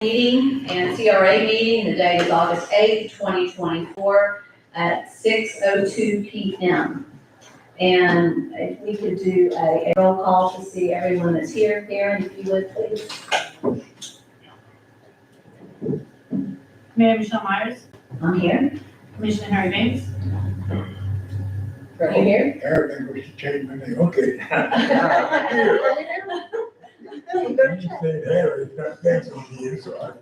Meeting and CRA meeting. The date is August 8th, 2024 at 6:02 p.m. And if we could do a roll call to see everyone that's here. Karen, if you would, please. Mayor Michelle Myers, I'm here. Commissioner Harry Banks, Are you here? Everything was changed my name, okay. You said Harry, not Banks on here, so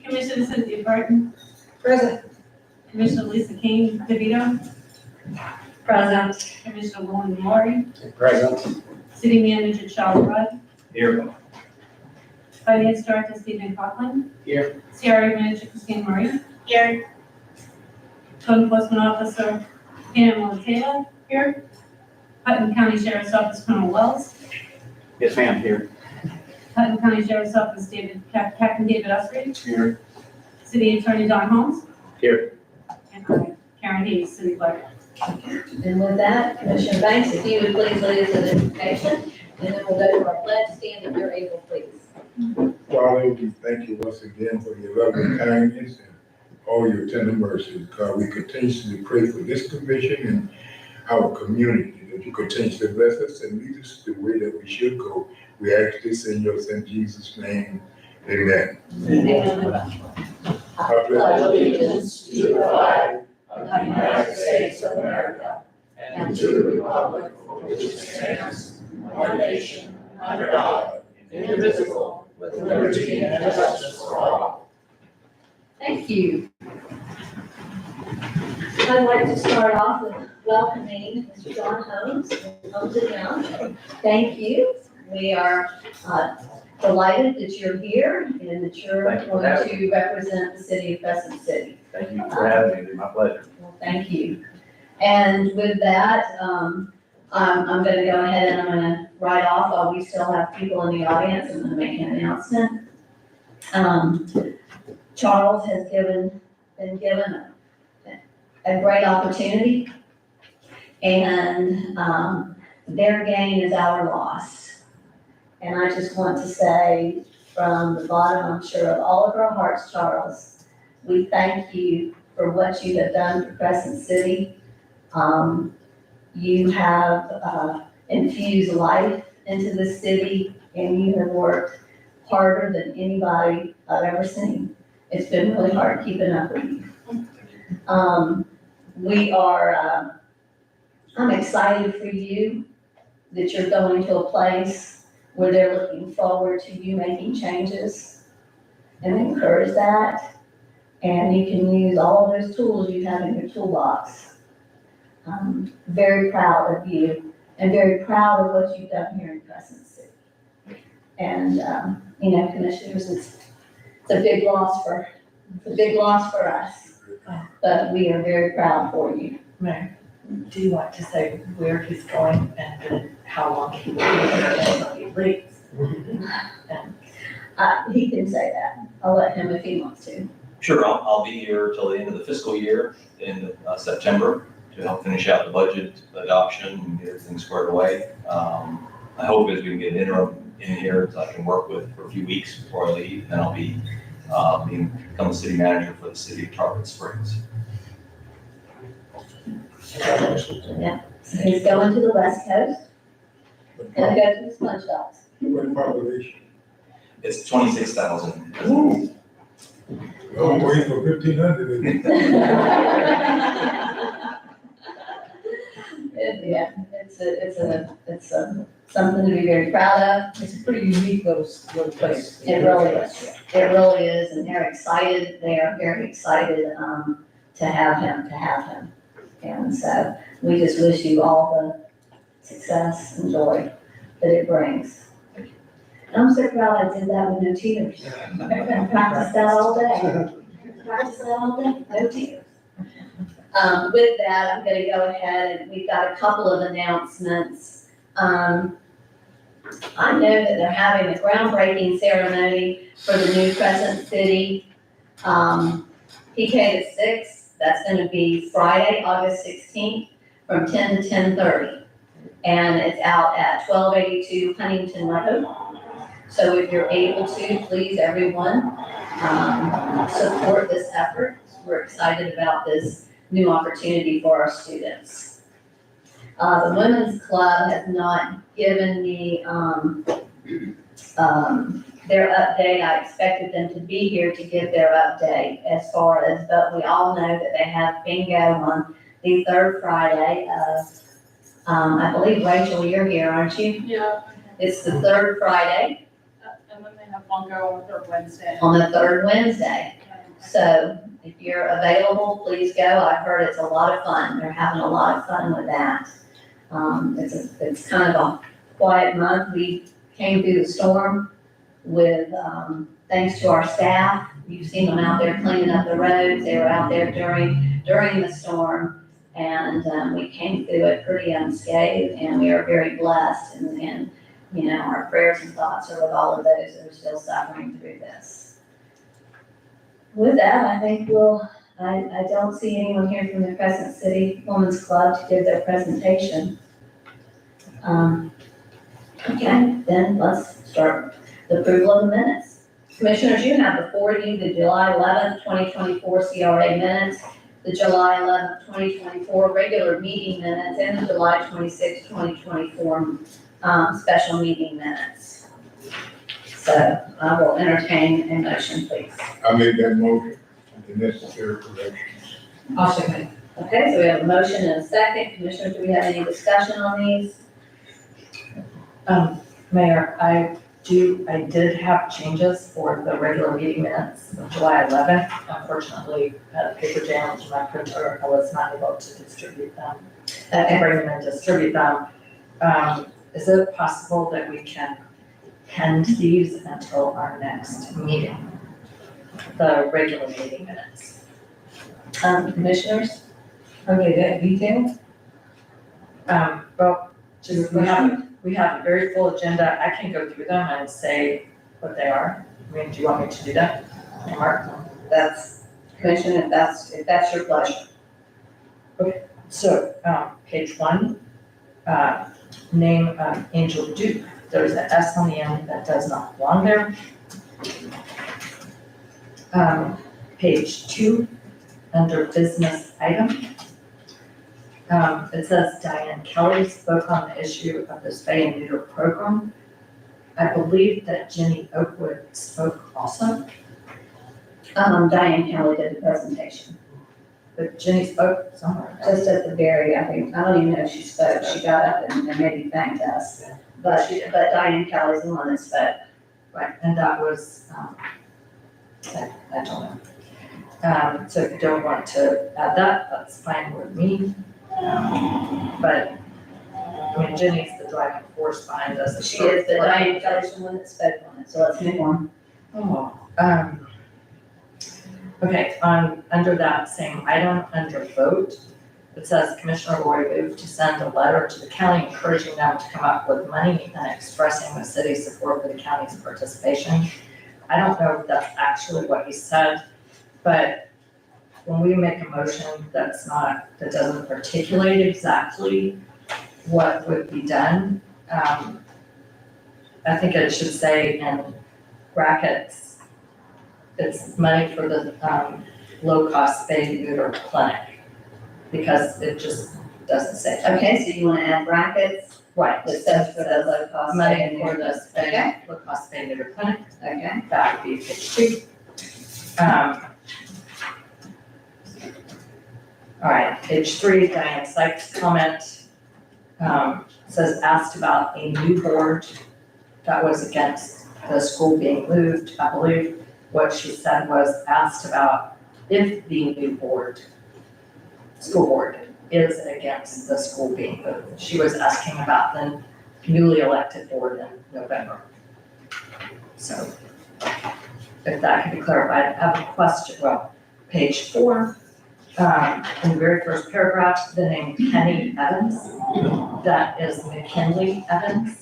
Commissioner Cynthia Burton, Present. Commissioner Lisa King DeVito, Present. Commissioner William Maury, Present. City Manager Charles Rudd, Here. Finance Director Stephen Coughlin. Here. CRA Manager Christine Marie. Here. Code Enforcement Officer Pamela Taylor. Here. Hutton County Sheriff's Office Colonel Wells. Yes, ma'am, here. Hutton County Sheriff's Office Captain David Usry. Here. City Attorney Don Holmes. Here. And I, Karen Hayes, City Clerk. And with that, Commissioner Banks, if you would please lead us in invocation, and then we'll go to our pledge. Stand if you're able, please. Father, we thank you once again for your loving kindness and all your tender mercies. God, we continuously pray for this commission and our community, that you continuously bless us and lead us the way that we should go. We ask this in your son Jesus' name. Amen. I pledge allegiance to the flag of the United States of America and to the republic for which it stands, one nation, under God, indivisible, with liberty and justice for all. Thank you. I'd like to start off with welcoming Mr. John Holmes, Holmes and Young. Thank you. We are delighted that you're here and that you're going to represent the city of Crescent City. Thank you for having me, it's my pleasure. Well, thank you. And with that, I'm going to go ahead and I'm going to write off while we still have people in the audience. I'm going to make an announcement. Charles has been given a great opportunity, and their gain is our loss. And I just want to say from the bottom, I'm sure, of all of our hearts, Charles, we thank you for what you have done for Crescent City. You have infused life into the city, and you have worked harder than anybody I've ever seen. It's been really hard keeping up with you. I'm excited for you that you're going to a place where they're looking forward to you making changes, and encourage that. And you can use all of those tools you have in your toolbox. I'm very proud of you and very proud of what you've done here in Crescent City. And, commissioners, it's a big loss for us, but we are very proud for you. Mayor, do you want to say where he's going and then how long he will be there until he leaves? He can say that. I'll let him if he wants to. Sure, I'll be here till the end of the fiscal year in September to help finish out the budget adoption and get everything squared away. My hope is we can get an interim in here so I can work with for a few weeks before I leave, and then I'll be become the city manager for the city of Tarpon Springs. Yeah, so he's going to the West Coast and go to the Sponge Dogs. What population? It's 26,000. Oh, I'm waiting for 1,500. Yeah, it's something to be very proud of. It's a pretty unique little place. It really is. It really is, and they're excited. They are very excited to have him. And so we just wish you all the success and joy that it brings. And I'm so proud I did that with no tears. I practiced that all day. No tears. With that, I'm gonna go ahead and we've got a couple of announcements. I know that they're having a groundbreaking ceremony for the new Crescent City PK to 6. That's gonna be Friday, August 16th, from 10 to 10:30. And it's out at 1282 Huntington Road. So if you're able to, please, everyone, support this effort. We're excited about this new opportunity for our students. The Women's Club has not given me, their update. I expected them to be here to give their update as far as, but we all know that they have bingo on the third Friday of, I believe, Rachel, you're here, aren't you? Yeah, It's the third Friday and then they have Bongo on the third Wednesday. on the third Wednesday. So if you're available, please go. I've heard it's a lot of fun. They're having a lot of fun with that. It's kind of a quiet month. We came through the storm with, thanks to our staff. You've seen them out there cleaning up the roads. They were out there during the storm. And, we came through it pretty unscathed, and we are very blessed. And, you know, our prayers and thoughts are with all of those that are still suffering through this. With that, I think I don't see anyone here from the Crescent City Women's Club to give their presentation. Okay, then let's start the approval of the minutes. Commissioners, you have before you the July 11th, 2024 CRA minutes, the July 11th, 2024 regular meeting minutes, and the July 26th, 2024 special meeting minutes. So I will entertain a motion, please. I made that motion with the necessary corrections. I'll second. Okay, so we have a motion and a second. Commissioners, do we have any discussion on these? Mayor, I did have changes for the regular meeting minutes of July 11th. Unfortunately, had a paper jam to my printer. I was not able to distribute them. Bring them and distribute them. Is it possible that we can pend these until our next meeting? The regular meeting minutes. Commissioners? Okay, that detail? Well, just, we have a very full agenda. I can go through them and say what they are. I mean, do you want me to do that? Mark? That's, Commissioner, if that's your pleasure. So, page 1, name of Angel Duke. There's an S on the end that does not belong there. Page 2, under business item. It says Diane Kelly spoke on the issue of the spay and neuter program. I believe that Jenny Oakwood spoke also, Diane Kelly did the presentation, but Jenny spoke somewhere. just at the very, I don't even know if she spoke. She got up and maybe thanked us. But Diane Kelly's the one that spoke. Right, and that was, I don't know. So if you don't want to add that, that's fine with me. But, I mean, Jenny's the driving force behind us. She is, but Diane Kelly's the one that spoke on it, so let's move on. Oh, okay, under that same item, under vote, it says Commissioner Lori moved to send a letter to the county encouraging them to come up with money and expressing the city's support for the county's participation. I don't know if that's actually what he said, but when we make a motion that doesn't articulate exactly what would be done, I think it should say in brackets, it's money for the low-cost spay neuter clinic, because it just doesn't say. Okay, so you wanna add brackets Right, that says for the low cost. money for the Okay. low-cost spay neuter clinic, Okay, that would be page 2. All right, page 3, Diane Sykes' comment, says asked about a new board that was against the school being moved. I believe what she said was asked about if the new board, school board, is against the school being moved. She was asking about the newly elected board in November. So if that can be clarified, I have a question. Well, page 4, in the very first paragraph, the name Kenny Evans, that is McKinley Evans.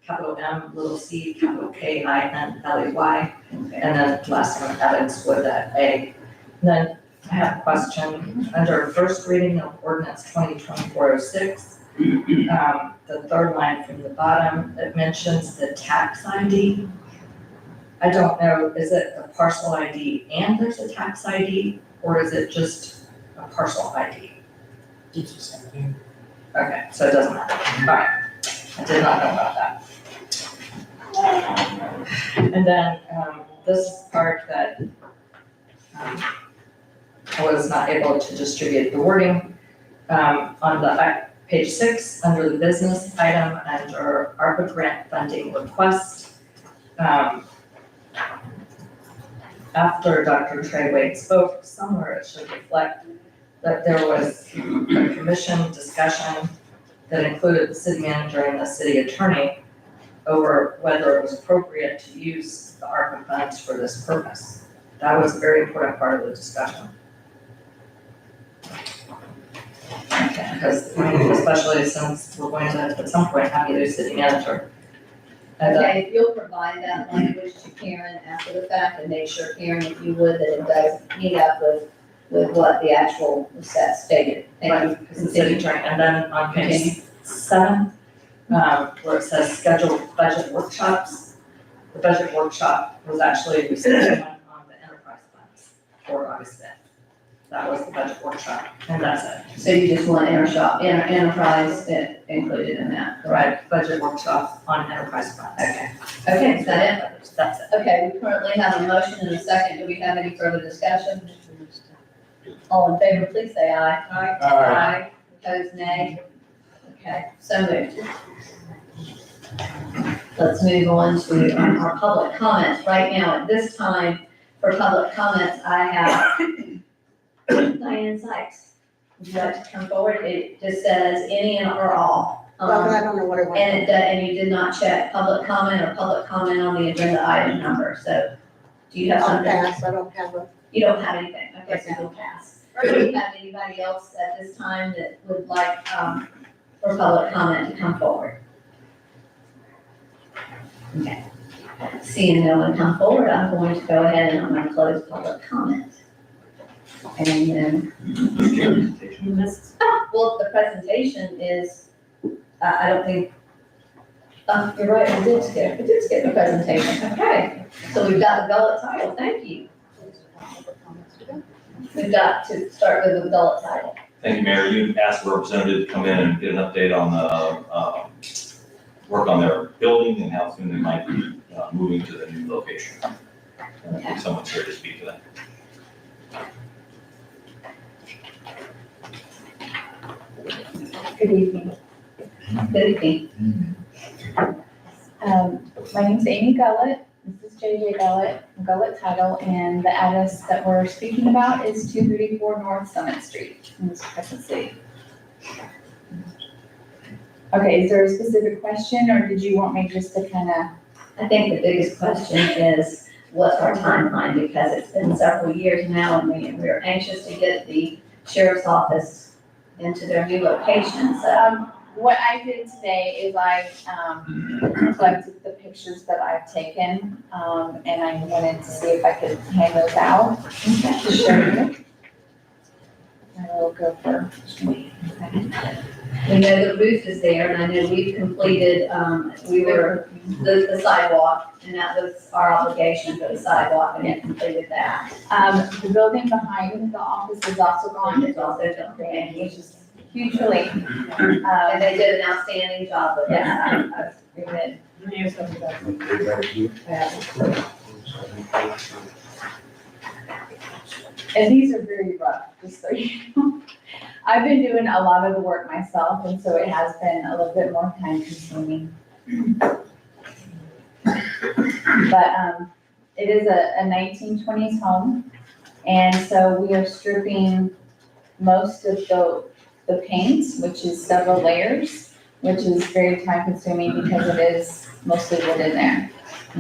Capital M, little c, capital K-I-N-L-E-Y, and then last name Evans with an A. And then I have a question, under first reading of ordinance 2024-06, the third line from the bottom, it mentions the tax ID. I don't know, is it a parcel ID and there's a tax ID, or is it just a parcel ID? It's the same thing. Okay, so it doesn't matter. All right. I did not know about that. And then, this part that, I was not able to distribute the wording, on the page 6, under the business item, under ARPA grant funding request. After Dr. Trey Wade spoke, somewhere it should reflect that there was a commission discussion that included the city manager and the city attorney over whether it was appropriate to use the ARPA funds for this purpose. That was a very important part of the discussion. Because, especially since we're going to, at some point, have a new city manager. And, Okay, if you'll provide that language to Karen after the fact and make sure, Karen, if you would, that it does meet up with what the actual set stated. Thank you. the city attorney, and then on page 7, where it says scheduled budget workshops, the budget workshop was actually, we scheduled one on the enterprise funds for August 5th. That was the budget workshop, and that's it. So you just want enterprise included in that, correct? Right, budget workshop on enterprise funds. Okay. Okay, is that it? That's it. Okay, we currently have a motion and a second. Do we have any further discussion? All in favor, please say aye. Aye. Opposed, nay. Okay, so moved. Let's move on to our public comments. Right now, at this time, for public comments, I have Diane Sykes. Would you like to come forward? It just says any and or all. Well, I don't know what it was. And you did not check public comment on the agenda item number, so do you have I'll something? pass, I don't have a, You don't have anything, okay, so you'll pass. Or do you have anybody else at this time that would like, for public comment to come forward? Okay. Seeing no one come forward, I'm going to go ahead and I'm gonna close public comment. And then, You missed. well, the presentation is, I don't think, you're right, we did skip the presentation, okay. So we've got the ballot title, thank you. We've got to start with the ballot title. Thank you, Mayor. You asked the representative to come in and get an update on the, work on their building and how soon they might be moving to the new location. And I think someone's here to speak to that. Good evening. Good evening. My name's Amy Gullett. This is JJ Gullett, Gullett Title, and the address that we're speaking about is 234 North Summit Street in Crescent City. Okay, is there a specific question, or did you want me just to kind of? I think the biggest question is, what's our timeline? Because it's been several years now and we're anxious to get the sheriff's office into their new location, so. What I did today is I collected the pictures that I've taken, and I wanted to see if I could hand those out to show you. And we'll go for. We know the roof is there, and I know we've completed, the sidewalk, and that was our obligation for the sidewalk, and it completed that. The building behind the office is also gone, It's also done, which is huge relief. and they did an outstanding job with that. I was really Here's what we got. And these are very rough, just so you know. I've been doing a lot of the work myself, and so it has been a little bit more time consuming. But, it is a 1920s home, and so we are stripping most of the paint, which is several layers, which is very time consuming because it is mostly wood in there.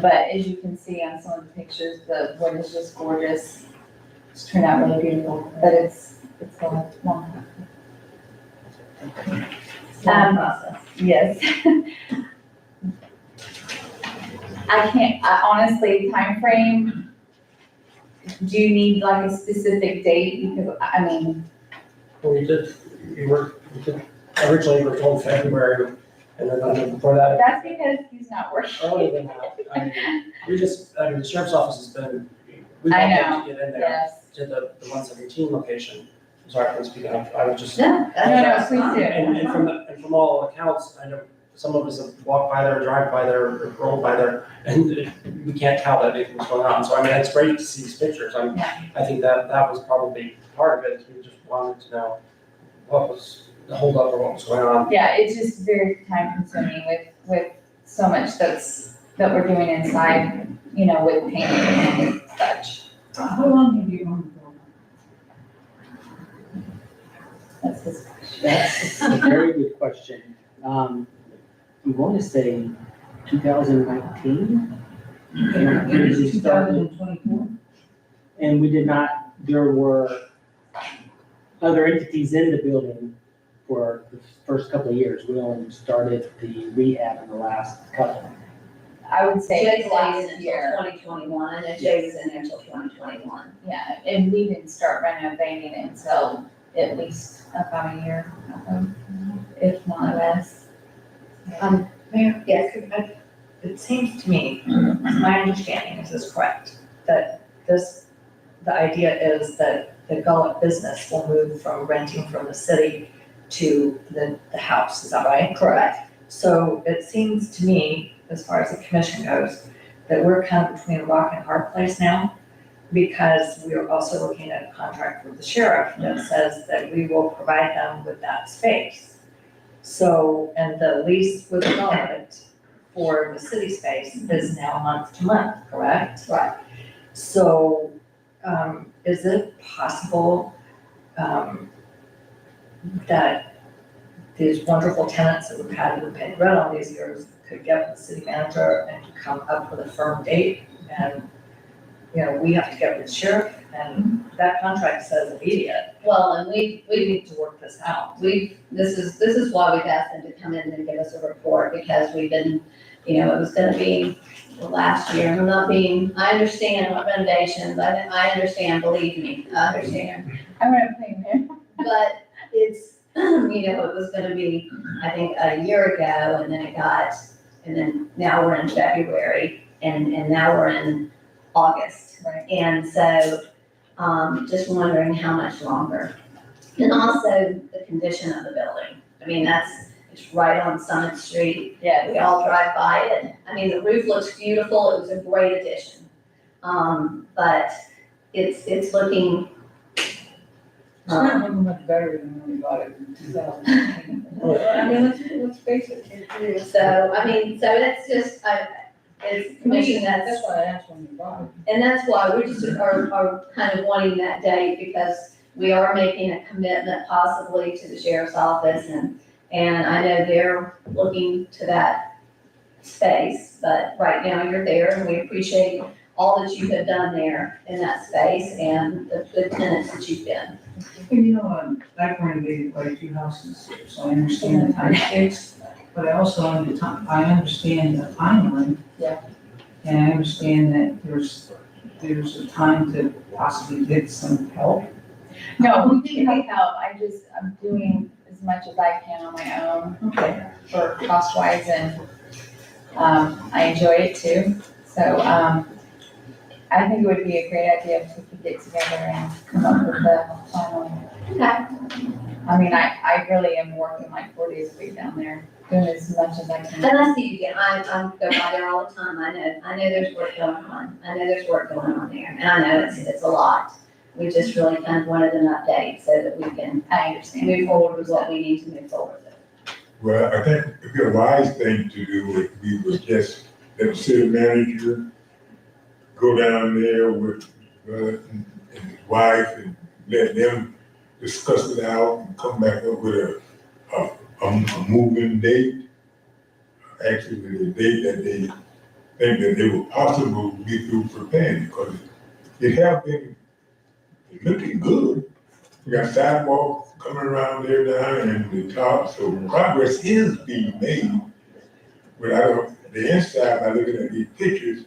But as you can see on some of the pictures, the wood is just gorgeous. It's turned out really beautiful, but it's a long long process. yes. I honestly, timeframe, do you need like a specific date? Because, I mean, Well, we did, originally we were told February, And then before that, That's because he's not working. earlier than that, I mean, the sheriff's office has been, we've I all know. had to get in there Yes. to the 117 location. I'm sorry for speaking up, I was just. No, No, please do. And from all accounts, I know some of us have walked by there, drive by there, or rolled by there, and we can't tell that anything's going on. So I mean, it's great to see these pictures. I think that was probably part of it, is we just wanted to know what was the holdup or what was going on. Yeah, it's just very time consuming with so much that we're doing inside, you know, with painting and such. How long have you owned the building? That's his question. That's a very good question. We want to say 2019. And we started, 2024? and we did not, there were other entities in the building for the first couple of years. We only started the rehab in the last couple. I would say Jay was last in year. until 2021, and then Jay was in there until 2021. Yeah, and we didn't start renovating it until at least about a year, I think, if not less. Mayor? Yes. It seems to me, my understanding is this correct, that the idea is that the Gullet business will move from renting from the city to the house, is that right? Correct. So it seems to me, as far as the commission goes, that we're kind of between a rock and a hard place now, because we are also looking at a contract with the sheriff that says that we will provide them with that space. So, and the lease with the Gullet for the city space is now month to month, correct? Right. So, is it possible, that these wonderful tenants that we've had who've paid rent all these years could get with the city manager and come up with a firm date? And, you know, we have to get with the sheriff, and that contract says immediate. Well, and we We need to work this out. this is why we've asked them to come in and give us a report, because we've been, you know, it was gonna be last year, I'm not being, I understand what renovations, I understand, believe me, I understand. I'm gonna put him here. But it's, you know, it was gonna be, I think, a year ago, and then now we're in February, and now we're in August. Right. And so, just wondering how much longer. And also the condition of the building. I mean, it's right on Summit Street. Yeah, We all drive by it. I mean, the roof looks beautiful. It was a great addition. But it's looking, It's not looking much better than when we bought it in 2019. I mean, let's face it, it is. so, I mean, so it's just, it's commission That's why I asked when you bought it. and that's why we just are kind of wanting that date, because we are making a commitment possibly to the sheriff's office, and I know they're looking to that space, but right now you're there, and we appreciate all that you have done there in that space and the good tenants that you've been. And you know, I've renovated quite a few houses, so I understand the time it takes, but I also I understand the timeline. Yeah. And I understand that there's a time to possibly get some help. no, we can have help, I'm doing as much as I can on my own. Okay. For cost wise, and, I enjoy it too, so, I think it would be a great idea if we could get together and come up with the plan. Okay. I mean, I really am working like 4 days a week down there, doing as much as I can. And I see you again, I go by there all the time, I know there's work going on, there, and I know it's a lot. We just really kind of wanted an update so that we can I understand. move forward with what we need to move forward with. Well, I think it'd be a wise thing to do would be was just let the city manager go down there with, and his wife and let them discuss it out and come back up with a moving date. Actually, with a date that they think that they will possibly be through preparing, because it have been looking good. We got sidewalks coming around there now and the top, so progress is being made. But the inside, by looking at these pictures,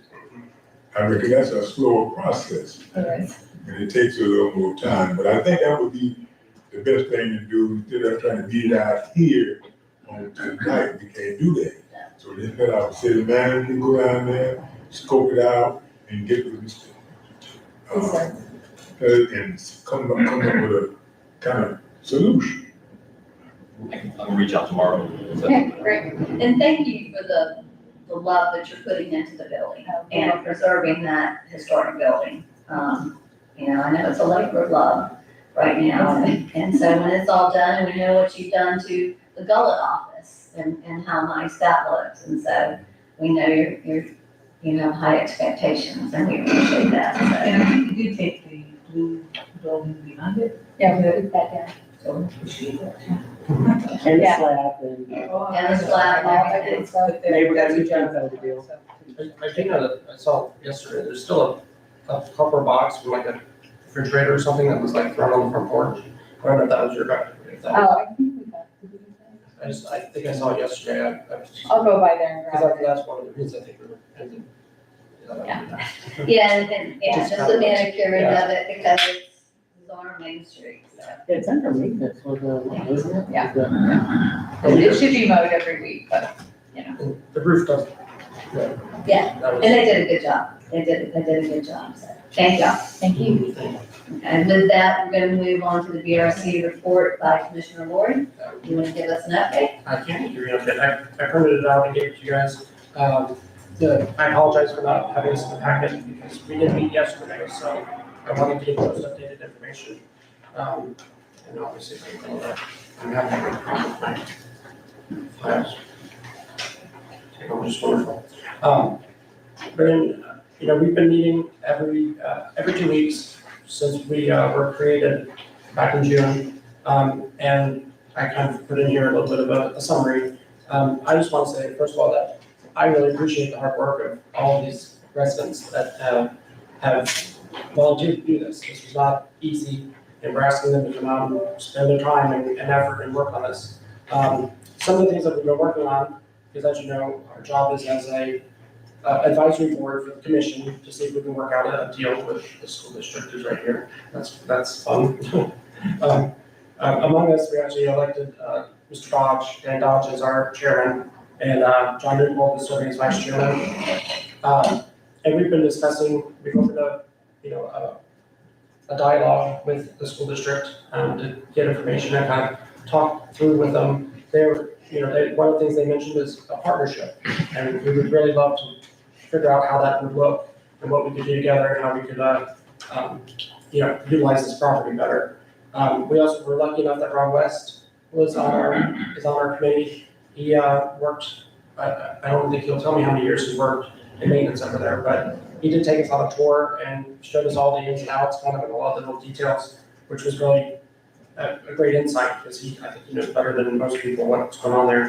I reckon that's a slower process. And it takes a little more time, but I think that would be the best thing to do, instead of trying to beat it out here on tonight, we can't do that. So just let our city manager go down there, scope it out, and get with Mr. And come up with a kind of solution. I'm gonna reach out tomorrow. Okay, great. And thank you for the love that you're putting into the building and preserving that historic building. You know, I know it's a labor of love right now, and so when it's all done, we know what you've done to the Gullet office and how nice that looks, and so we know you have high expectations, and we appreciate that, so. And I think you did take the blue building behind it. Yeah, we put that down. So we appreciate that. And the Yeah. slab and And the slab, Yeah, so neighbor got two times out of the deal. I think I saw yesterday, there's still a copper box from like a refrigerator or something that was like thrown on the front porch. I don't know if that was your guy. If that was- Oh, I think we got, did we get that? I think I saw it yesterday. I'll go by there and Because grab it. that's one of the reasons I think we were ending. yeah, and just the manicuring of it, because it's on our main street, so. It's under maintenance, isn't it? Yeah. The- It should be mowed every week, but, The roof does. Yeah. That was. And they did a good job. They did a good job, so, thank y'all. thank you. And with that, we're gonna move on to the BRC report by Commissioner Ward. You wanna give us an update? I can't give you an update. I printed it out and gave it to you guys. I apologize for not having this in the packet because we didn't meet yesterday, so I wanted to give those updated information. And obviously, I'm happy with my files. Take over just wonderful. But then, we've been meeting every 2 weeks since we were created back in June. And I kind of put in here a little bit of a summary. I just want to say, first of all, that I really appreciate the hard work of all of these residents that have volunteered to do this. This was not easy, and we're asking them to come out and spend their time and effort and work on this. Some of the things that we've been working on, because as you know, our job is as a advisory board for the commission to see if we can work out a deal with the school district who's right here. That's fun. Among us, we actually elected Mr. Dodge. Dan Dodge is our chairman, and John Newbold is serving as vice chairman. And we've been discussing, we've opened up, a dialogue with the school district to get information and kind of talk through with them. One of the things they mentioned is a partnership, and we would really love to figure out how that would look and what we could do together and how we could, utilize this property better. We also were lucky enough that Rob West is on our committee. He worked, I don't think he'll tell me how many years he's worked in maintenance over there, but he did take us on a tour and showed us all the ins and outs, kind of in a lot of the little details, which was really a great insight because I think he knows better than most people what's going on there.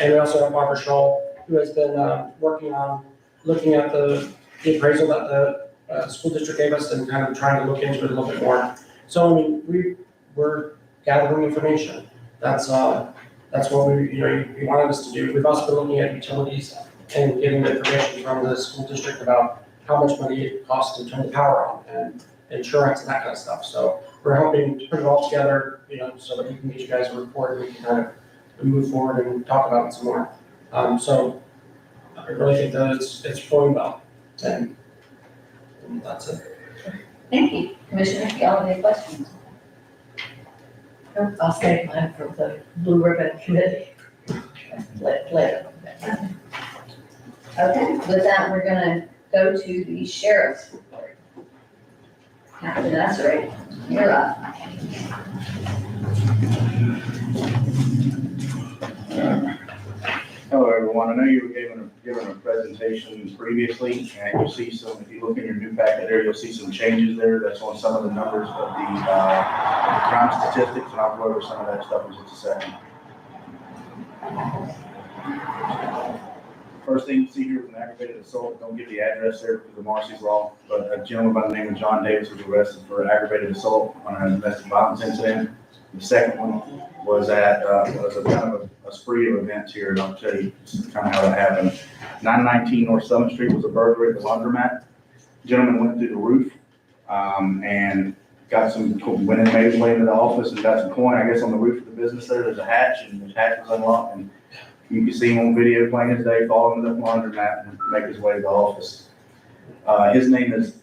And we also have Barbara Scholl, who has been working on looking at the appraisal that the school district gave us and kind of trying to look into it a little bit more. So, we're gathering information. That's what we wanted us to do. We've also been looking at utilities and getting information from the school district about how much money it costs to turn the power on and insurance and that kind of stuff. So we're hoping to put it all together, so that we can get you guys a report and we can kind of move forward and talk about it some more. So I really think that it's going well, and that's it. Thank you. Commissioner, y'all have any questions? I'll save mine for the Blue Ribbon Committee. Later. Okay, with that, we're gonna go to the sheriff's report. Captain Essery, you're up. Hello, everyone. I know you were given a presentation previously, and you'll see some, if you look in your new packet there, you'll see some changes there. That's on some of the numbers of the crime statistics, and I'll go over some of that stuff in just a second. First thing you see here is an aggravated assault. Don't give the address there because the Marcy's law, but a gentleman by the name of John Davis was arrested for aggravated assault on an domestic violence incident. The second one was was a kind of a spree of events here, and I'll tell you kind of how that happened. 919 North Summit Street was a burglary at the laundromat. Gentleman went through the roof and got some, went and made his way into the office and got some coin, I guess, on the roof of the business there, there's a hatch, and the hatch was unlocked, and you can see him on video playing his day, following the laundromat and make his way to the office. His name is,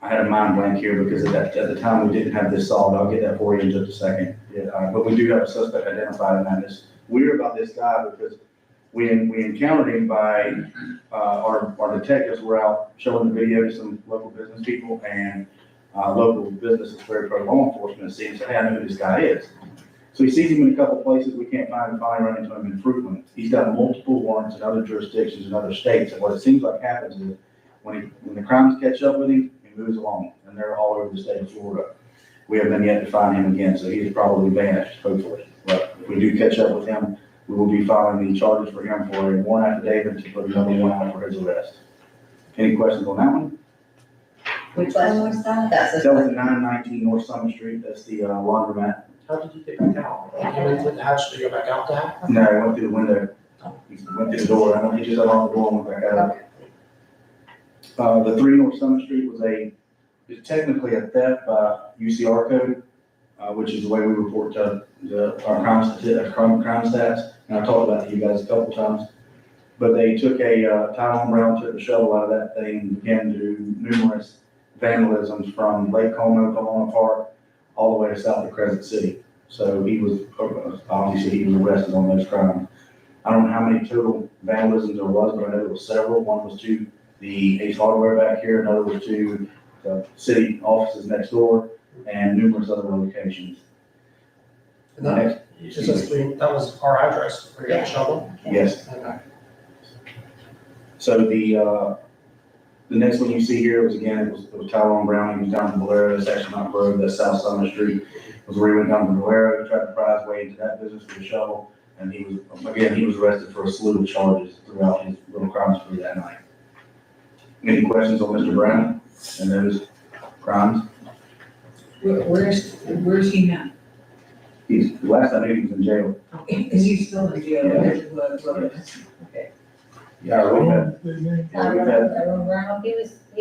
I had a mind blank here because at the time we didn't have this solved. I'll get that for you in just a second. Yeah, but we do have a suspect identified in that. It's weird about this guy because we encountered him by, our detectives were out showing the video to some local business people, and local businesses very pro law enforcement see him, say, hey, I know who this guy is. So he sees him in a couple places we can't find him, finally run into him in Fruitland. He's got multiple warrants in other jurisdictions in other states, and what it seems like happens is when the crimes catch up with him, he moves along, and they're all over the state of Florida. We have been yet to find him again, so he's probably vanished, hopefully. But if we do catch up with him, we will be filing the charges for him for a warrant affidavit to put another one out for his arrest. Any questions on that one? Which one was that? That's That was the 919 North Summit Street, that's the laundromat. How did you get back out? You went through the hatch to go back out the hatch? No, he went through the window. He went through the door. I know he just unlocked the door and went back out. The 3 North Summit Street is technically a theft by UCR code, which is the way we report to our crime stats. And I talked about it to you guys a couple times. But they took a Tyrone Brown, took a shovel out of that thing and began to do numerous vandalisms from Lake Como, Pomona Park, all the way to south of Crescent City. So he was, obviously he was arrested on those crimes. I don't know how many total vandalisms there was, but I know there was several. One was to the Ace Hardware back here, another was to the city offices next door, and numerous other locations. And that was our address, where you got the shovel? Yes. Okay. So the next one you see here was, again, it was Tyrone Brown. He was down from Valero. That's actually not Grove, that's South Summit Street. It was where he went down to Valero, he tried to pry his way into that business with a shovel. And he was arrested for a slew of charges throughout his little crime spree that night. Any questions on Mr. Brown and those crimes? Where's he now? The last I knew he was in jail. Is he still in jail? Yeah. Yeah, we've had, Tyrone Brown, he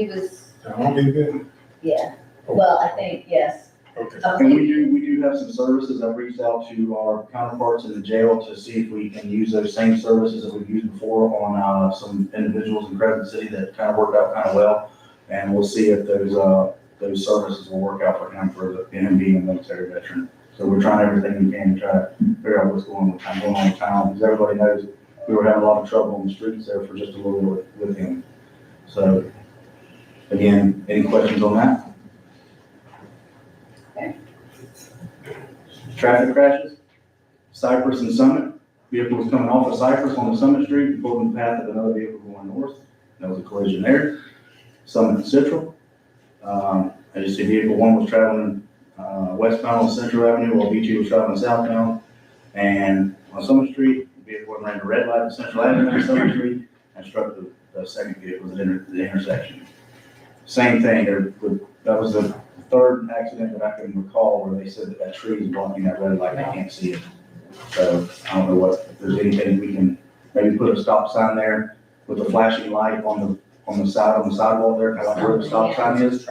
was, Only been, yeah, well, I think, yes. okay. and we do have some services. I've reached out to our counterparts in the jail to see if we can use those same services that we've used before on some individuals in Crescent City that kind of worked out kind of well. And we'll see if those services will work out for him being a military veteran. So we're trying everything we can to try to figure out what's going on with town, because everybody knows we were having a lot of trouble on the streets there for just a little bit with him. So, again, any questions on that? Okay. Traffic crashes, Cypress and Summit. Vehicle was coming off of Cypress on the Summit Street and pulled in the path of another vehicle going north. There was a collision there. Summit and Central. As you see, vehicle 1 was traveling westbound on Central Avenue, while V2 was traveling southbound. And on Summit Street, the vehicle ran a red light on Central Avenue on Summit Street and struck the second vehicle at the intersection. Same thing, that was the third accident that I can recall where they said that tree is blocking that red light, and I can't see it. So I don't know if there's anything we can, maybe put a stop sign there with a flashing light on the sidewalk there, kind of like where the stop sign is.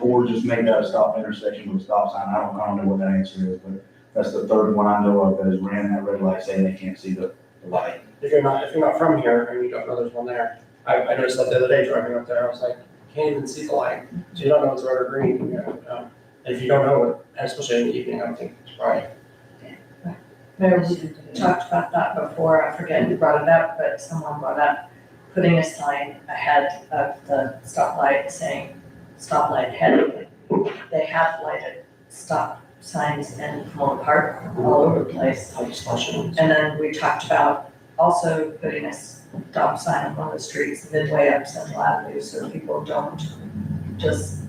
Or just make that a stop intersection with a stop sign. I don't know what that answer is, but that's the third one I know of that has ran that red light saying they can't see the light. If you're not from here and you don't know there's one there, I noticed that the other day driving up there, I was like, can't even see the light. So you don't know it's red or green, and if you don't know it, especially in the evening, I don't think it's right. Remember, we talked about that before, I forget who brought it up, but someone brought up putting a sign ahead of the stoplight saying stoplight ahead. They have lighted stop signs in Pomona Park all over the place. And then we talked about also putting a stop sign on one of the streets midway up Central Avenue so people don't just,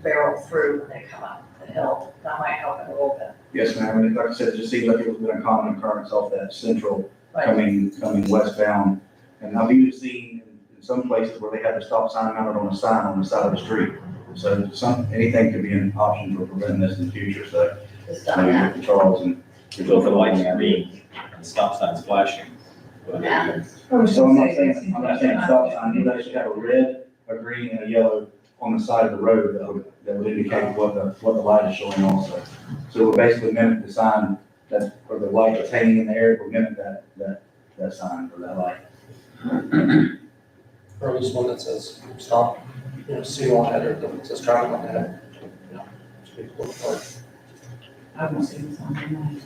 barrel through when they come up the hill. That might help it a little bit. Yes, ma'am, and like I said, it just seems like it was been a common occurrence off that Central Right. coming westbound. And I've even seen in some places where they have the stop sign mounted on a sign on the side of the street. So anything could be an option for preventing this in the future, so Just done maybe that. with Charles and. So if the light's green and the stop sign's flashing, what do you do? So I'm not saying stop sign, you guys should have a red, a green, and a yellow on the side of the road that would indicate what the light is showing also. So it would basically mimic the sign that, or the light that's hanging in the air, it would mimic that sign or that light. Or at least one that says stop, signal ahead, or that says traffic on ahead. It's pretty cool part. I haven't seen something nice.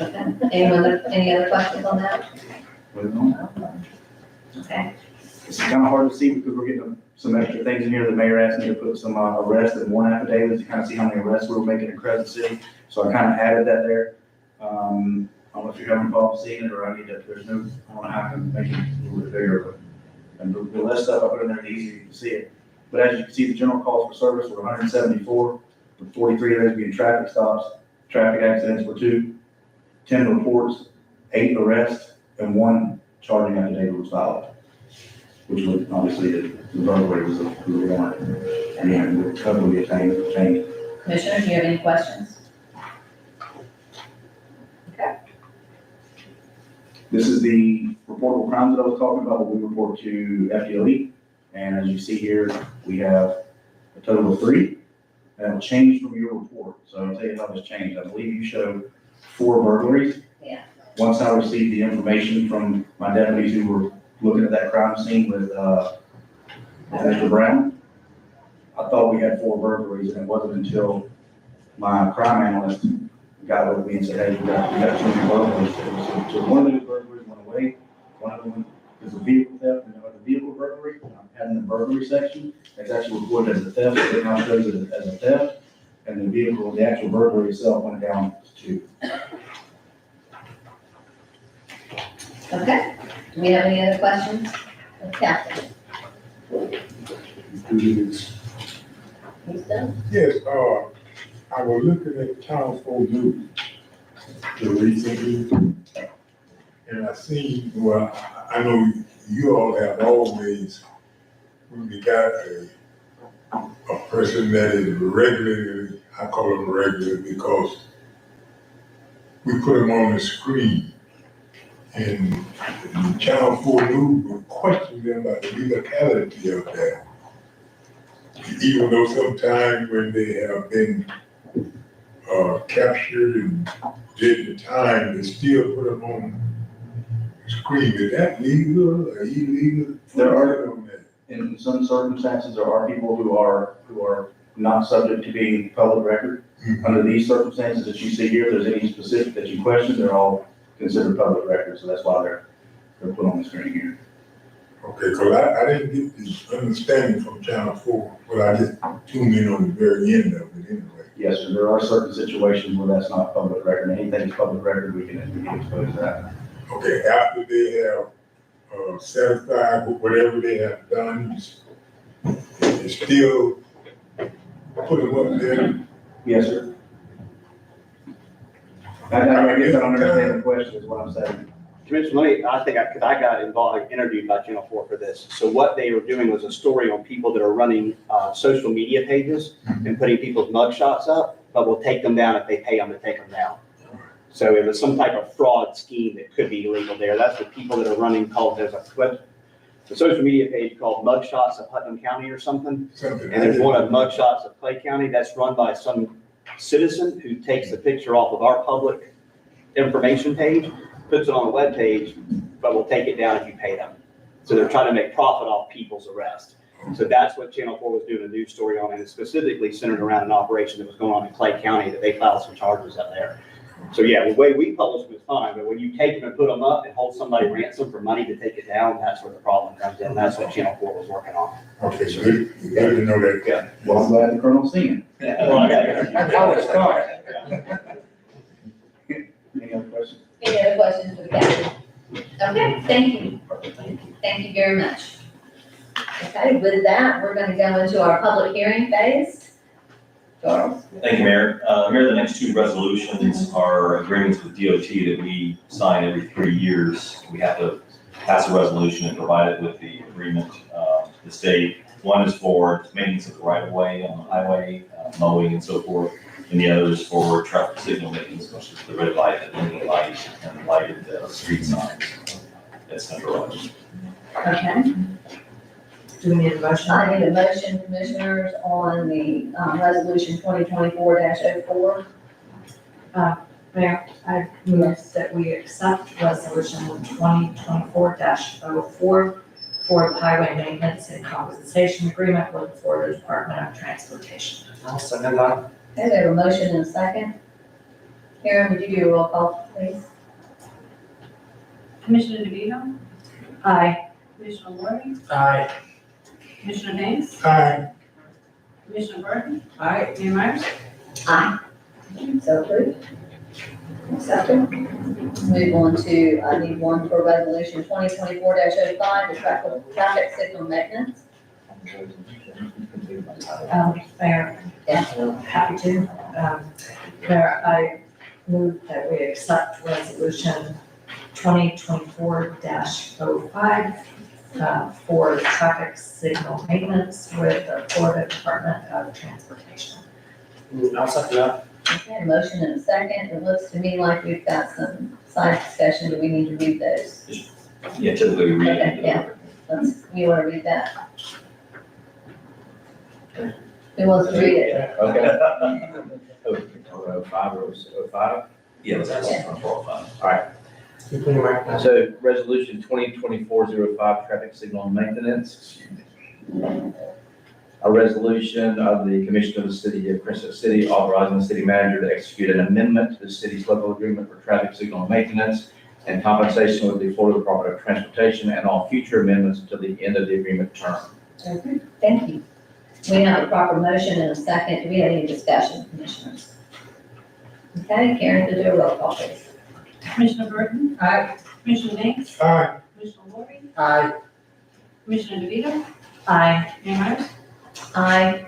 Okay, any other questions on that? Okay, It's kind of hard to see because we're getting some extra things in here. The mayor asked me to put some arrests and warrant affidavits to kind of see how many arrests we were making in Crescent City. So I kind of added that there. I don't know if you're having problems seeing it, or I need to, I don't know how I can make it a little bit bigger, but, and the less stuff I put in there, the easier you can see it. But as you can see, the general calls for service were 174, with 43 of those being traffic stops. Traffic accidents were 2, 10 reports, 8 arrests, and 1 charging affidavit was filed, which would obviously the burglary was a warrant, and the cover would be obtained. Commissioner, do you have any questions? This is the reportable crimes that I was talking about, what we report to FDLE. And as you see here, we have a total of 3. That will change from your report. So I'll tell you how this changed. I believe you showed 4 burglaries. Yeah. Once I received the information from my deputies who were looking at that crime scene with Mr. Brown, I thought we had 4 burglaries, and it wasn't until my crime analyst got with me and said, hey, we got 2 burglaries. So one of those burglaries went away. One of them is a vehicle theft, and the vehicle burglary, I'm having the burglary section. It's actually reported as a theft, so it now shows it as a theft. And the vehicle, the actual burglary itself went down to 2. Okay, do we have any other questions? Captain? He's done? Yes, I was looking at Channel 4 News recently, and I seen, well, I know you all have always, when you got a person that is regularly, I call them regular because we put them on the screen. And Channel 4 News will question them about the legality of that. Even though sometimes when they have been captured and did the time, they still put them on the screen. Is that legal or illegal? There are, in some circumstances, there are people who are not subject to being public record. Under these circumstances that you see here, if there's any specific that you question, they're all considered public records, so that's why they're put on the screen here. Okay, because I didn't get the understanding from Channel 4, but I just tuned in on the very end of it anyway. Yes, sir, there are certain situations where that's not public record. Anything is public record, we can expose that. Okay, after they have satisfied with whatever they have done, you still put them up there. Yes, sir. I guess I don't understand the question, is what I'm saying. Commissioner, because I got involved, interviewed by Channel 4 for this. So what they were doing was a story on people that are running social media pages and putting people's mugshots up, but will take them down if they pay them to take them down. So it was some type of fraud scheme that could be illegal there. That's the people that are running there's a social media page called Mugshots of Putnam County or something. And there's one of Mugshots of Clay County that's run by some citizen who takes the picture off of our public information page, puts it on the web page, but will take it down if you pay them. So they're trying to make profit off people's arrest. So that's what Channel 4 was doing a news story on, and it's specifically centered around an operation that was going on in Clay County that they filed some charges up there. So yeah, the way we publish them is fine, but when you take them and put them up and hold somebody ransom for money to take it down, that's where the problem comes in. That's what Channel 4 was working on. Okay, so good to know that. Yeah, well, I'm glad the Colonel's seen it. That's how it started. Any other questions? Any other questions for the captain? Okay, thank you. Thank you very much. Okay, with that, we're gonna go into our public hearing phase. Charles? Thank you, Mayor. Mayor, the next 2 resolutions are agreements with DOT that we sign every 3 years. We have to pass a resolution and provide it with the agreement to the state. One is for maintenance of the right of way on the highway, mowing and so forth. And the other is for traffic signal maintenance, which is the red light, the blinking light, and lighted street signs. That's centralized. Okay. Do we need a motion? I need a motion, commissioners, on the, resolution 2024-04. Mayor, I move that we accept resolution 2024-04 for the highway maintenance and compensation agreement with the Florida Department of Transportation. I'll second that. Okay, we have a motion and a second. Karen, would you do a roll call, please? Commissioner DeVito, Aye. Commissioner Warren, Aye. Commissioner Banks, Aye. Commissioner Burton, Aye. Mayor Myers. Aye. So approved. Accepted. Move on to, I need one for resolution 2024-05, the traffic signal maintenance. Mayor, Yeah. happy to. Mayor, I move that we accept resolution 2024-05 for traffic signal maintenance with the Florida Department of Transportation. I'll second that. Okay, motion and a second. It looks to me like we've got some side discussion. Do we need to read those? Yeah, typically we read it. Okay, yeah. You want to read that? Who wants to read it? Okay. 05 or 05? Yeah, that's Yeah. on 405. You put your mic down. So resolution 2024-05, traffic signal maintenance. A resolution of the Commission of the City of Crescent City authorizing the city manager to execute an amendment to the city's local agreement for traffic signal maintenance and compensation with the Florida Department of Transportation and all future amendments until the end of the agreement term. Okay, thank you. We have a proper motion and a second. Do we have any discussion, commissioners? Okay, Karen, to do a roll call, please. Commissioner Burton, Aye. Commissioner Banks, Aye. Commissioner Warren, Aye. Commissioner DeVito, Aye. Mayor Myers. Aye.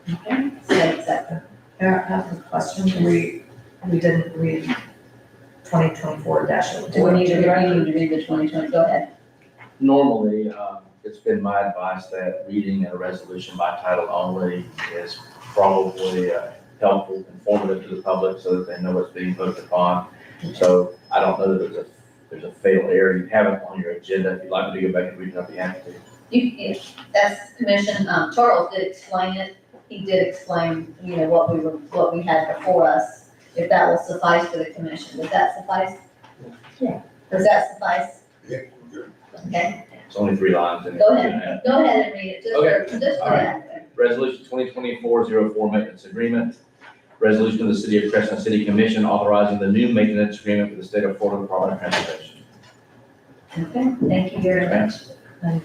Okay. So accepted. Mayor, I have a question. We didn't read 2024-04. Do we need to read the 2020? Go ahead. Normally, it's been my advice that reading a resolution by title only is probably helpful, informative to the public so that they know what's being voted upon. So I don't know that there's a fatal error. You have it on your agenda. If you'd like me to go back and read it, I'll be happy to. That's commission, Charles did explain it. He did explain, what we had before us. If that will suffice for the commission. Does that suffice? Yeah. Does that suffice? Yeah, good. Okay, It's only 3 lines in it. go ahead and read it, just for All right. that. Resolution 2024-04 maintenance agreement. Resolution of the City of Crescent City Commission authorizing the new maintenance agreement for the state of Florida Department of Transportation. Okay, thank you very much. And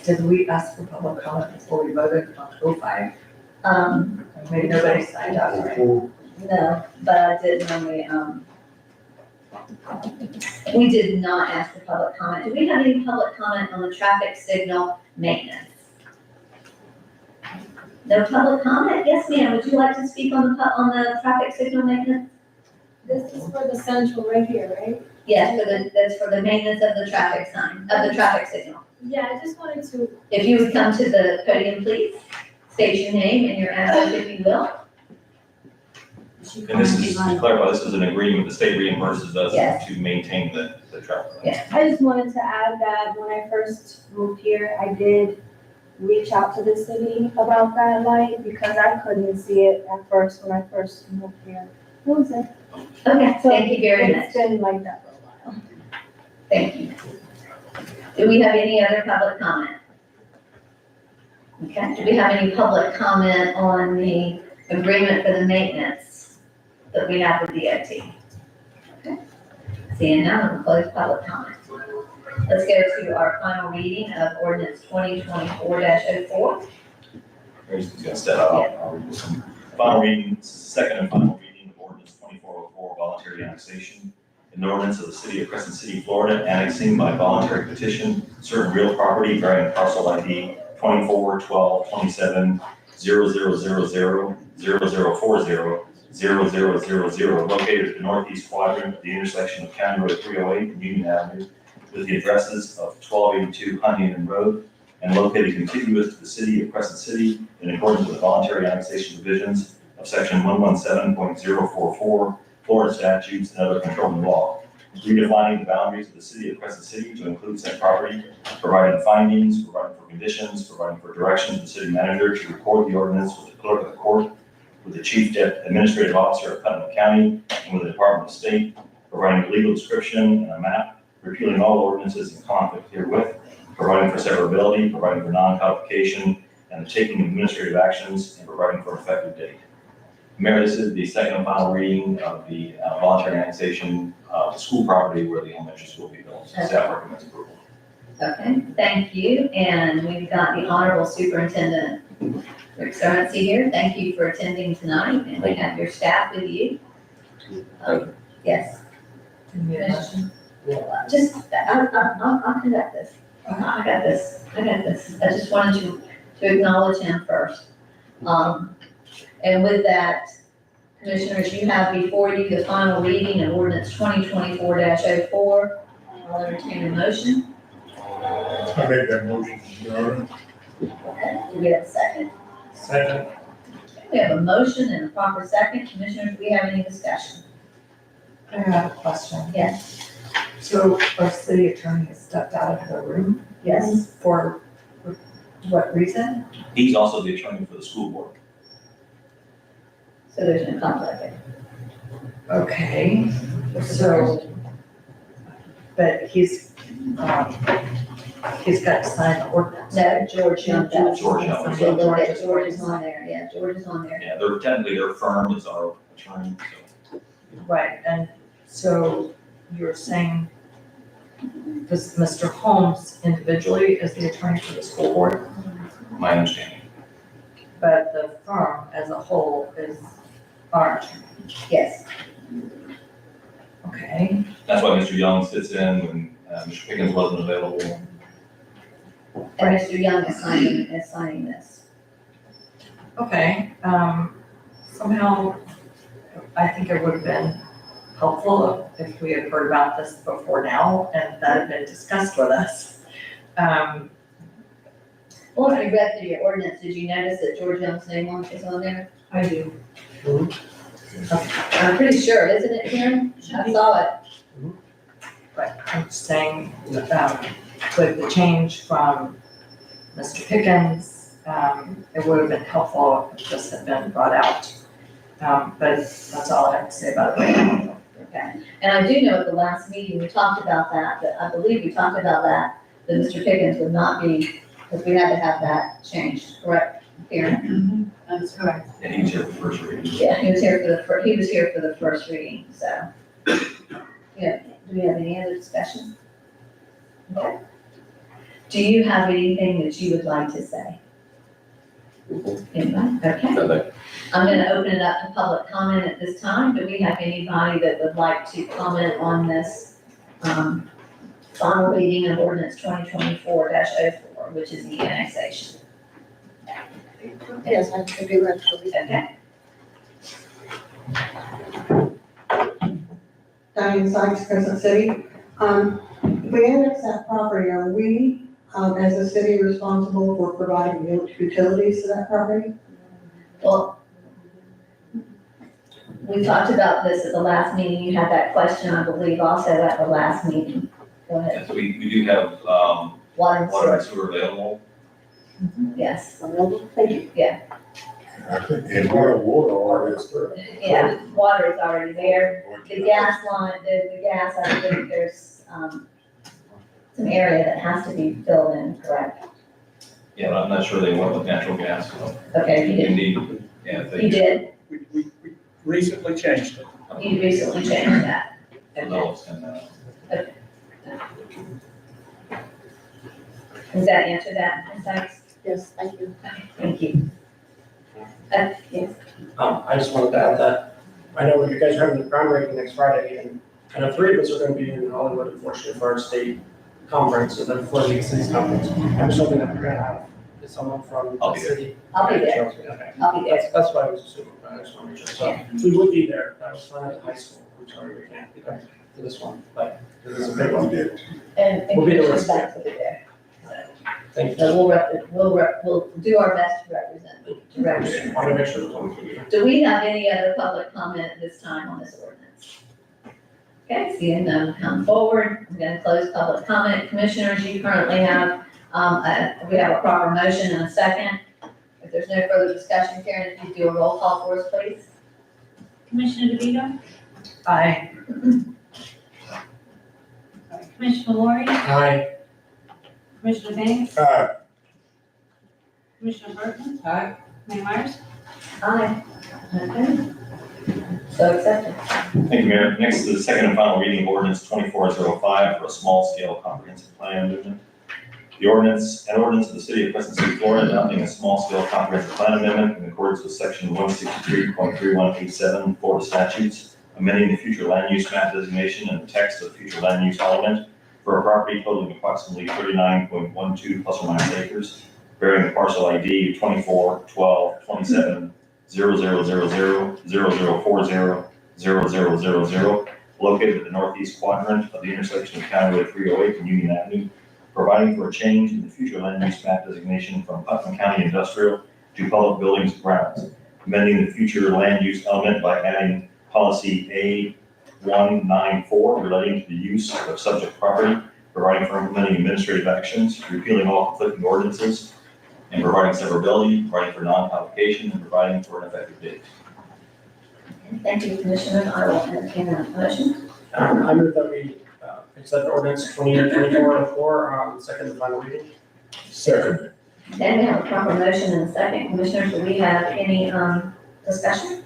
did we ask for public comment before we voted on 05? Maybe nobody signed up, right? No, but I did when we did not ask for public comment. Do we have any public comment on the traffic signal maintenance? No public comment? Yes, ma'am. Would you like to speak on the traffic signal maintenance? This is for the central right here, right? Yes, that's for the maintenance of the traffic sign, of the traffic signal. Yeah, I just wanted to, If you would come to the podium, please, state your name and your address, if you will. And this is, to clarify, this is an agreement, the state reimburses us Yes. to maintain the traffic light. I just wanted to add that when I first moved here, I did reach out to the city about that light because I couldn't see it at first when I first moved here. That was it. Okay, thank you very much. It's been like that for a while. Thank you. Do we have any other public comment? Okay, do we have any public comment on the agreement for the maintenance that we have with DOT? Okay. Seeing none, we'll close public comment. Let's go to our final reading of ordinance 2024-04. Here's gonna step out. Final reading, second and final reading of ordinance 2404, voluntary annexation. An ordinance of the city of Crescent City, Florida, annexing by voluntary petition certain real property bearing parcel ID 24 12 27 0000 0040 0000 located at the northeast quadrant of the intersection of County Road 308 and Union Avenue with the addresses of 1282 Huntington Road and located contiguous to the city of Crescent City in accordance with the voluntary annexation provisions of section 117.044 Florida statutes and other controlling law, redefining the boundaries of the city of Crescent City to include said property, providing findings, providing for conditions, providing for direction to the city manager to record the ordinance with the clerk of the court, with the chief administrative officer of Putnam County, and with the Department of State, providing a legal description and a map, repealing all ordinances in conflict herewith, providing for severability, providing for non-codification, and the taking of administrative actions, and providing for an effective date. Mayor, this is the second and final reading of the voluntary annexation of the school property where the elementary school will be built. Staff recommends approval. Okay, thank you. And we've got the Honorable Superintendent Rick Sorensen here. Thank you for attending tonight, and we have your staff with you. Yes. Just, I'll conduct this. I got this. I just wanted to acknowledge him first. And with that, Commissioners, you have before you the final reading of ordinance 2024-04. I'll entertain a motion. I make that motion, Your Honor. Okay, do we have a second? Second. We have a motion and a proper second. Commissioners, do we have any discussion? I have a question. Yes. So our city attorney has stepped out of the room? Yes. For what reason? He's also the attorney for the school board. So there's no conflict there. Okay, so, but he's got to sign the ordinance. No, George Young does. George Young. So look at George is on there. Yeah, George is on there. Yeah, they're technically, their firm is our attorney, so. Right, and so you're saying this Mr. Holmes individually is the attorney for the school board, My understanding. but the firm as a whole is our attorney? Yes. Okay, That's why Mr. Young sits in when Mr. Pickens wasn't available. And Mr. Young is signing this. okay, somehow, I think it would have been helpful if we had heard about this before now and that had been discussed with us. Well, if you read through your ordinance, did you notice that George Young's name is on there? I do. I'm pretty sure, isn't it, Karen? I saw it. But I'm just saying, with the change from Mr. Pickens, it would have been helpful if this had been brought out. But that's all I have to say about it right now. Okay. And I do know at the last meeting, we talked about that, I believe we talked about that Mr. Pickens would not be, because we had to have that changed, correct, Karen? That's correct. And he's here for the first reading. Yeah, he was here for the first reading, so. Yeah, do we have any other discussion? Okay. Do you have anything that you would like to say? Anybody? Okay. I'm gonna open it up to public comment at this time. Do we have anybody that would like to comment on this, final reading of ordinance 2024-04, which is the annexation? Yes, I could be right. Okay. Diane Sykes, Crescent City. If we annex that property, are we, as a city, responsible for providing utilities to that property? Well, we talked about this at the last meeting. You had that question, I believe, also at the last meeting. Go ahead. And so we do have, Water and water and sewer. sewer available. Yes. Thank you. I think, and we have water already, sir. Yeah, water is already there. The gas line, the gas, I think there's, some area that has to be filled in, correct? Yeah, but I'm not sure they went with natural gas, so. Okay, you You did, need, yeah, if you they. did, We recently changed it. you recently changed that. Adults and, Does that answer that, Ms. Sykes? Yes, thank you. Thank you. Yes, I just wanted to add that, I know you guys are having the groundbreaking next Friday, and I know 3 of us are gonna be in Hollywood, unfortunately, for our state conference, and then for the city's conference. I'm just hoping that we're gonna have someone from I'll the be there. city. I'll be there, Okay. I'll be there. That's what I was assuming, but I just want to make sure. So we would be there. That was fun at high school. I'm sorry we can't be there for this one, but this is a big one. And We'll be there. Commissioner Sykes will be there. Thank you. So we'll do our best to represent, Just want to make sure. It's Do we have any other public comment at this time on this ordinance? Okay, seeing none come forward, I'm gonna close public comment. Commissioners, you currently have, We have a proper motion and a second. If there's no further discussion, Karen, if you do a roll call for us, please. Commissioner DeVito? Aye. Commissioner Lori? Aye. Commissioner Banks? Aye. Commissioner Burton? Aye. Mayor Myers? Aye. Okay. So accepted. Thank you, Mayor. Next is the second and final reading of ordinance 2405 for a small-scale comprehensive plan amendment. The ordinance, an ordinance of the city of Crescent City, Florida, adopting a small-scale comprehensive plan amendment in accordance with section 163.3187 Florida statutes, amending the future land use map designation and the text of the future land use element for a property totaling approximately 39.12 plus or minus acres, bearing the parcel ID 24 12 27 0040 located at the northeast quadrant of the intersection of County Road 308 and Union Avenue, providing for a change in the future land use map designation from Putnam County Industrial to Public Buildings and Grounds, amending the future land use element by adding policy A194 relating to the use of subject property, providing for implementing administrative actions, repealing all conflicting ordinances, and providing severability, providing for non-publication, and providing for an effective date. Thank you, Commissioner. I will entertain a motion. I move that we accept ordinance 2024 on second and final reading. Second. Okay, we have a proper motion and a second. Commissioners, do we have any, discussion?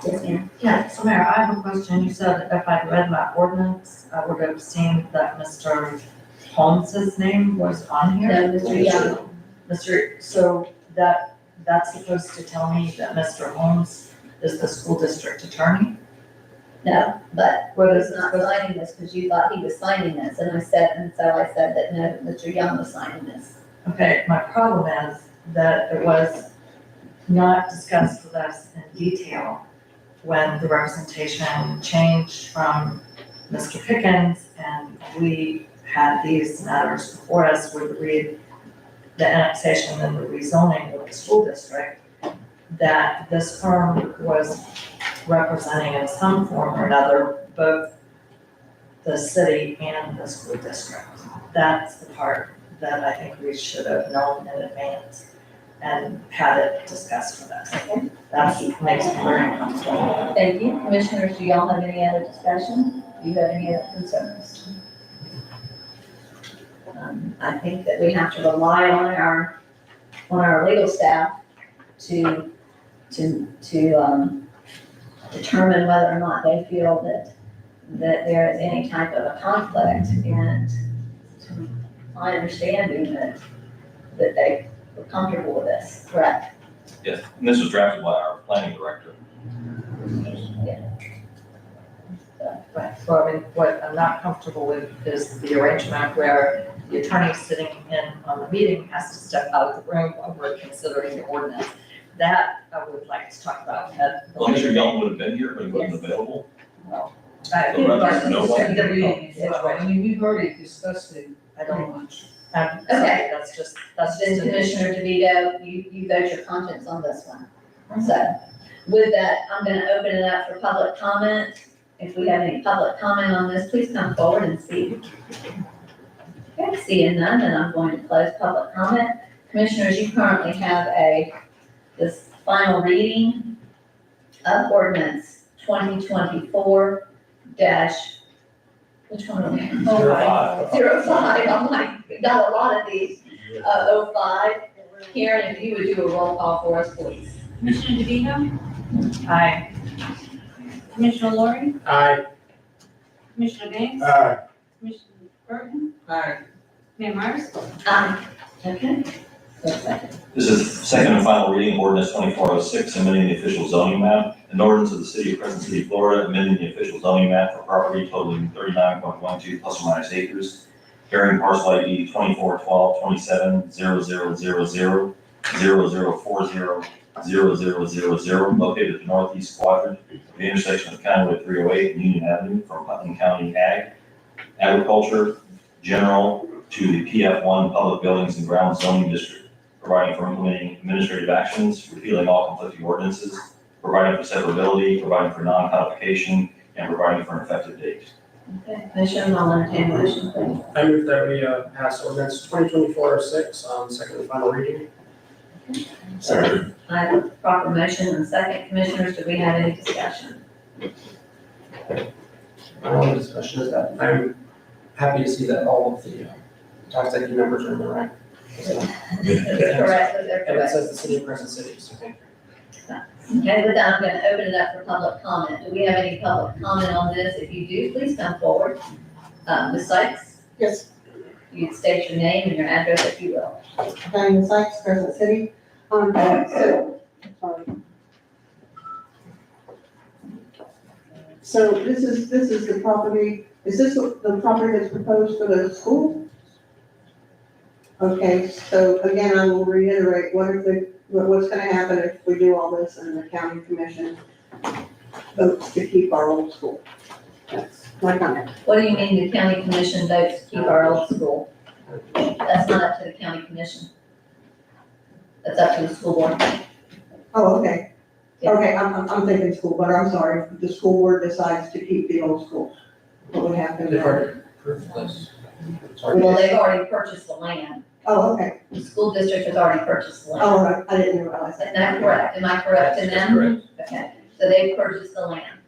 Yes, ma'am. Yeah, so Mayor, I have a question. You said if I'd read my ordinance, I would have seen that Mr. Holmes's name was on here. No, Mr. Young. So that's supposed to tell me that Mr. Holmes is the school district attorney? No, but What he's is not signing this because you thought he was signing this, and so I said that no, Mr. Young was signing this. Okay, my problem is that it was not discussed with us in detail when the representation changed from Mr. Pickens, and we had these matters before us with the annexation and the rezoning of the school district, that this firm was representing in some form or another both the city and the school district. That's the part that I think we should have known in advance and had it discussed with us. That makes me very uncomfortable. Thank you. Commissioners, do y'all have any other discussion? Do you have any other concerns? I think that we have to rely on our legal staff to determine whether or not they feel that there is any type of a conflict, and my understanding that they were comfortable with this, correct? Yes, and this was drafted by our planning director. Right, so I mean, what I'm not comfortable with is the arrangement where the attorney sitting in on the meeting has to step out of the room while we're considering the ordinance. That I would like to talk about. Well, Mr. Young would have been here, but he wasn't available. Well, So rather than no one. I mean, we've already discussed it very much. Okay. That's just Then Commissioner DeVito, you vote your conscience on this one. So with that, I'm gonna open it up for public comment. If we have any public comment on this, please come forward and speak. Okay, seeing none, then I'm going to close public comment. Commissioners, you currently have this final reading of ordinance 2024 which one are we? 05. 05, I'm like, we got a lot of these, 05. Karen, if you would do a roll call for us, please. Commissioner DeVito? Aye. Commissioner Lori? Aye. Commissioner Banks? Aye. Commissioner Burton? Aye. Mayor Myers? Aye. Okay. Second. This is second and final reading of ordinance 2406, amending the official zoning map. An ordinance of the city of Crescent City, Florida, amending the official zoning map for property totaling 39.12 plus or minus acres, bearing parcel ID 24 12 27 0000 0040 located at the northeast quadrant of the intersection of County Road 308 and Union Avenue from Putnam County Agriculture General to the PF1 Public Buildings and Grounds Zoning District, providing for implementing administrative actions, repealing all conflicting ordinances, providing for severability, providing for non-codification, and providing for an effective date. Okay, Commissioner, I'll entertain a motion, please. I move that we pass ordinance 2024-06 on second and final reading. Second. I have a proper motion and a second. Commissioners, do we have any discussion? My only discussion is that I'm happy to see that all of the tax ID numbers are in the right. Correct, they're And it correct. says the city of Crescent City, so thank you. Okay, with that, I'm gonna open it up for public comment. Do we have any public comment on this? If you do, please come forward. Ms. Sykes, Yes, you'd state your name and your address if you will. Diane Sykes, Crescent City. So this is the property, is this the property that's proposed for the school? Okay, so again, I will reiterate, what's gonna happen if we do all this and the county commission votes to keep our old school? That's my comment. What do you mean the county commission votes to keep our old school? That's not up to the county commission. That's up to the school board. Oh, okay. Okay, I'm thinking school, but I'm sorry, the school board decides to keep the old school. What would happen? They've already approved this. Sorry. Well, they've already purchased the land. Oh, okay. The school district has already purchased the land. Oh, right. I didn't realize Is that. that correct? Am I correct in that? Correct. Okay, so they've purchased the land.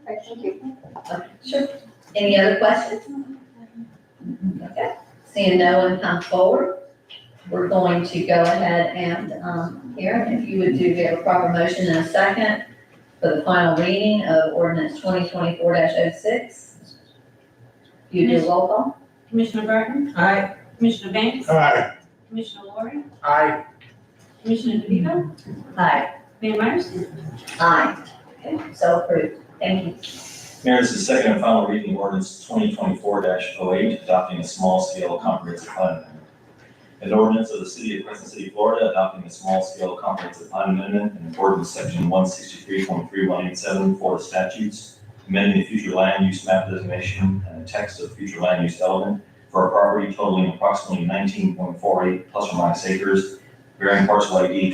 Okay, thank you. Okay, sure. Any other questions? Okay, seeing no one come forward, we're going to go ahead and, Karen, if you would do a proper motion and a second for the final reading of ordinance 2024-06. You do roll call? Commissioner Burton, Aye. Commissioner Banks, Aye. Commissioner Laurie, Aye. Commissioner DeVito, Aye. Mayor Myers. Aye. Okay, so approved. Thank you. Mayor, this is second and final reading ordinance 2024-08, adopting a small-scale comprehensive plan amendment. An ordinance of the city of Crescent City, Florida, adopting a small-scale comprehensive plan amendment in accordance with section 163.3187 Florida statutes, amending the future land use map designation and the text of the future land use element for a property totaling approximately 19.48 plus or minus acres, bearing parcel ID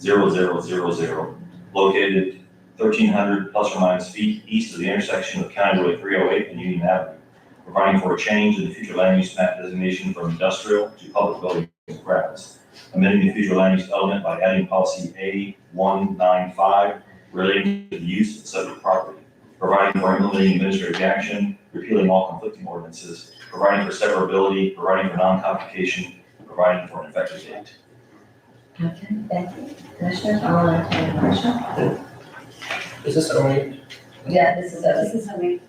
2412-27-3350-1440-0000, located 1,300 plus or minus feet east of the intersection of County Road 308 and Union Avenue, providing for a change in the future land use map designation from industrial to public buildings and grounds, amending the future land use element by adding policy A195 relating to the use of the subject property, providing for implementing administrative action, repealing all conflicting ordinances, providing for severability, providing for non-complication, providing for an effective date. Okay, thank you. Commissioners, I'll entertain a motion. Is this 08? Yeah, this is a This is something.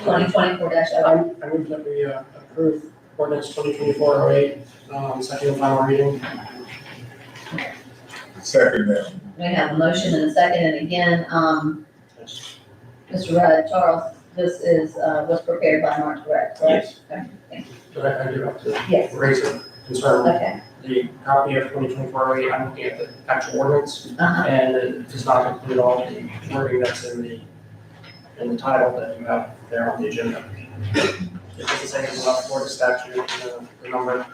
2024-08. I move that we approve ordinance 2024-08, second and final reading. Second now. We have a motion and a second, and again, Mr. Charles, this is, was prepared by Mark, correct? Yes. Okay, thank you. But I do have to Yes, raise a concern. okay, The copy of 2024-08, I'm looking at the actual ordinance, uh-huh, and it does not include all the wording that's in the title that you have there on the agenda. It doesn't say anything about Florida statute, the number.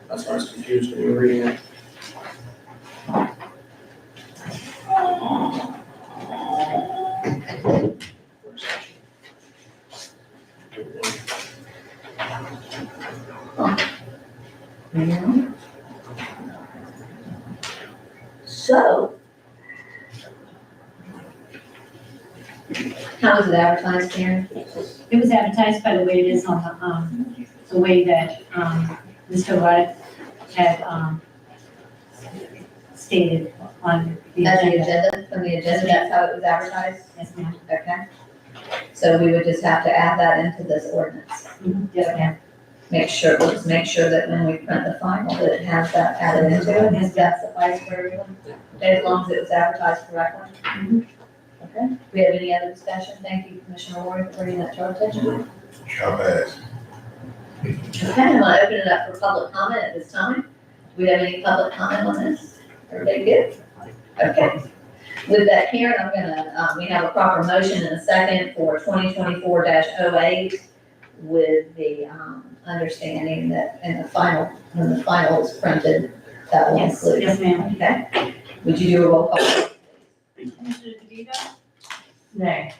That's why I was confused when you were reading it. so. How was it advertised, Karen? It was advertised by the way it is on the way that, Mr. Rudd had, stated on the As the agenda. agenda, from the agenda, that's how it was advertised? Yes, ma'am. Okay. So we would just have to add that into this ordinance. Yes, ma'am. We'll just make sure that when we print the final, that it has that added into it, does that suffice for everyone? Okay, as long as it was advertised correctly? Okay, do we have any other discussion? Thank you, Commissioner Ward, for bringing that to our attention. Shall pass. Okay, I'm gonna open it up for public comment at this time. Do we have any public comment on this? Everybody good? Okay. With that, Karen, I'm gonna, we have a proper motion and a second for 2024-08 with the, understanding that in the final, when the final is printed, that will Yes, include. yes, ma'am. Okay, Would you do a roll call? Commissioner DeVito? Nay.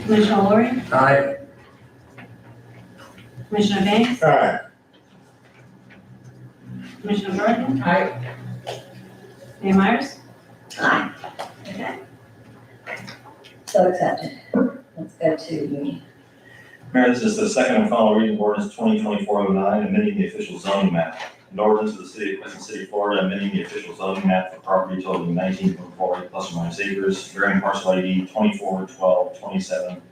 Commissioner Lori? Aye. Commissioner Banks? Aye. Commissioner Burton? Aye. Mayor Myers? Aye. Okay. So accepted. Let's go to, Mayor, this is the second and final reading of ordinance 2024-09, amending the official zoning map. An ordinance of the city of Crescent City, Florida, amending the official zoning map for property totaling 19.48 plus or minus acres, varying parcel ID 24, 12, 27,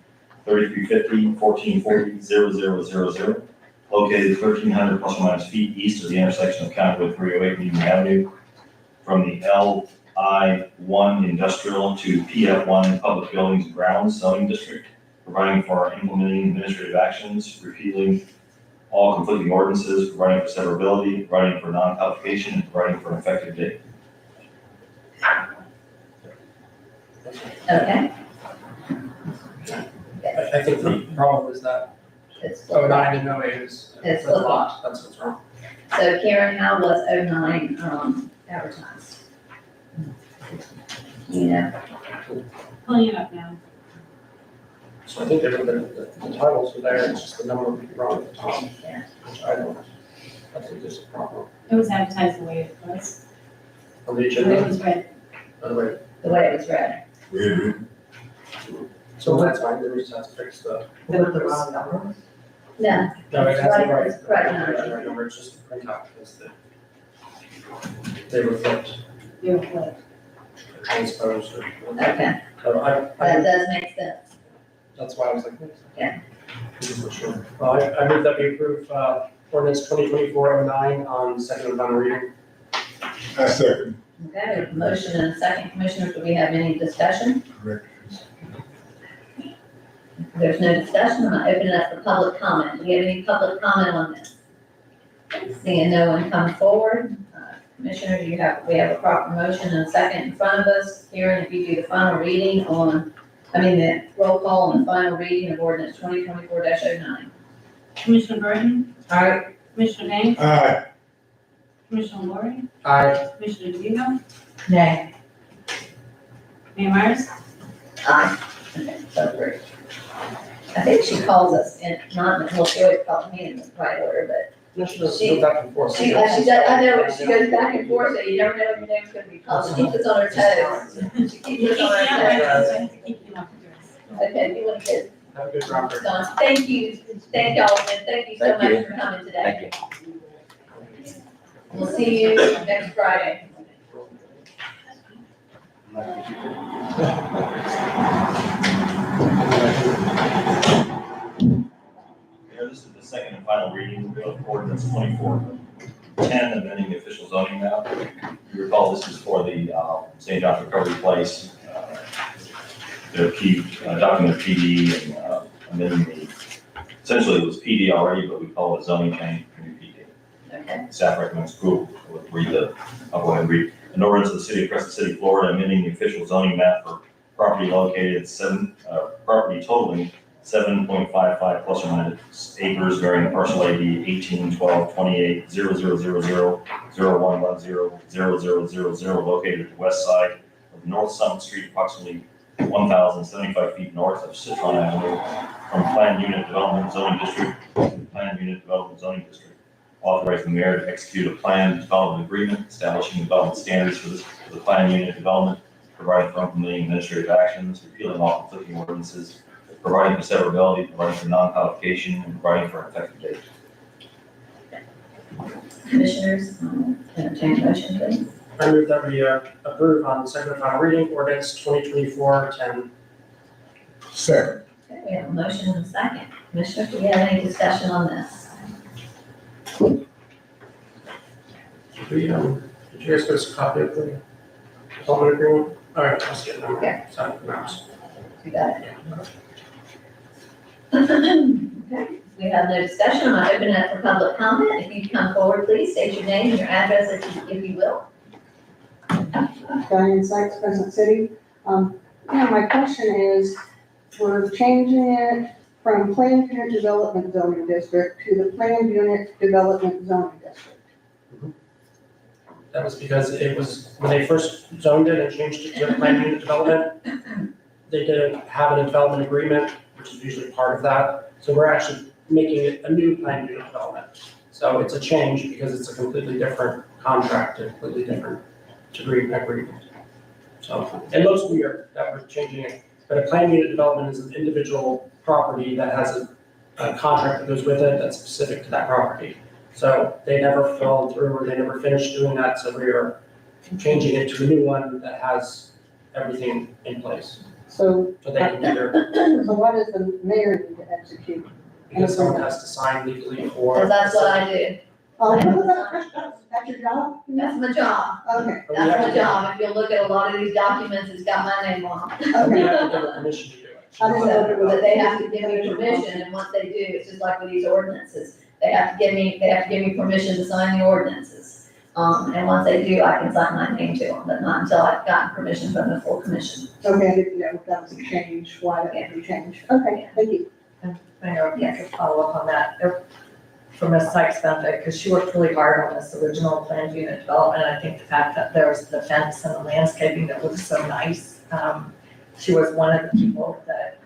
3350, 1440, 0000, located 1,300 plus or minus feet east of the intersection of County Road 308 and Union Avenue, from the LI1 Industrial to PF1 Public Buildings and Grounds zoning district, providing for implementing administrative actions, repealing all conflicting ordinances, providing for severability, providing for non-publication, and providing for an effective date. okay, I think the problem is that it's, 09 and 08 is. It's flip-flopped. That's what's wrong. so Karen, how was 09, advertised? You know, Pulling it up now. So I think the titles are there, it's just the number would be wrong at the top. Yeah. Which I don't, I think is a problem. It was advertised the way it was. On the The way it agenda, was read. by the way. the way it was read. Really? So that's fine, we just have to fix the. With the wrong number? No, No, it has the right. It's right number. Right number, it's just the printout because they were flipped, They were flipped. transposed or. okay, So that does make sense. that's why I was like. Yeah. Wasn't sure. Well, I move that we approve, ordinance 2024-09 on second and final reading. I second. Okay, we have a motion and a second. Commissioners, do we have any discussion? Correct. If there's no discussion, I'm gonna open it up for public comment. Do we have any public comment on this? Seeing no one come forward, Commissioner, we have a proper motion and a second in front of us. Karen, if you do the final reading the roll call on the final reading of ordinance 2024-09. Commissioner Burton? Aye. Commissioner Banks? Aye. Commissioner Lori? Aye. Commissioner DeVito? Nay. Mayor Myers? Aye. Okay, so great. I think she calls us in, well, she always calls me in the right order, but No, she doesn't She- go back and forth. she does, I know, but she goes back and forth, so you never know when your name's gonna be called. She keeps us on her toes. She keeps us on her toes. Okay, you want to get Have a good drive. done. Thank you, thank y'all, and thank you so much for coming today. We'll see you next Friday. Mayor, this is the second and final reading of ordinance 2410, amending the official zoning map. You recall this is for the St. John's Recovery Place, their key document PD and amending essentially it was PD already, but we call it zoning change to PD. Okay, Staff recommends approval. I'll go ahead and read. An ordinance of the city of Crescent City, Florida, amending the official zoning map for property located property totaling 7.55 plus or minus acres, varying parcel ID 18, 12, 28, 0000, 0110, 0000, located at the west side of North Summit Street, approximately 1,075 feet north of Citron Avenue, from Planned Unit Development Zoning District to Planned Unit Development Zoning District. Authorize the mayor to execute a planned development agreement establishing development standards for the planned unit development, providing for implementing administrative actions, repealing all conflicting ordinances, providing for severability, providing for non-codification, and providing for an effective date. commissioners, entertain a motion, please. I move that we approve on second and final reading ordinance 2024-10. Second. Okay, we have a motion and a second. Commissioners, do we have any discussion on this? Did you guys get us a copy of the development agreement? All right, let's get it. Okay. Sorry, maps. You got it. Okay, we have no discussion. I'm gonna open it up for public comment. If you come forward, please state your name and your address if you will. Diane Sykes, Crescent City. My question is, we're changing it from planned unit development zoning district to the planned unit development zoning district. That was because it was, when they first zoned it and changed it to planned unit development, they didn't have a development agreement, which is usually part of that. So we're actually making it a new planned unit development. So it's a change because it's a completely different contract, a completely different agreement. So it looks weird that we're changing it, but a planned unit development is an individual property that has a contract that goes with it that's specific to that property. So they never followed through or they never finished doing that, so we are changing it to a new one that has everything in place. So, So they can do their, so what does the mayor need to execute? because someone has to sign legally Cause for. that's what I do. Oh, that's your job? That's my job. Okay, That's my job. If you look at a lot of these documents, it's got my name on them. We okay. have to give her permission to do it. I didn't know if it was- But they have to give me permission, and once they do, it's just like with these ordinances. They have to give me permission to sign the ordinances. And once they do, I can sign my name to them, but not until I've gotten permission from the full commission. Okay, I didn't know if that was a change, why that had to be changed. Okay, thank you. Mayor, if I could follow up on that, from Ms. Sykes Benedict, because she worked really hard on this original planned unit development. I think the fact that there was the fence and the landscaping that looked so nice, she was one of the people that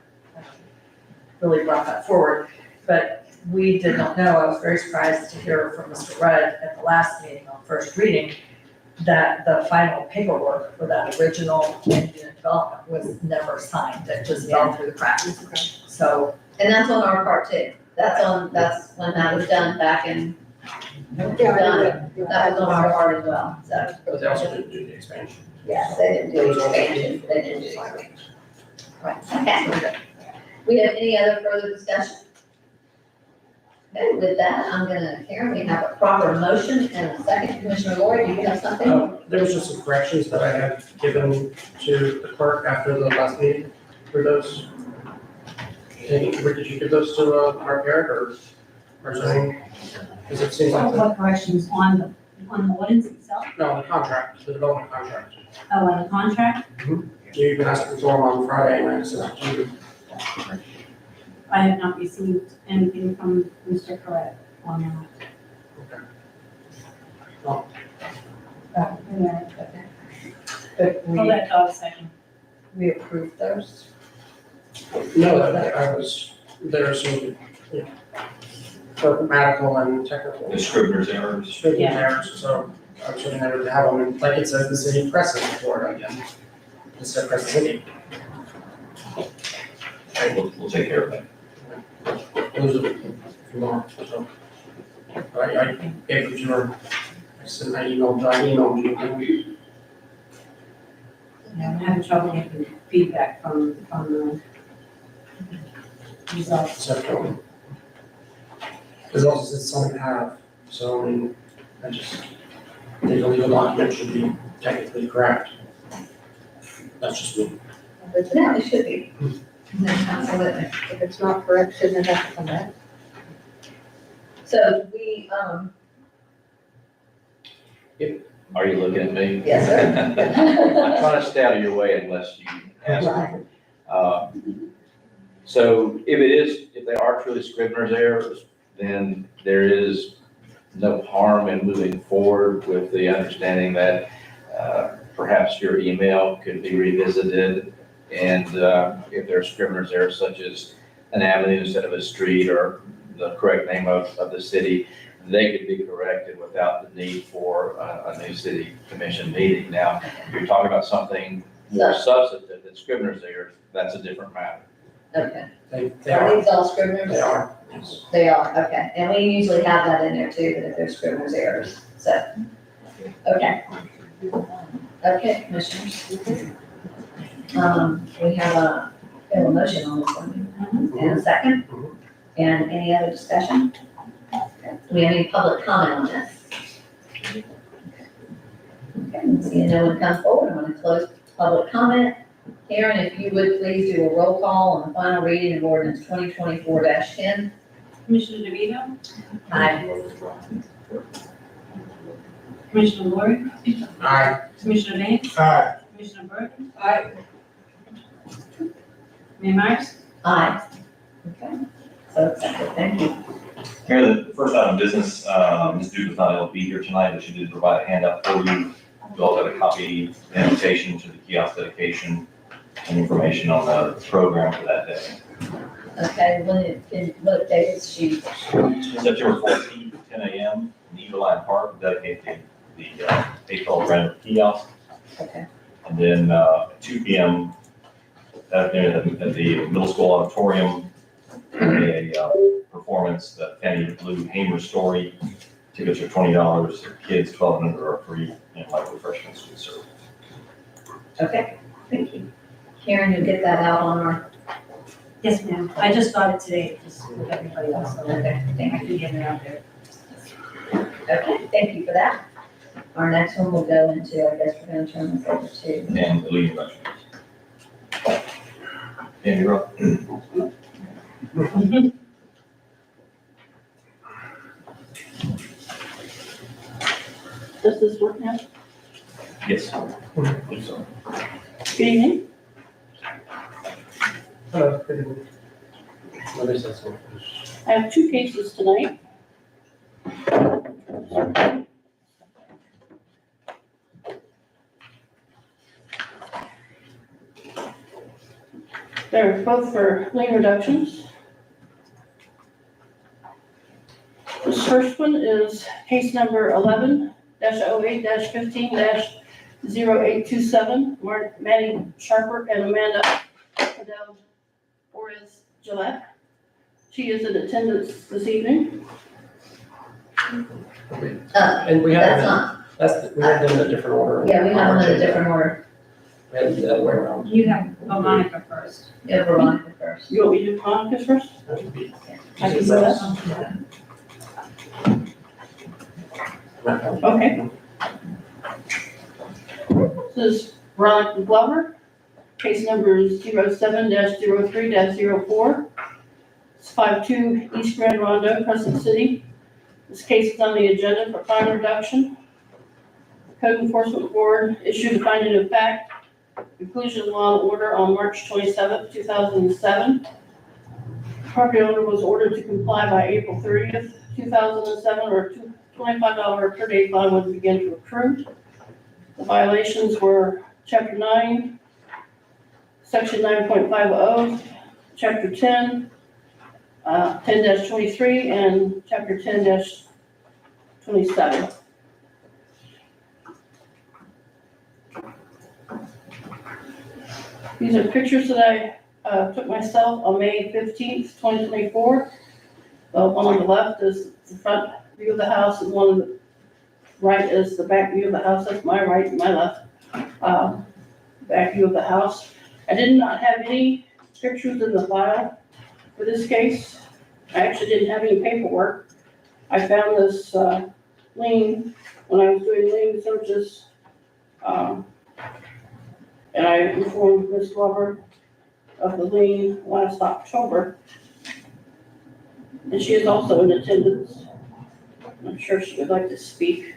really brought that forward. But we did not know, I was very surprised to hear from Mr. Rudd at the last meeting on first reading, that the final paperwork for that original planned unit development was never signed, it just fell through the cracks. So, And that's on our part too. That's when that was done back in, Yeah, I done. did. That was on our part as well, so, But they also didn't do the expansion. yeah, they didn't do expansion, they didn't do expansion. Right, okay. We have any other further discussion? Okay, with that, Karen, we have a proper motion and a second. Commissioner Lori, do you have something? There was just some corrections that I had given to the clerk after the last meeting for those. Did you give those to our parent or something? Because it seems like, What corrections on the ordinance itself? no, the contract, the development contract. Oh, on the contract? You can ask for them on Friday and I sent it to you. I have not received anything from Mr. Correct on that. but Hold that thought a second. we approved those. No, I was, there are some, grammatical and technical. The Scrivener's errors. Scrivener's Yeah. errors, so I was looking at it to have them, and like it says, the city presses for it again. It said Crescent City. Okay, we'll take care of that. Those are tomorrow, so. I gave it to her, I sent, I emailed you. Yeah, I'm having trouble getting feedback from the results. So, because also says some have, so I mean, I just think a legal document should be technically correct. That's just me. Yeah, it should be. Absolutely. If it's not correct, shouldn't it have to come back? So we, Are you looking at me? yes, I'm sir. trying to stay out of your way unless you ask. Right. So if they are truly Scrivener's errors, then there is no harm in moving forward with the understanding that perhaps your email could be revisited. And if there are Scrivener's errors such as an avenue instead of a street or the correct name of the city, they could be corrected without the need for a new city commission meeting. Now, if you're talking about something more substantive than Scrivener's errors, that's a different matter. Okay. They Are are, these all Scrivener's? they are, yes. They are, okay. And we usually have that in there too, that if there's Scrivener's errors, so. Okay. Okay, commissioners. We have a motion on this one, and a second. And any other discussion? Okay. Do we have any public comment on this? Okay, seeing no one come forward, I'm gonna close public comment. Karen, if you would please do a roll call on the final reading of ordinance 2024-10. Commissioner DeVito? Aye. Commissioner Lori? Aye. Commissioner Vance? Aye. Commissioner Burton? Aye. Mayor Myers? Aye. Okay, so accepted, thank you. Here, the first item of business, Ms. Duke was not able to be here tonight, but she did provide a handout for you. You all have a copy, of the invitation to the kiosk dedication and information on the program for that day. Okay, what day is she? September 14th, 10 a.m. in Eagle Line Park, dedicated to the baseball brand kiosk. Okay. And then at 2 p.m. that afternoon at the middle school auditorium, a performance, the Fannie Blue Hamer story. Tickets are $20, kids 12 and under are free, and light refreshments will be served. Okay, thank you. Karen, you'll get that out on our, Yes, ma'am. I just got it today, just with everybody else, so okay, I can get it out there. okay, thank you for that. Our next one will go into, I guess we're gonna turn this over to. And the leading questions. And you're up. Does this work now? Yes. Good evening. Mother says so. I have two cases tonight. They're both for lien reductions. This first one is case number 11-08-15-0827, Maddie Sharper and Amanda Adele Torres Gillette. She is in attendance this evening. And we have, That's not, we have them in a different order. yeah, we have them in a different order. We have the other way around. You have Monica first. Yeah, Veronica first. You want me to do Monica's first? That would be- I can do that. Okay. This is Veronica Glover, case number 07-03-04. It's 52 East Grand Rondo, Crescent City. This case is on the agenda for fine reduction. Code Enforcement Board issued a finding of fact, conclusion of law and order on March 27th, 2007. Property owner was ordered to comply by April 30th, 2007, or $25 per day fine would begin to accrue. The violations were Chapter 9, Section 9.50, Chapter 10, 10-23, and Chapter 10-27. These are pictures that I took myself on May 15th, 2024. The one on the left is the front view of the house, and one on the right is the back view of the house. That's my right and my left. Back view of the house. I did not have any pictures in the file for this case. I actually didn't have any paperwork. I found this lien when I was doing lien searches. And I informed Ms. Glover of the lien last October. And she is also in attendance. I'm sure she would like to speak.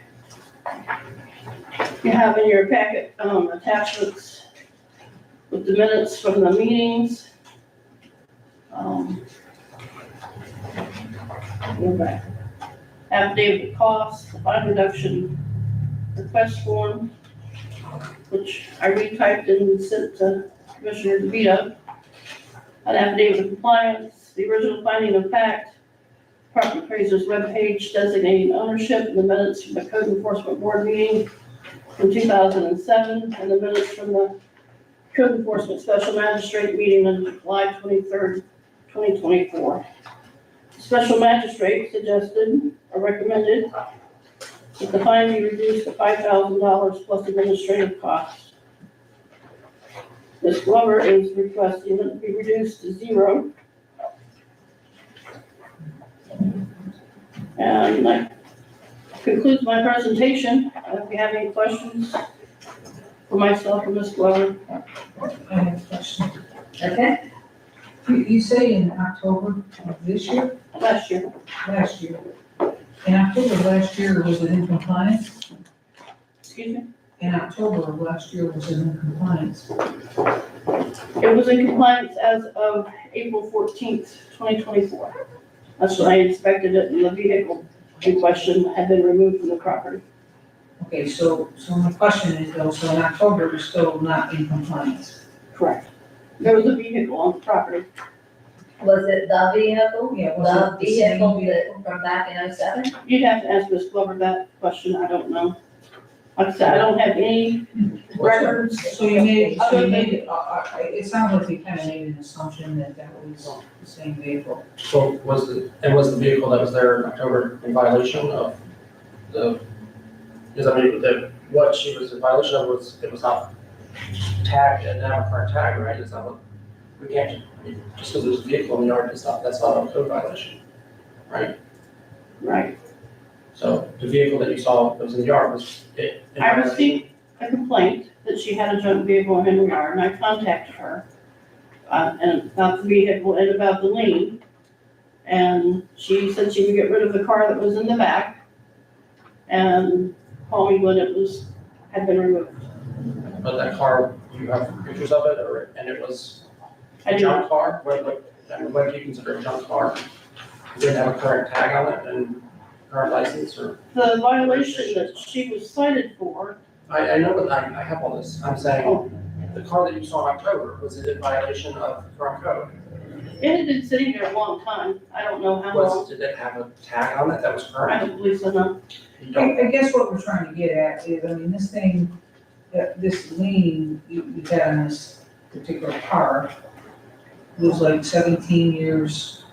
You have in your packet attachments with the minutes from the meetings. Affidavit of cost, the fine reduction request form, which I retyped and sent to Commissioner DeVito. An affidavit of compliance, the original finding of fact, property appraiser's webpage designating ownership, the minutes from the Code Enforcement Board meeting from 2007, and the minutes from the Code Enforcement Special Magistrate meeting on July 23rd, 2024. The Special Magistrate suggested or recommended that the fine be reduced to $5,000 plus administrative costs. Ms. Glover is requesting that it be reduced to $0. And that concludes my presentation. If you have any questions for myself or Ms. Glover. I have a question. Okay, You say in October of this year, Last year. last year. In October of last year, was it in compliance? Excuse me? in October of last year was in compliance. It was in compliance as of April 14th, 2024. That's when I inspected it and the vehicle in question had been removed from the property. Okay, so my question is though, so in October, it was still not in compliance? Correct. There was a vehicle on the property. Was it the vehicle? Yeah, was The it the same vehicle vehicle? that, from back in '07? You'd have to ask Ms. Glover that question, I don't know. Like I said, I don't have any records. So you made, it sounds like you kind of made an assumption that that was the same vehicle. So was the vehicle that was there in October in violation of the, because I mean, what she was in violation of was, it was not tagged, it didn't have a current tag, right? Is that what, we can't, just because there's a vehicle in the yard, that's not a code violation, right? Right. So the vehicle that you saw that was in the yard was it? in I violation? received a complaint that she had a junk vehicle in her yard, and I contacted her. And about the vehicle and about the lien. And she said she would get rid of the car that was in the back and call me when it had been removed. But that car, you have pictures of it, and it was I a do junk car? What do you consider a junk car? Did it have a current tag on it and current license, or? The violation that she was cited for, I know, but I have all this. I'm saying, the car that you saw in October, was it in violation of the current code? it had been sitting there a long time. I don't know how long. Did it have a tag on it that was I current? don't believe so, no. You don't, I guess what we're trying to get at is, I mean, this thing, this lien you had on this particular car was like 17 years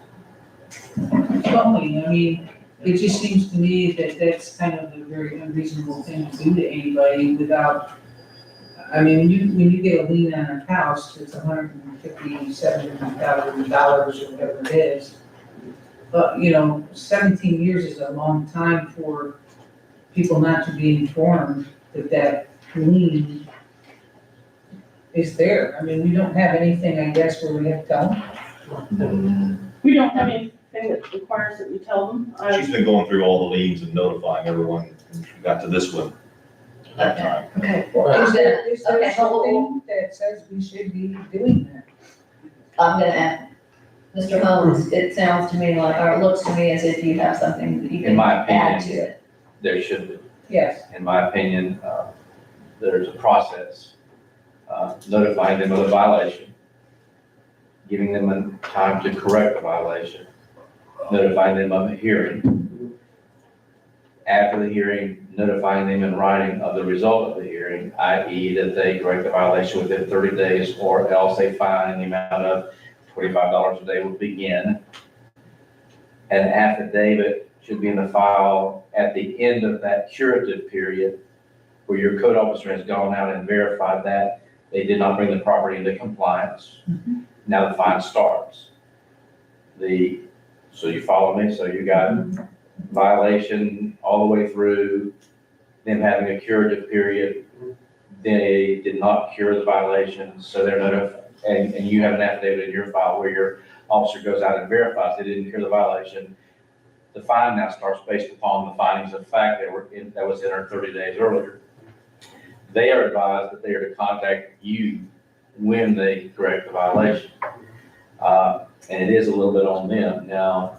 going. I mean, it just seems to me that that's kind of a very unreasonable thing to do to anybody without, I mean, when you get a lien on a house, it's $157,000 or whatever it is. But, 17 years is a long time for people not to be informed that lien is there. I mean, we don't have anything, I guess, where we have to tell them. We don't have anything that requires that we tell them. She's been going through all the liens and notifying everyone, and she got to this one. That time. Okay. Is there Okay, something that says we should be doing that? I'm gonna add, Mr. Holmes, it sounds to me like, or it looks to me as if you have something that you In can my add to opinion, it. there should be. Yes. In my opinion, there's a process, notifying them of the violation, giving them a time to correct the violation, notifying them of a hearing. After the hearing, notifying them in writing of the result of the hearing, i.e. that they correct the violation within 30 days or else a fine in the amount of $25 a day will begin. An affidavit should be in the file at the end of that curative period where your code officer has gone out and verified that they did not bring the property into compliance. Now the fine starts. So you follow me? So you got violation all the way through, them having a curative period. They did not cure the violation, so they're notified, and you have an affidavit in your file where your officer goes out and verifies they didn't cure the violation. The fine now starts based upon the findings of fact that was entered 30 days earlier. They are advised that they are to contact you when they correct the violation. And it is a little bit on them. Now,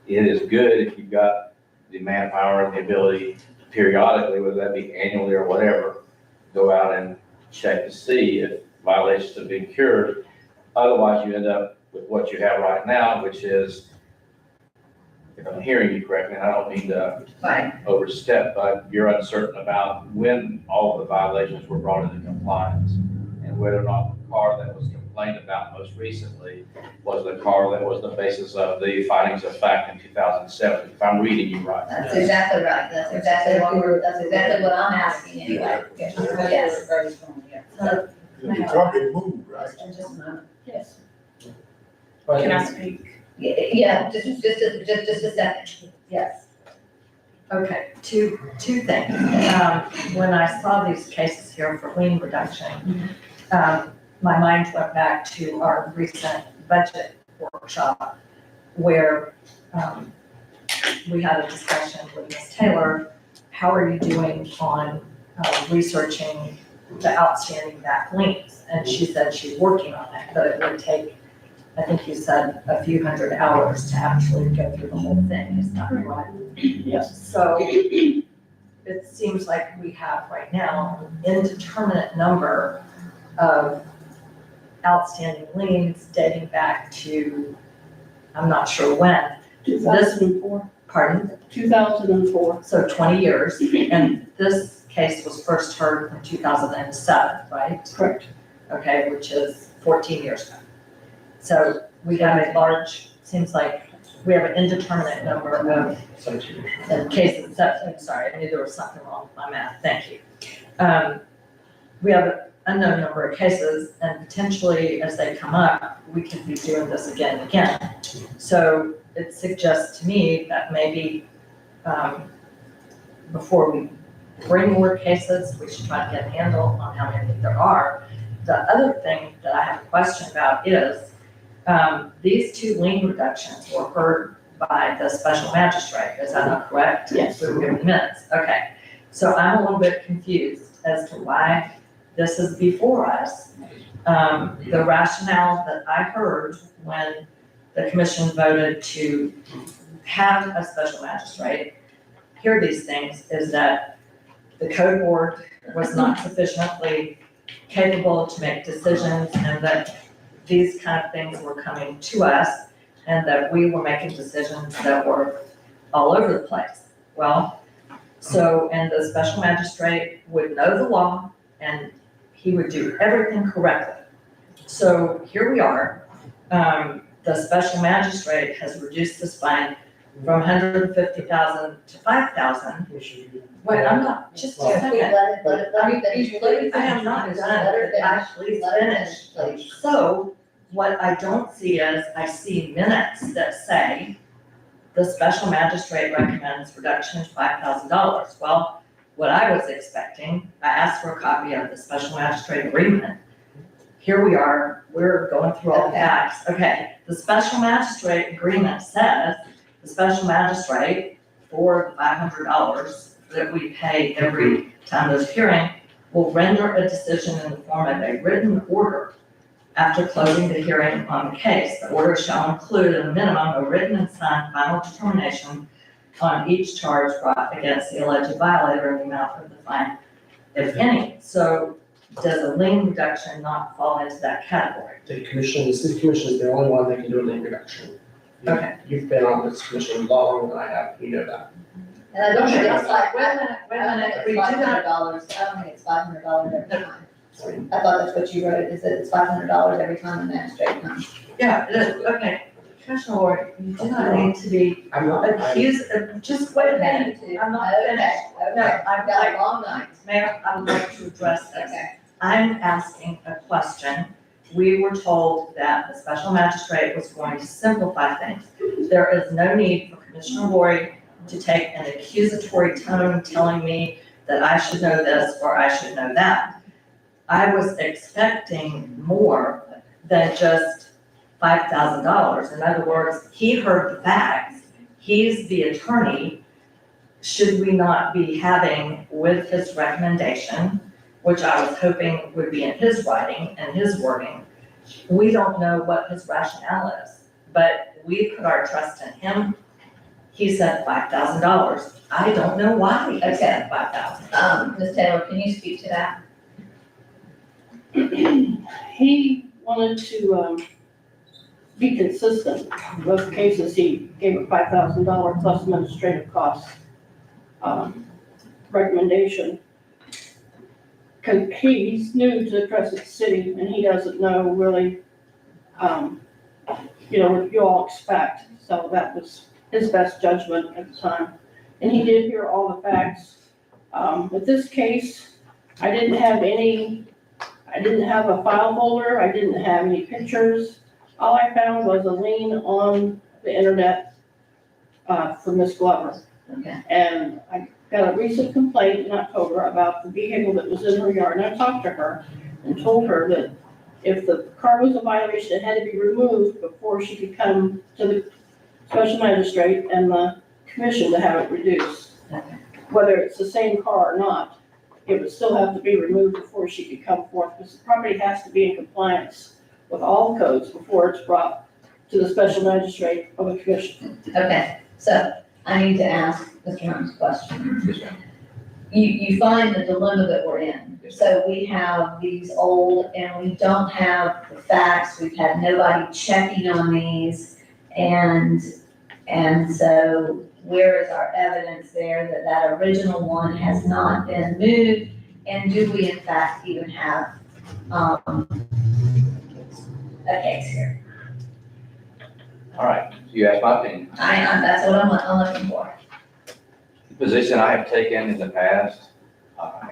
it is good if you've got the manpower and the ability to periodically, whether that be annually or whatever, go out and check to see if violations have been cured. Otherwise, you end up with what you have right now, which is, if I'm hearing you correctly, and I don't mean to overstep, but you're uncertain about when all of the violations were brought into compliance and whether or not the car that was complained about most recently was the car that was the basis of the findings of fact in 2007, if I'm reading you right. That's exactly right, that's exactly what I'm asking anyway. Yes. So, The car been moved, right? just a moment. Yes. Can I speak? Yeah, just a second, yes. Okay, two things. When I saw these cases here for lien reduction, my mind went back to our recent budget workshop where we had a discussion with Ms. Taylor. How are you doing on researching the outstanding back liens. And she said she's working on it, but it would take, I think you said, a few hundred hours to actually go through the whole thing, is that right? Yes. So it seems like we have right now an indeterminate number of outstanding liens dating back to, I'm not sure when. 2004. Pardon? 2004. So 20 years, and this case was first heard in 2007, right? Correct. Okay, which is 14 years ago. So we have a large, seems like we have an indeterminate number of cases, I'm sorry, I knew there was something wrong with my math, thank you. We have an unknown number of cases, and potentially as they come up, we could be doing this again and again. So it suggests to me that maybe before we bring more cases, we should try to get a handle on how many there are. The other thing that I have a question about is, these two lien reductions were heard by the special magistrate, is that not correct? Yes. We were given minutes, okay. So I'm a little bit confused as to why this is before us. The rationale that I heard when the commission voted to have a special magistrate hear these things is that the code board was not sufficiently capable to make decisions, and that these kind of things were coming to us, and that we were making decisions that were all over the place. Well, so, and the special magistrate would know the law, and he would do everything correctly. So here we are, the special magistrate has reduced this fine from 150,000 to 5,000. Wait, I'm not, just a second. I am not done, actually finished. So what I don't see is, I see minutes that say the special magistrate recommends reduction to $5,000. Well, what I was expecting, I asked for a copy of the special magistrate agreement. Here we are, we're going through all the facts. Okay, the special magistrate agreement says the special magistrate, for the $500 that we pay every time there's a hearing, will render a decision in the form of a written order after closing the hearing on the case. The order shall include at a minimum a written and signed final determination on each charge brought against the alleged violator and the amount of the fine, if any. So does a lien reduction not fall into that category? The city commission is the only one that can do a lien reduction. Okay. You've been on this commission a lot longer than I have, you know that. And I don't think Okay, it's like, wait a minute, I don't think we it's do not, $500, I don't think it's $500 every time. I thought that's what you wrote, is that it's $500 every time the magistrate comes. yeah, it is, okay. Commissioner Ward, you do not need to be I'm not, accused, just wait a minute, I'm not finished. No, Okay, I've I've got a long night. Mayor, I would like to address this. Okay. I'm asking a question. We were told that the special magistrate was going to simplify things. There is no need for Commissioner Lori to take an accusatory tone telling me that I should know this or I should know that. I was expecting more than just $5,000. In other words, he heard the facts, he's the attorney. Should we not be having with his recommendation, which I was hoping would be in his writing and his wording, we don't know what his rationale is, but we put our trust in him. He said $5,000. I don't know why he said $5,000. Ms. Taylor, can you speak to that? He wanted to, be consistent. In both cases, he gave a $5,000 plus administrative costs, recommendation. Cause he's new to Crescent City and he doesn't know really, what you all expect. So that was his best judgment at the time. And he did hear all the facts. With this case, I didn't have a file folder, I didn't have any pictures. All I found was a lien on the internet, for Ms. Glover. Okay. And I got a recent complaint in October about the vehicle that was in her yard, and I talked to her and told her that if the car was a violation, it had to be removed before she could come to the special magistrate and the commission to have it reduced. Okay. Whether it's the same car or not. it would still have to be removed before she could come forth, because the property has to be in compliance with all codes before it's brought to the special magistrate of a commission. Okay, so I need to ask Mr. Hunt's question. You find the dilemma that we're in. So we have these old, and we don't have the facts, we've had nobody checking on these, and so where is our evidence there that that original one has not been moved? And do we in fact even have, a case here? All right, you asked my opinion. That's what I'm looking for. The position I have taken in the past,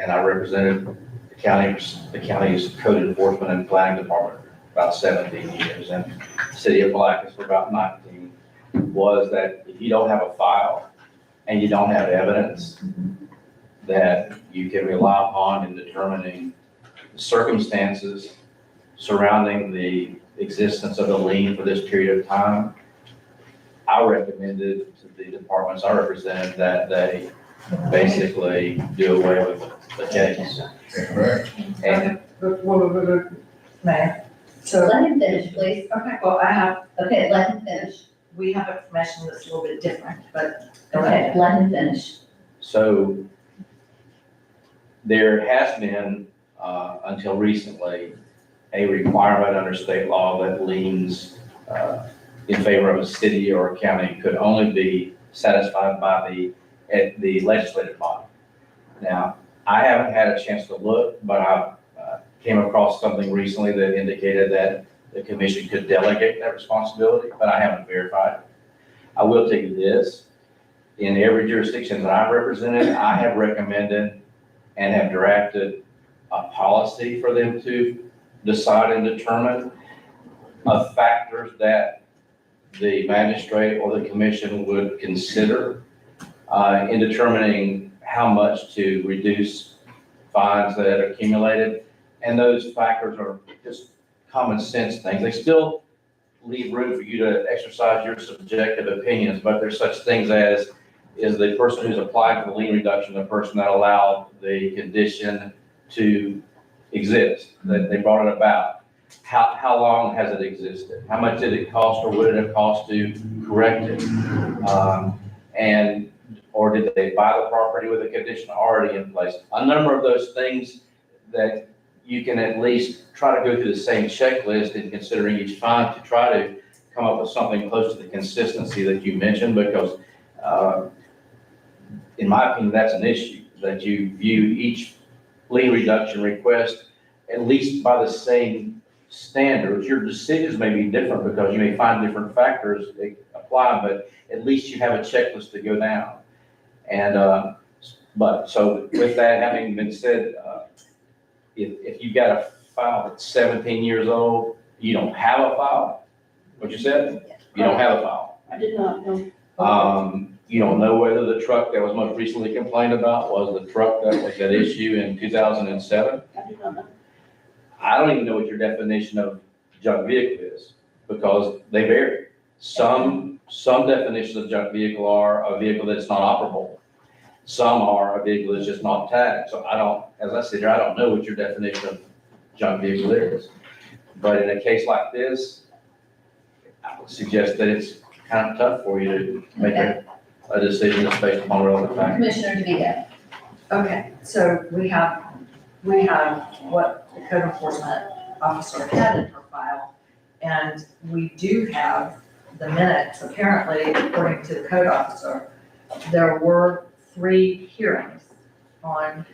and I represented the county's code enforcement and planning department for about 17 years, and the city of Blackus for about 19, was that if you don't have a file and you don't have evidence that you can rely upon in determining the circumstances surrounding the existence of the lien for this period of time, I recommended to the departments I represented that they basically do away with the case. Right. And Mayor, so, Let him finish, please. okay, well, Okay, let him finish. we have information that's a little bit different, but go Okay, ahead. let him finish. so there has been, until recently, a requirement under state law that liens in favor of a city or a county could only be satisfied by the legislative body. Now, I haven't had a chance to look, but I came across something recently that indicated that the commission could delegate that responsibility, but I haven't verified. I will tell you this, in every jurisdiction that I've represented, I have recommended and have directed a policy for them to decide and determine of factors that the magistrate or the commission would consider in determining how much to reduce fines that are accumulated. And those factors are just common sense things. They still leave room for you to exercise your subjective opinions, but there's such things as, is the person who's applied for the lien reduction the person that allowed the condition to exist, that they brought it about? How long has it existed? How much did it cost, or would it have cost to correct it? Or did they buy the property with a condition already in place? A number of those things that you can at least try to go through the same checklist in considering each fine to try to come up with something close to the consistency that you mentioned, because in my opinion, that's an issue, that you view each lien reduction request at least by the same standards. Your decisions may be different because you may find different factors that apply, but at least you have a checklist to go down. And, but so with that having been said, if you've got a file that's 17 years old, you don't have a file, what you said? You don't have a file. I did not know. You don't know whether the truck that was most recently complained about was the truck that was at issue in 2007. I did not know. I don't even know what your definition of junk vehicle is, because they vary. Some definitions of junk vehicle are a vehicle that's not operable. Some are a vehicle that's just not tagged. So I don't, as I sit here, I don't know what your definition of junk vehicle is. But in a case like this, I would suggest that it's kind of tough for you to make a decision that's based upon relevant facts. Commissioner DeVito. Okay, so we have what the code enforcement officer had in her file, and we do have the minutes. Apparently, according to the code officer, there were 3 hearings on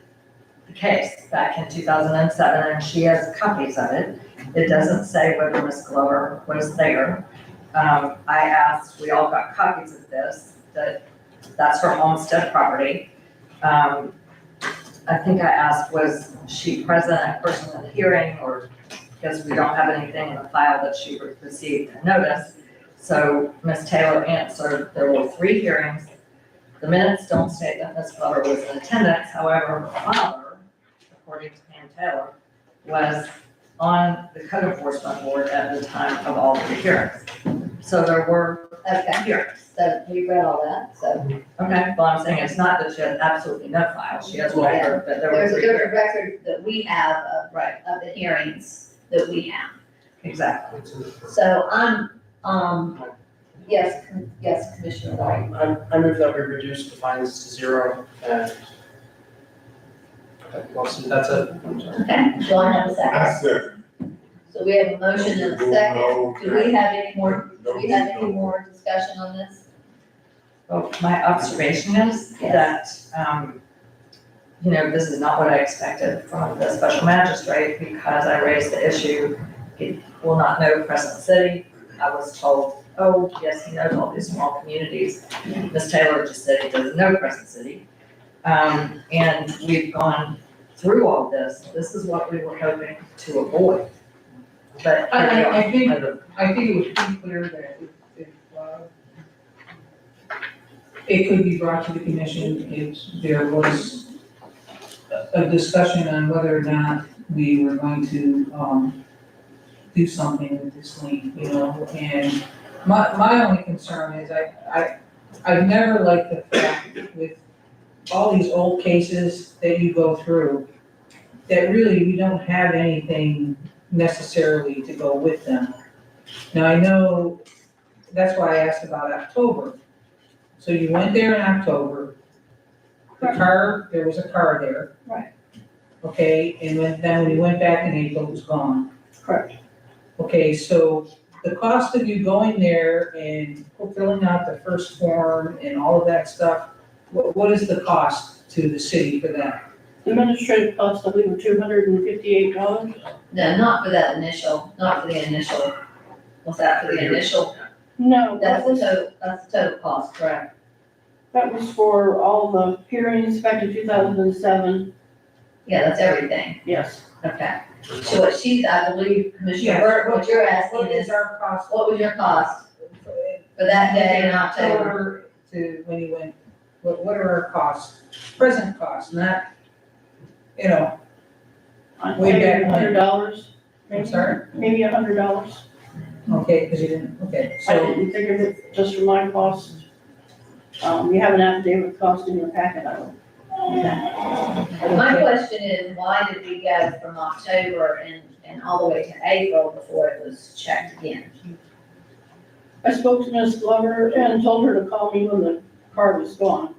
the case back in 2007, and she has copies of it. It doesn't say whether Ms. Glover was there. I asked, we all got copies of this, that's her homestead property. I think I asked, was she present in person at the hearing, or because we don't have anything in the file that she received a notice. So Ms. Taylor answered, there were 3 hearings. The minutes don't state that Ms. Glover was in attendance. However, her father, according to Pam Taylor, was on the code enforcement board at the time of all 3 hearings. So there were, Okay, so we read all that, so. okay, well, I'm saying it's not that she has absolutely no files, she has a record, but there were There's a 3 there's a hearings. record that we have of, Right, of the hearings that we have. exactly. So yes, Commissioner White. I move that we reduce the fines to 0 and. Okay, well, so that's it. I'm sorry. Okay, do I have a second? I second. So we have a motion and a second. Do we have any more discussion on this? Well, my observation is that, this is not what I expected from the special magistrate because I raised the issue, he will not know Crescent City. I was told, oh, yes, he knows all these small communities. Ms. Taylor just said he doesn't know Crescent City. And we've gone through all this. This is what we were hoping to avoid. But I think it was pretty clear that if it could be brought to the commission if there was a discussion on whether or not we were going to, do something with this lien, and my only concern is I've never liked the fact with all these old cases that you go through, that really we don't have anything necessarily to go with them. Now, I know, that's why I asked about October. So you went there in October, there was a car there. Right. Okay, and then when you went back in April, it was gone. Correct. Okay, so the cost of you going there and filling out the first form and all of that stuff, what is the cost to the city for that? Administrative costs, I believe, were $258. No, not for that initial, not for the initial. Was that for the initial? No, That's the total cost, correct? that was for all the hearings back in 2007. Yeah, that's everything. Yes. Okay. So what I believe, Commissioner Burt, what you're asking What is, is our cost what was your cost for that day in October? to when you went, what are our costs, present costs, not, I Way paid back when. $100. I'm sorry? Maybe $100. Okay, because you didn't, okay, I so, didn't figure it just for my cost. You have an affidavit cost in your packet, I will. My question is, why did we go from October and all the way to April before it was checked again? I spoke to Ms. Glover and told her to call me when the car was gone.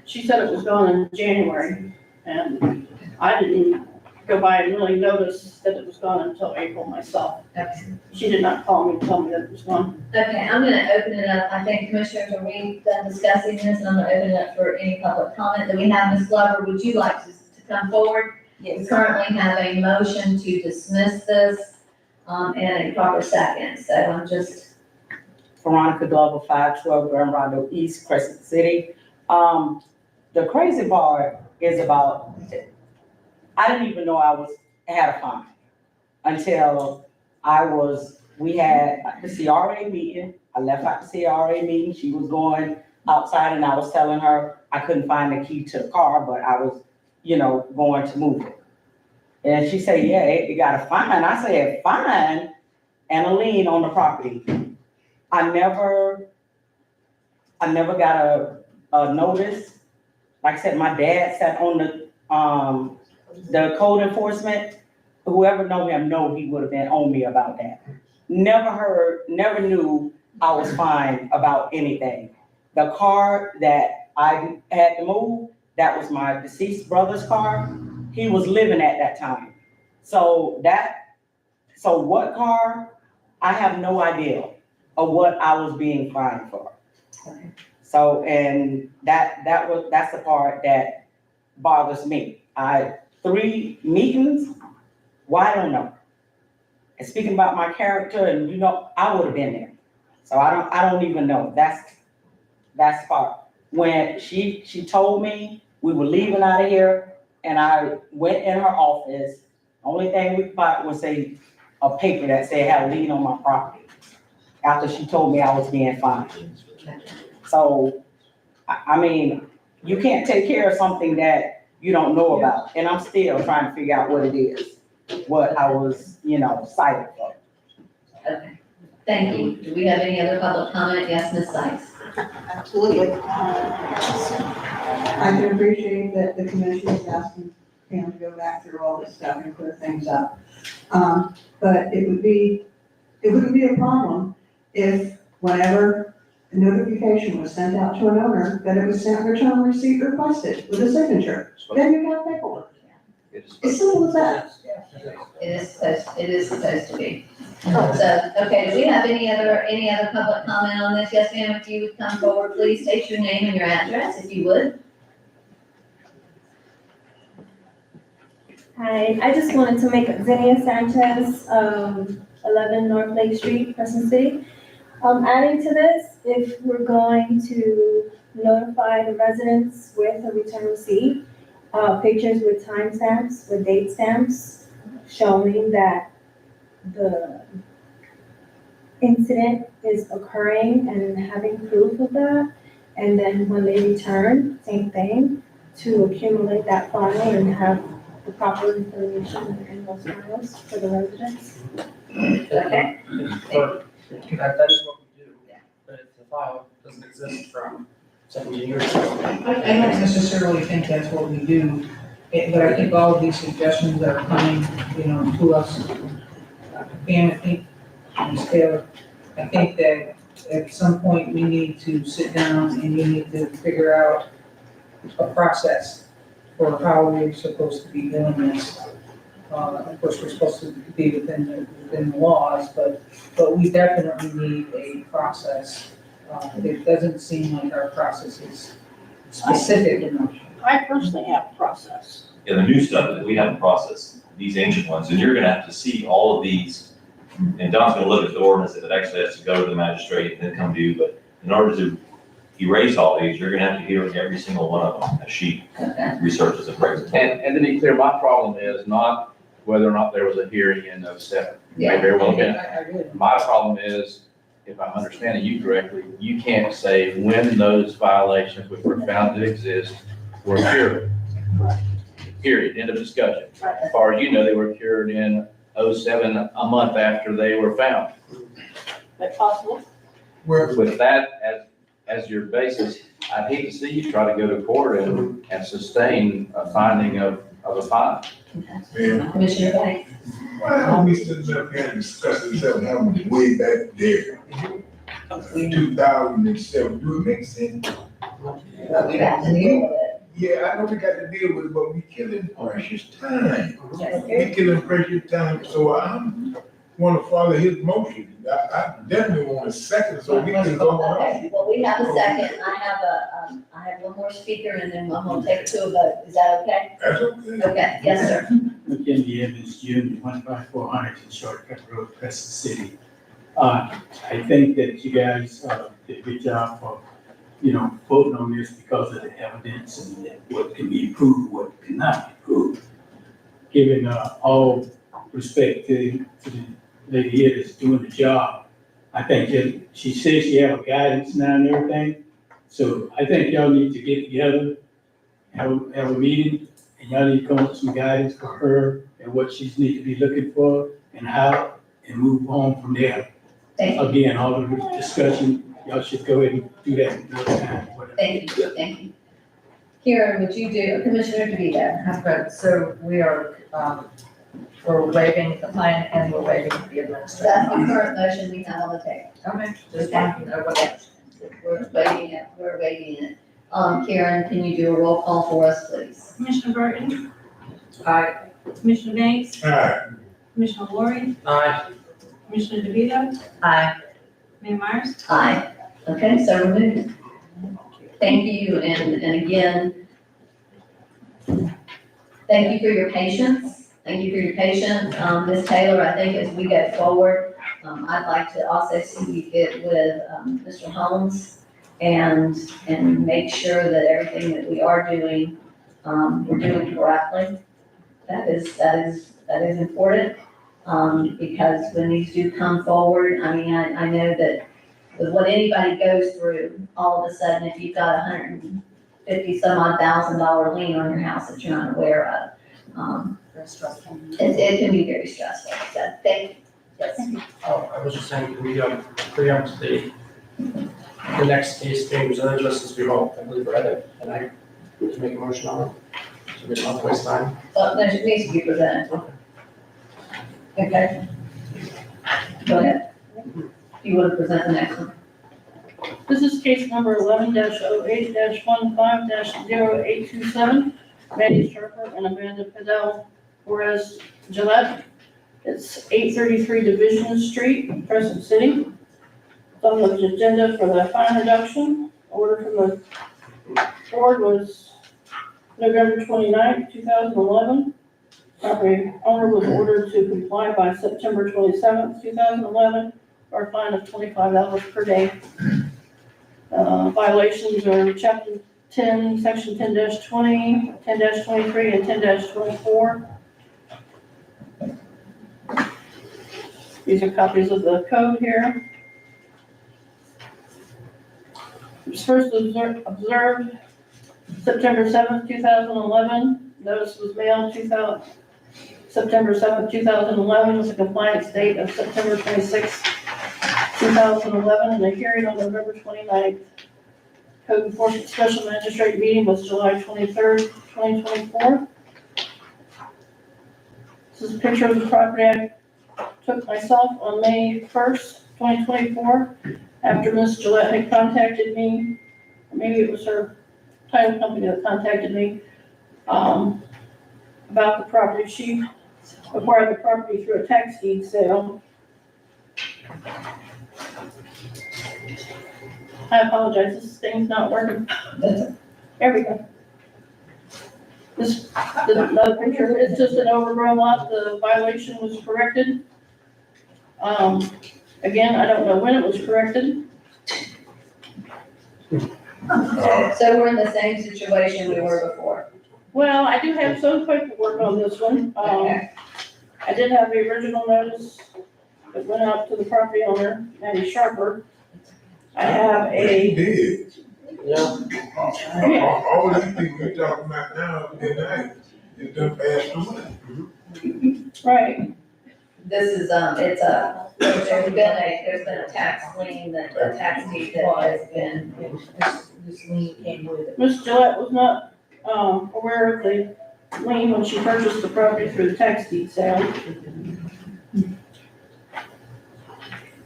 She said it was gone in January, and I didn't go by and really notice that it was gone until April myself. Okay. She did not call me to tell me that it was gone. Okay, I'm gonna open it up. I think Commissioners, are we done discussing this? And I'm gonna open it up for any public comment that we have. Ms. Glover, would you like to come forward? We currently have a motion to dismiss this, and a proper second, so I'm just. Veronica Glover, 512 Grand Rondo East, Crescent City. The crazy part is about, I didn't even know I had a fine until we had the CRA meeting. I left out the CRA meeting. She was going outside and I was telling her I couldn't find the key to the car, but I was, going to move it. And she said, yeah, it got a fine. I said, fine and a lien on the property. I never got a notice. Like I said, my dad sat on the code enforcement. Whoever know him know he would have been on me about that. Never knew I was fine about anything. The car that I had to move, that was my deceased brother's car. He was living at that time. So what car? I have no idea of what I was being fined for. So, and that's the part that bothers me. 3 meetings, why, I don't know. And speaking about my character, and I would have been there. So I don't even know. That's the part. When she told me we were leaving out of here, and I went in her office, only thing we bought was a paper that said had a lien on my property. After she told me I was being fined. So, I mean, you can't take care of something that you don't know about. And I'm still trying to figure out what it is, what I was, cited for. Okay. Thank you. Do we have any other public comment? Yes, Ms. Sykes? Absolutely. I can appreciate that the commission is asking Pam to go back through all this stuff and clear things up. But it wouldn't be a problem if whenever a notification was sent out to an owner, that it was sent return receipt requested with a signature. Then you got paperwork. As simple as that. It is supposed to be. So, okay, do we have any other public comment on this? Yes, ma'am, if you would come forward, please state your name and your address, if you would. Hi, I just wanted to make Zennia Sanchez, 11 North Lake Street, Crescent City. Adding to this, if we're going to notify the residents with a return receipt, pictures with timestamps, with date stamps, showing that the incident is occurring and having proof of that. And then when they return, same thing, to accumulate that file and have the proper information in those files for the residents. Okay. That is what we do, but if the file doesn't exist from 70 years ago. I don't necessarily think that's what we do, but I think all of these suggestions that are coming, to us, Pam, I think, and Taylor, I think that at some point we need to sit down and you need to figure out a process for how we're supposed to be doing this. Of course, we're supposed to be within the laws, but we definitely need a process. It doesn't seem like our process is specific enough. I personally have a process. Yeah, the new stuff, we have a process, these ancient ones, and you're gonna have to see all of these. And Don's gonna look at the ordinance, if it actually has to go to the magistrate and then come to you, but in order to erase all these, you're gonna have to hear every single one of them, as she researches and breaks it down. And to be clear, my problem is not whether or not there was a hearing in '07. May very well have been. My problem is, if I'm understanding you correctly, you can't say when those violations which were found to exist were cured. Period, end of discussion. As far as you know, they were cured in '07, a month after they were found. That's possible. With that as your basis, I'd hate to see you try to go to court and sustain a finding of a fine. Commissioner Banks? Why are we sitting up here discussing this and having way back there? 2007, do it make sense? We have to deal with it. Yeah, I know we got to deal with it, but we killing precious time. We killing precious time, so I want to follow his motion. I definitely want a second, so we can go on. Okay, well, we have a second. I have one more speaker and then I'm gonna take it to a vote. Is that okay? That's okay. Okay, yes, sir. McKinney Evans Jr., 15400 in Shortcut Road, Crescent City. I think that you guys did a good job for, voting on this because of the evidence and what can be proved, what cannot be proved. Giving all respect to the lady here that's doing the job. I think that she says she have a guidance now and everything. So I think y'all need to get together, have a meeting, and y'all need to come up with some guidance for her and what she's need to be looking for and how, and move on from there. Again, all of the discussion, y'all should go ahead and do that another time. Thank you. Karen, would you do, Commissioner DeVito? So we are, we're waiving the fine and we're waiving the administrative. That's the current motion we have on the table. Okay, just want to know what that. We're waiting it. Karen, can you do a roll call for us, please? Commissioner Burton? Aye. Commissioner Banks? Aye. Commissioner Laurie? Aye. Commissioner DeVito? Aye. Mayor Myers? Aye. Okay, so we're moving. Thank you, and again, thank you for your patience. Ms. Taylor, I think as we go forward, I'd like to also see you get with, Mr. Holmes and make sure that everything that we are doing, we're doing correctly. That is important, because when these do come forward, I mean, I know that with what anybody goes through, all of a sudden, if you've got $150,000 lien on your house that you're not aware of, it can be very stressful. So Yes. Oh, I was just saying, we preempt the next case being presented just as we hope, I believe read it, and I need to make a motion on it. So we don't have to waste time. Well, no, it needs to be presented. Okay. Go ahead. You want to present the next one? This is case number 11-08-15-0827, Maddie Sharper and Amanda Padel, whereas Gillette. It's 833 Division Street, Crescent City. It's on the agenda for the fine reduction. Order from the board was November 29th, 2011. Property owner was ordered to comply by September 27th, 2011, or a fine of $25 per day. Violations are chapter 10, section 10-20, 10-23, and 10-24. These are copies of the code here. It was first observed September 7th, 2011. Notice was mailed September 7th, 2011 with a compliance date of September 26th, 2011, and a hearing on November 29th. Code enforcement special magistrate meeting was July 23rd, 2024. This is a picture of the property I took myself on May 1st, 2024, after Ms. Gillette had contacted me, or maybe it was her title company that contacted me, about the property. She acquired the property through a tax deed sale. I apologize, this thing's not working. There we go. This, another picture, it's just an overgrown lot, the violation was corrected. Again, I don't know when it was corrected. So we're in the same situation we were before. Well, I do have some paperwork on this one. Okay. I did have the original notice that went out to the property owner, Maddie Sharper. I have Yes, a, you did. Yeah. All these people you're talking about now, it's done passed away. right, This is, there's been a tax lien, that a tax deed that has been, this lien came with it. Ms. Gillette was not, aware of the lien when she purchased the property through the tax deed sale.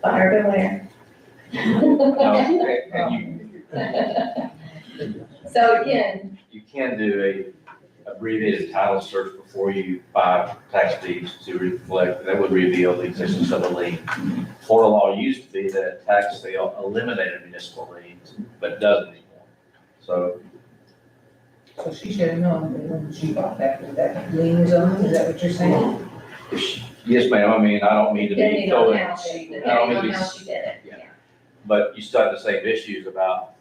Buyer beware. So again, You can do a abbreviated title search before you buy tax deeds to reflect, that would reveal the existence of a lien. Florida law used to be that tax sale eliminated municipal liens, but doesn't anymore. So So she should have known that when she bought that lien was on, is that what you're saying? yes, ma'am, I mean, I don't mean to be depending throwing, on how she, I don't depending mean on to be, how she did it, yeah. but you still have the same issues about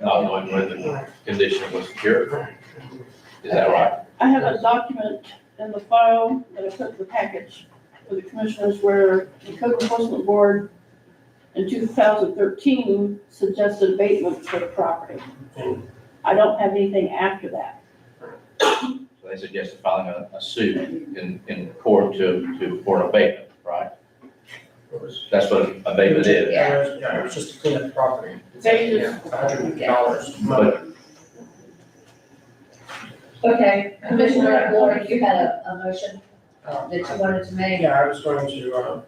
not knowing whether the condition was cured. Is that right? I have a document in the file that I put in the package for the commissioners where the code enforcement board in 2013 suggested abatement for the property. I don't have anything after that. So they suggested filing a suit in court for an abatement, right? That's what abatement is. Yeah. Yeah, it was just to clean up the property. They just- $150. But Okay, Commissioner Lord, you had a motion that you wanted to make? Yeah, I was going to,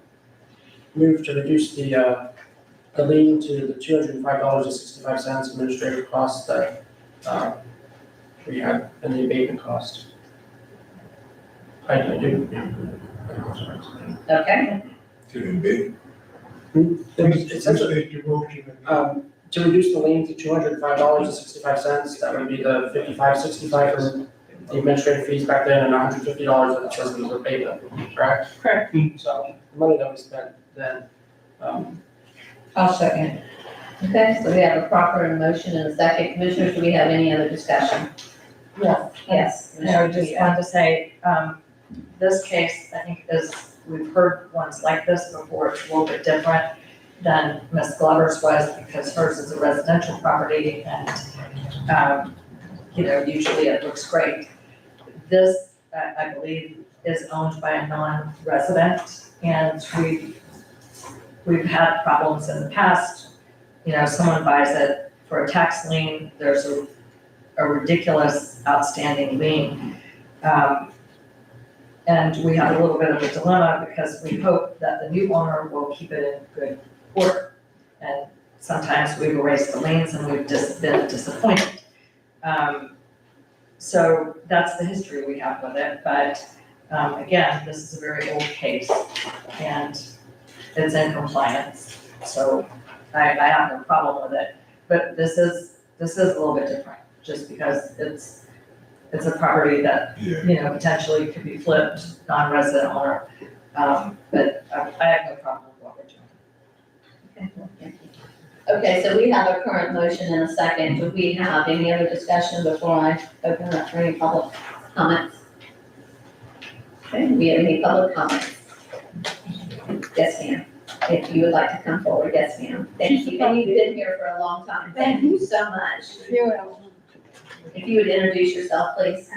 move to reduce the lien to the $205.65 administrative cost that, we have and the abatement cost. I do, yeah. Okay, To the big. It says, Your motion. to reduce the lien to $205.65, that would be the $55.65 for the administrative fees back then, and $150 that it says in the abatement, correct? Correct. So, the money that we spent then, I'll second. Okay, so we have a proper motion and a second. Commissioners, do we have any other discussion? Yes. Yes. I just wanted to say, this case, I think is, we've heard ones like this before, it's a little bit different than Ms. Glover's was, because hers is a residential property and, usually it looks great. This, I believe, is owned by a non-resident, and we've had problems in the past. You know, someone buys it for a tax lien, there's a ridiculous outstanding lien. And we have a little bit of a dilemma because we hope that the new owner will keep it in good order. And sometimes we've erased the liens and we've just been disappointed. So that's the history we have with it, but again, this is a very old case and it's in compliance. So I have no problem with it, but this is a little bit different, just because it's a property that, Yeah. you know, potentially could be flipped, non-resident owner. But I have no problem with what we're doing. Okay, so we have a current motion and a second. Do we have any other discussion before I open up for any public comments? Okay, do we have any public comments? Yes, ma'am. If you would like to come forward, yes, ma'am. Thank you. And you've been here for a long time. Thank you so much. You're welcome. If you would introduce yourself, please.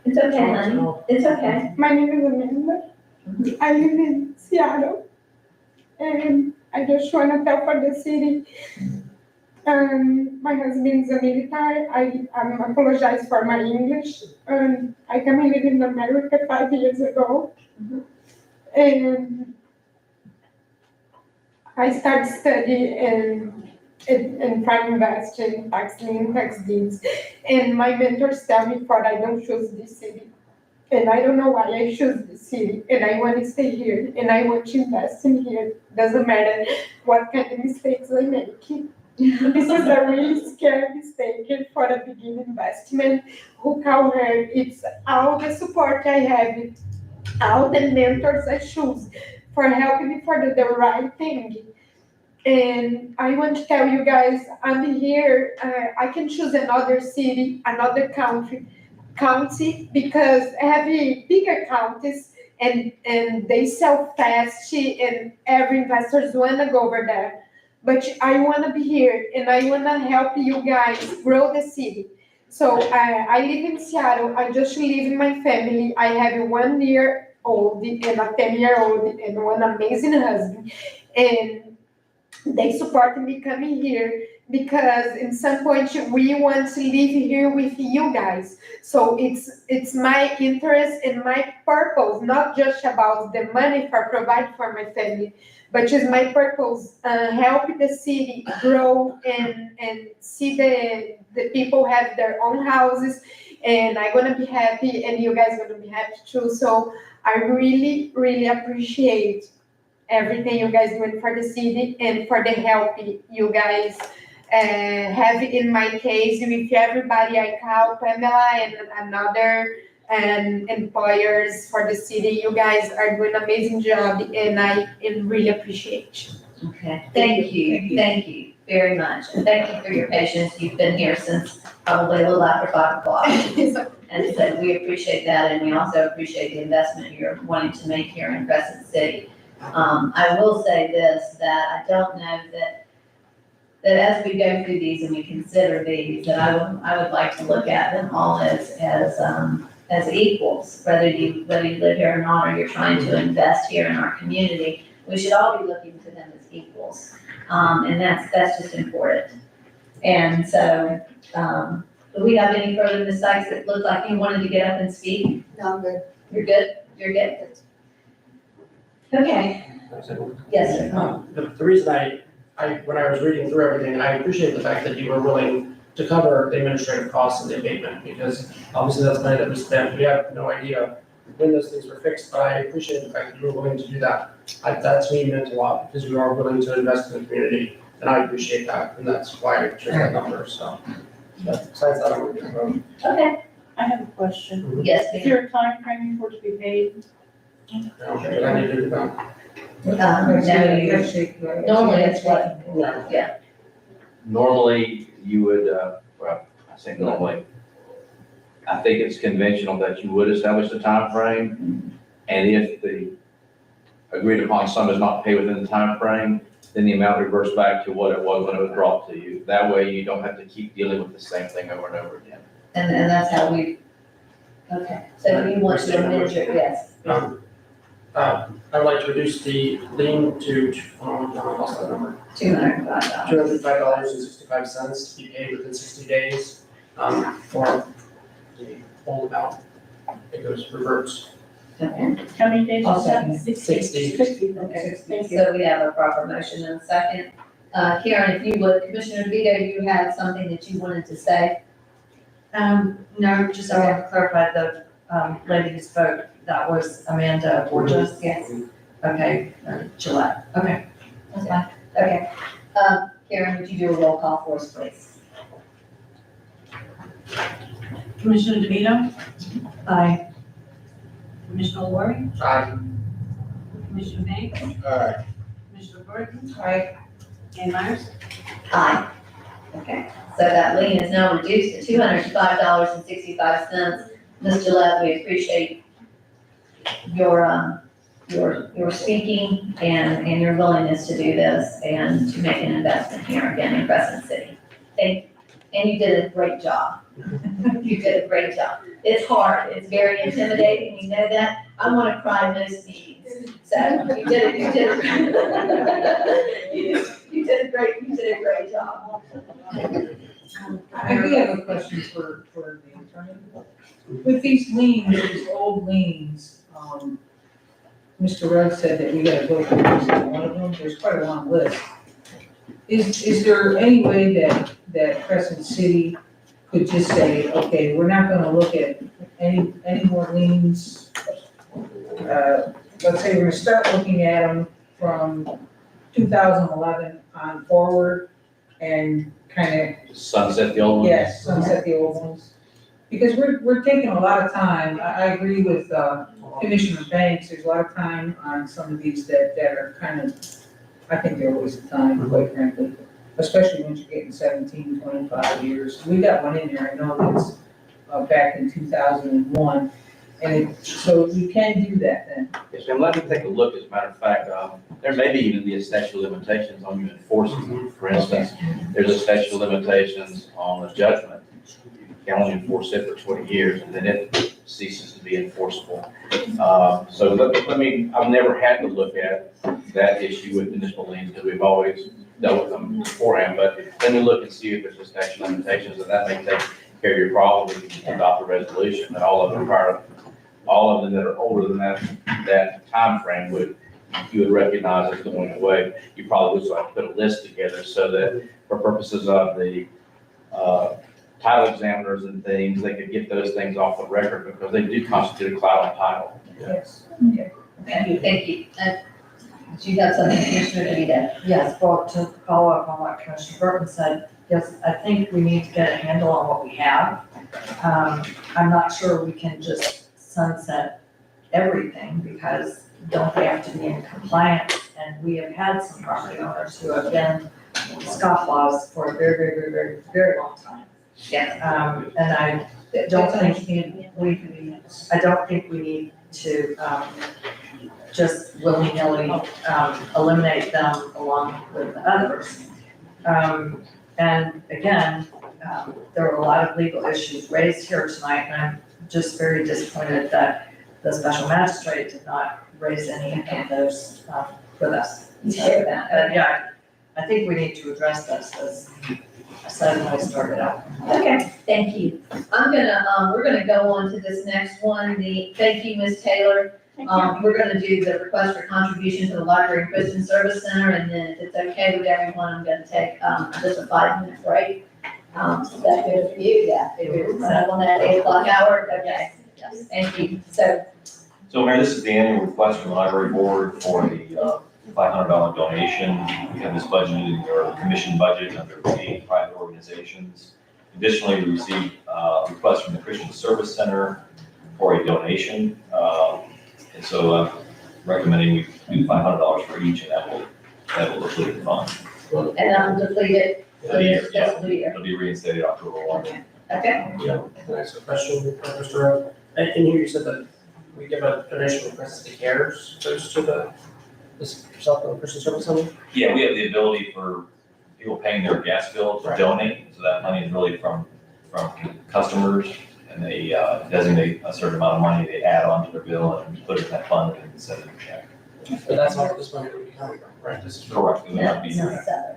It's okay, honey. It's okay. My name is Amanda. I live in Seattle. And I just want to tell for the city. My husband's a military. I apologize for my English. I came and lived in America 5 years ago. And I started studying in prime investing, tax lien, tax deeds. And my mentors tell me for I don't choose this city. And I don't know why I choose this city. And I want to stay here. And I want to invest in here. Doesn't matter what kind of mistakes I make. This is a really scary mistake for a beginning investment. However, it's all the support I have, all the mentors I choose for helping me for the right thing. And I want to tell you guys, I'm here, I can choose another city, another county, because I have bigger counties and they sell fast and every investors want to go over there. But I want to be here and I want to help you guys grow the city. So I live in Seattle. I just live with my family. I have a 1-year-old and a 10-year-old and one amazing husband. And they support me coming here because in some point we want to live here with you guys. So it's my interest and my purpose, not just about the money for provide for my family, but it's my purpose, help the city grow and see the people have their own houses, and I'm gonna be happy and you guys gonna be happy too. So I really, really appreciate everything you guys doing for the city and for the help you guys have in my case with everybody I call Pamela and another employers for the city. You guys are doing an amazing job and I really appreciate you. Okay, thank you very much. And thank you for your patience. You've been here since probably a little after 5 o'clock. And so we appreciate that, and we also appreciate the investment you're wanting to make here in Crescent City. I will say this, that I don't know that as we go through these and we consider these, that I would like to look at them all as equals, whether you live here or not, or you're trying to invest here in our community. We should all be looking to them as equals, and that's just important. And so, do we have any further mistakes that looked like you wanted to get up and speak? No, I'm good. You're good? You're good? Okay. Yes, sir. The reason when I was reading through everything, I appreciate the fact that you were willing to cover the administrative costs of the abatement, because obviously that's money that we spent. We have no idea when those things were fixed, but I appreciate the fact that you were willing to do that. That to me meant a lot, because you are willing to invest in the community, and I appreciate that, and that's why I chose that number, so. But besides that, I'm going to vote. Okay. I have a question. Yes, Is there a time frame for it to be paid? But I need to do that. Normally it's what? Yeah. Normally, you would, well, I say normally, I think it's conventional that you would establish a time frame, and if the agreed upon sum is not paid within the time frame, then the amount reverts back to what it was when it was brought to you. That way, you don't have to keep dealing with the same thing over and over again. And that's how we Okay, so you want to amend your, yes, I'd like to reduce the lien to, I lost that number. $205. $205.65 to be paid within 60 days, for the whole amount. It goes reverts. Okay. How many days I'll is that? second. 60. Okay, so we have a proper motion and a second. Karen, if you would, Commissioner DeVito, you had something that you wanted to say? No, just I want to clarify the, lady who spoke, that was Amanda Borges? Yes. Okay, Gillette, okay, that's fine. Okay. Karen, would you do a roll call for us, please? Commissioner DeVito, Aye. Commissioner Ward, Aye. Commissioner Banks, Aye. Commissioner Burton, Aye. and Myers. Aye. Okay, so that lien is now reduced to $205.65. Ms. Gillette, we appreciate your speaking and your willingness to do this and to make an investment here again in Crescent City. Thank you, and you did a great job. You did a great job. It's hard, it's very intimidating, you know that. I want to cry most meetings, so you did a great job. I do have a question for the attorney. With these liens, these old liens, Mr. Rugg said that we gotta go through every single one of them, there's quite a long list. Is there any way that Crescent City could just say, okay, we're not gonna look at any more liens? Let's say we're gonna start looking at them from 2011 on forward and kind of Sunset the old one? yes, sunset the old ones. Because we're taking a lot of time, I agree with, Commissioner Banks, there's a lot of time on some of these that are kind of, I think they're a waste of time, quite frankly. Especially once you're getting 17, 25 years. We got one in there, I know that's, back in 2001. So you can do that then. Yes, ma'am, let me take a look, as a matter of fact, there may be even be a statute of limitations on you enforcing. For instance, there's a statute of limitations on a judgment. You can only enforce it for 20 years, and then it ceases to be enforceable. So let me, I've never had to look at that issue with municipal liens, because we've always dealt with them beforehand, but let me look and see if there's a statute of limitations, and that may take care of your problem. We can adopt a resolution that all of them that are older than that timeframe you would recognize as going away. You probably would like to put a list together so that for purposes of the title examiners and things, they could get those things off the record because they do constitute a cloud on title. Yes. Okay, thank you. Do you have something, Commissioner DeVito? Yes, well, to follow up on what Commissioner Burton said, yes, I think we need to get a handle on what we have. I'm not sure we can just sunset everything because don't they have to be in compliance? And we have had some property owners who have been scofflaws for a very, very, very, very, very long time. Yeah. And I don't think we need to, just willy-nilly, eliminate them along with the others. And again, there were a lot of legal issues raised here tonight, and I'm just very disappointed that the special magistrate did not raise any of those, with us. You share that. Yeah, I think we need to address this, as I said when I started out. Okay, thank you. We're gonna go on to this next one, thank you, Ms. Taylor. We're gonna do the request for contribution to the Library and Christian Service Center, and then if it's okay with everyone, I'm gonna take, just a 5-minute break. Is that good for you? Yeah, if you're set up on that 8 o'clock hour, okay, yes, thank you. So Mayor, this is the annual request from the library board for the $500 donation. We have this budgeted in your commission budget under paid private organizations. Additionally, we received a request from the Christian Service Center for a donation. And so I'm recommending we do $500 for each, and that will deplete the fund. And deplete it for this fiscal year. It'll be reinstated October 1. Okay. Yeah, can I ask a question, Mr. Rowe? In here you said that we give a donation of Crescent Cares, goes to this South Christian Service Center? Yeah, we have the ability for people paying their gas bill to donate, so that money is really from customers and they designate a certain amount of money, they add on to their bill and put it in that fund and send it a check. But that's not what this money would be coming from, right? This is. Correct, it would not be,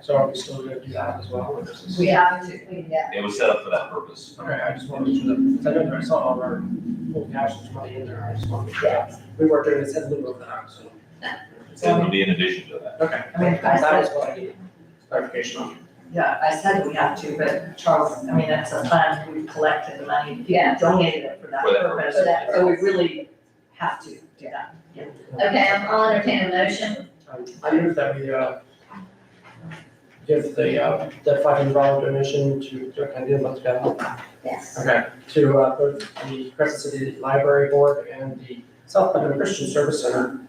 So are we still gonna do that as well, or this is? We have to, yeah. it was set up for that purpose. Okay, I just wanted to make sure that, because I know I saw all of our full cash was money in there, I just wanted to make sure that we weren't doing this in lieu of that, so. It would be in addition to that. Okay, I mean, I that was said, what I needed, clarification on. yeah, I said we have to, but Charles, I mean, it's a fund, we collected the money, Yeah. donated it for that For that purpose. For that So we really have to do that. Yeah. Okay, I'll entertain a motion. I move that we, give the $500 donation to, can I do them together? Yes. Okay, to, both the Crescent City Library Board and the South London Christian Service Center.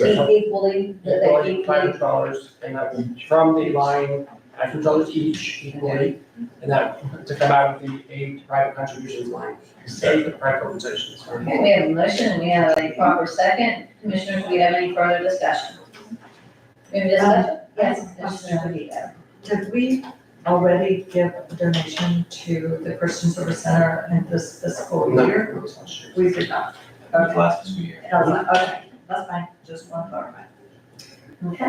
Equally, that they equally, $500, and that will from the line, $500 each equally, and that to come out of the aid to private contributions line, aid to private organizations. okay, we have a motion, and we have a proper second. Commissioners, do we have any further discussion? We have discussion? Yes, Commissioner Benito. Did we already give a donation to the Christian Service Center in this fiscal year? We did not. Okay. Last fiscal year. Okay, that's fine, just want to clarify.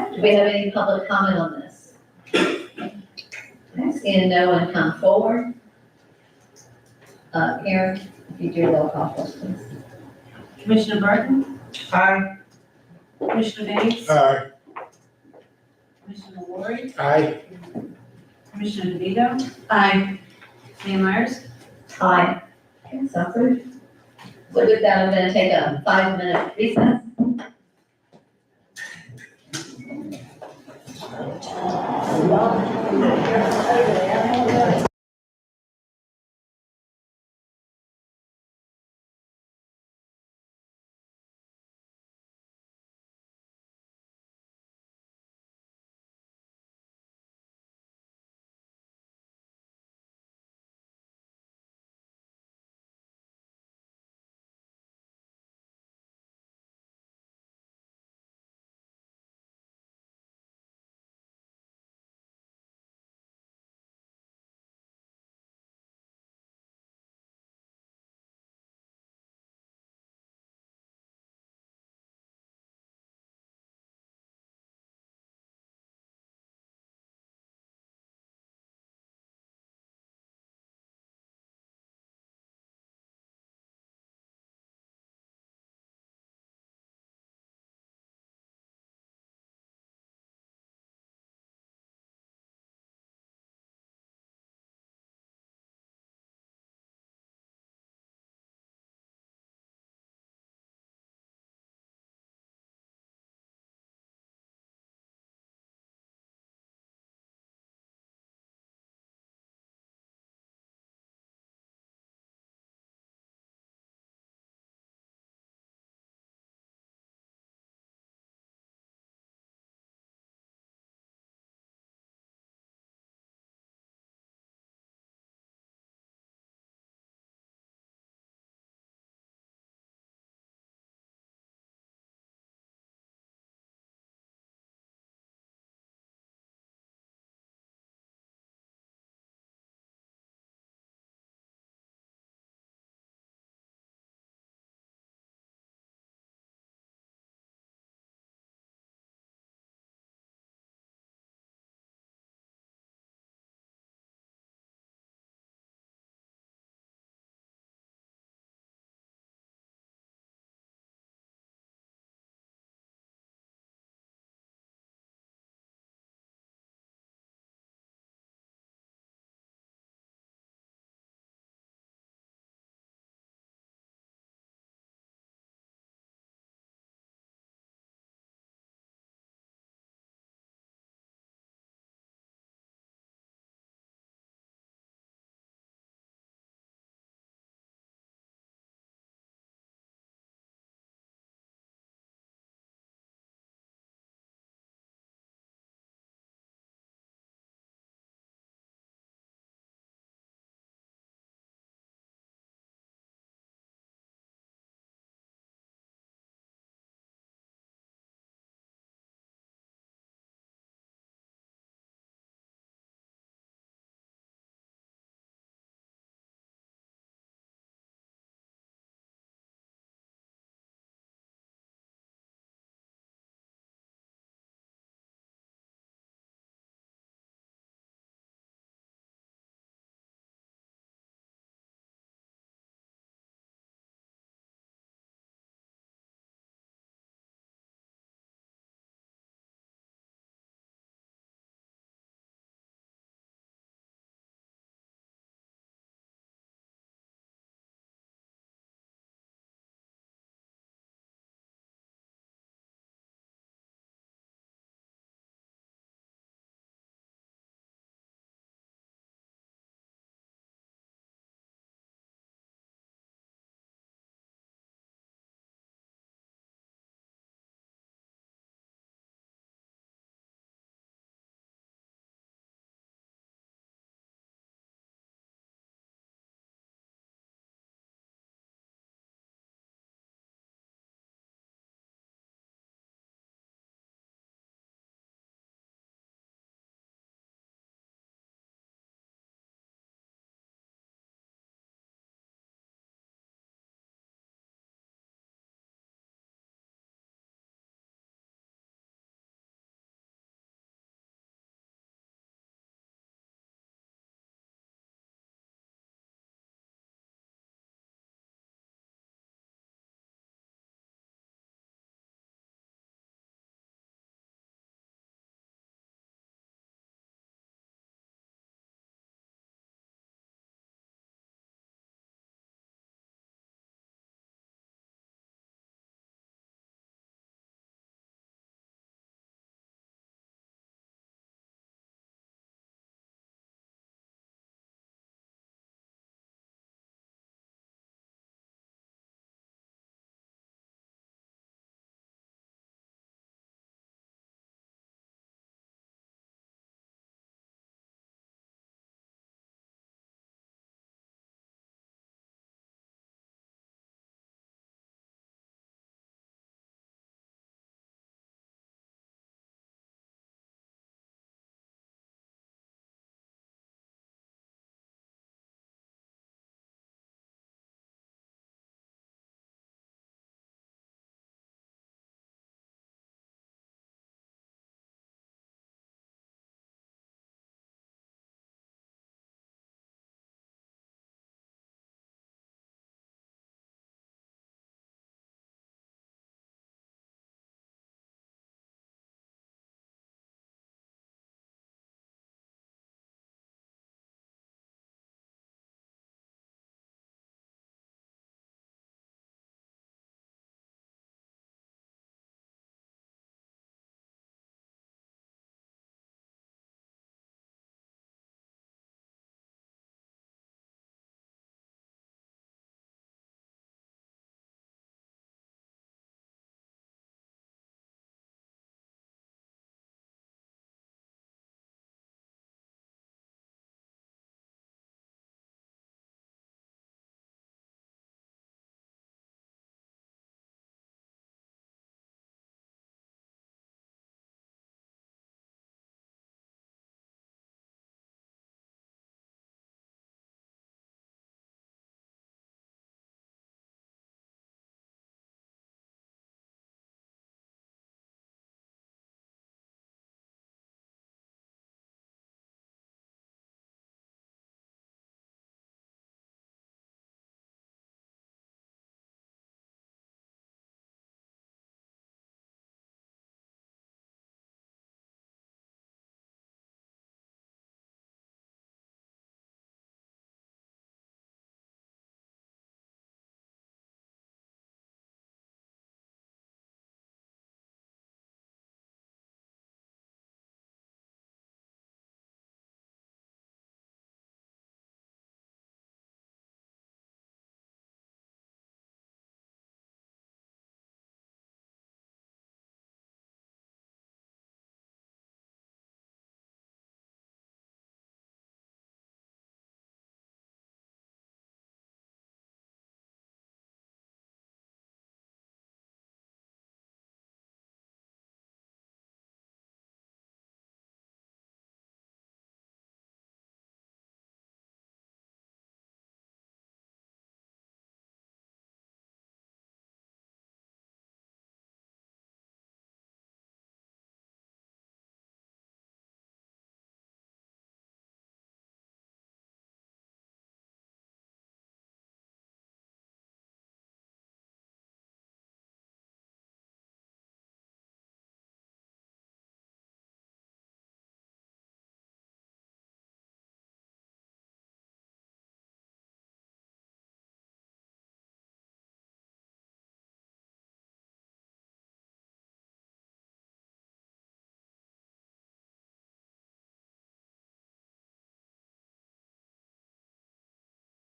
Okay, do we have any public comment on this? Okay, seeing no one come forward. Karen, if you do roll call, please. Commissioner Burton, Aye. Commissioner Davis, Aye. Commissioner Ward, Aye. Commissioner DeVito, Aye. Mayor Myers. Aye. Okay, so approved. So with that, I'm gonna take a 5-minute recess.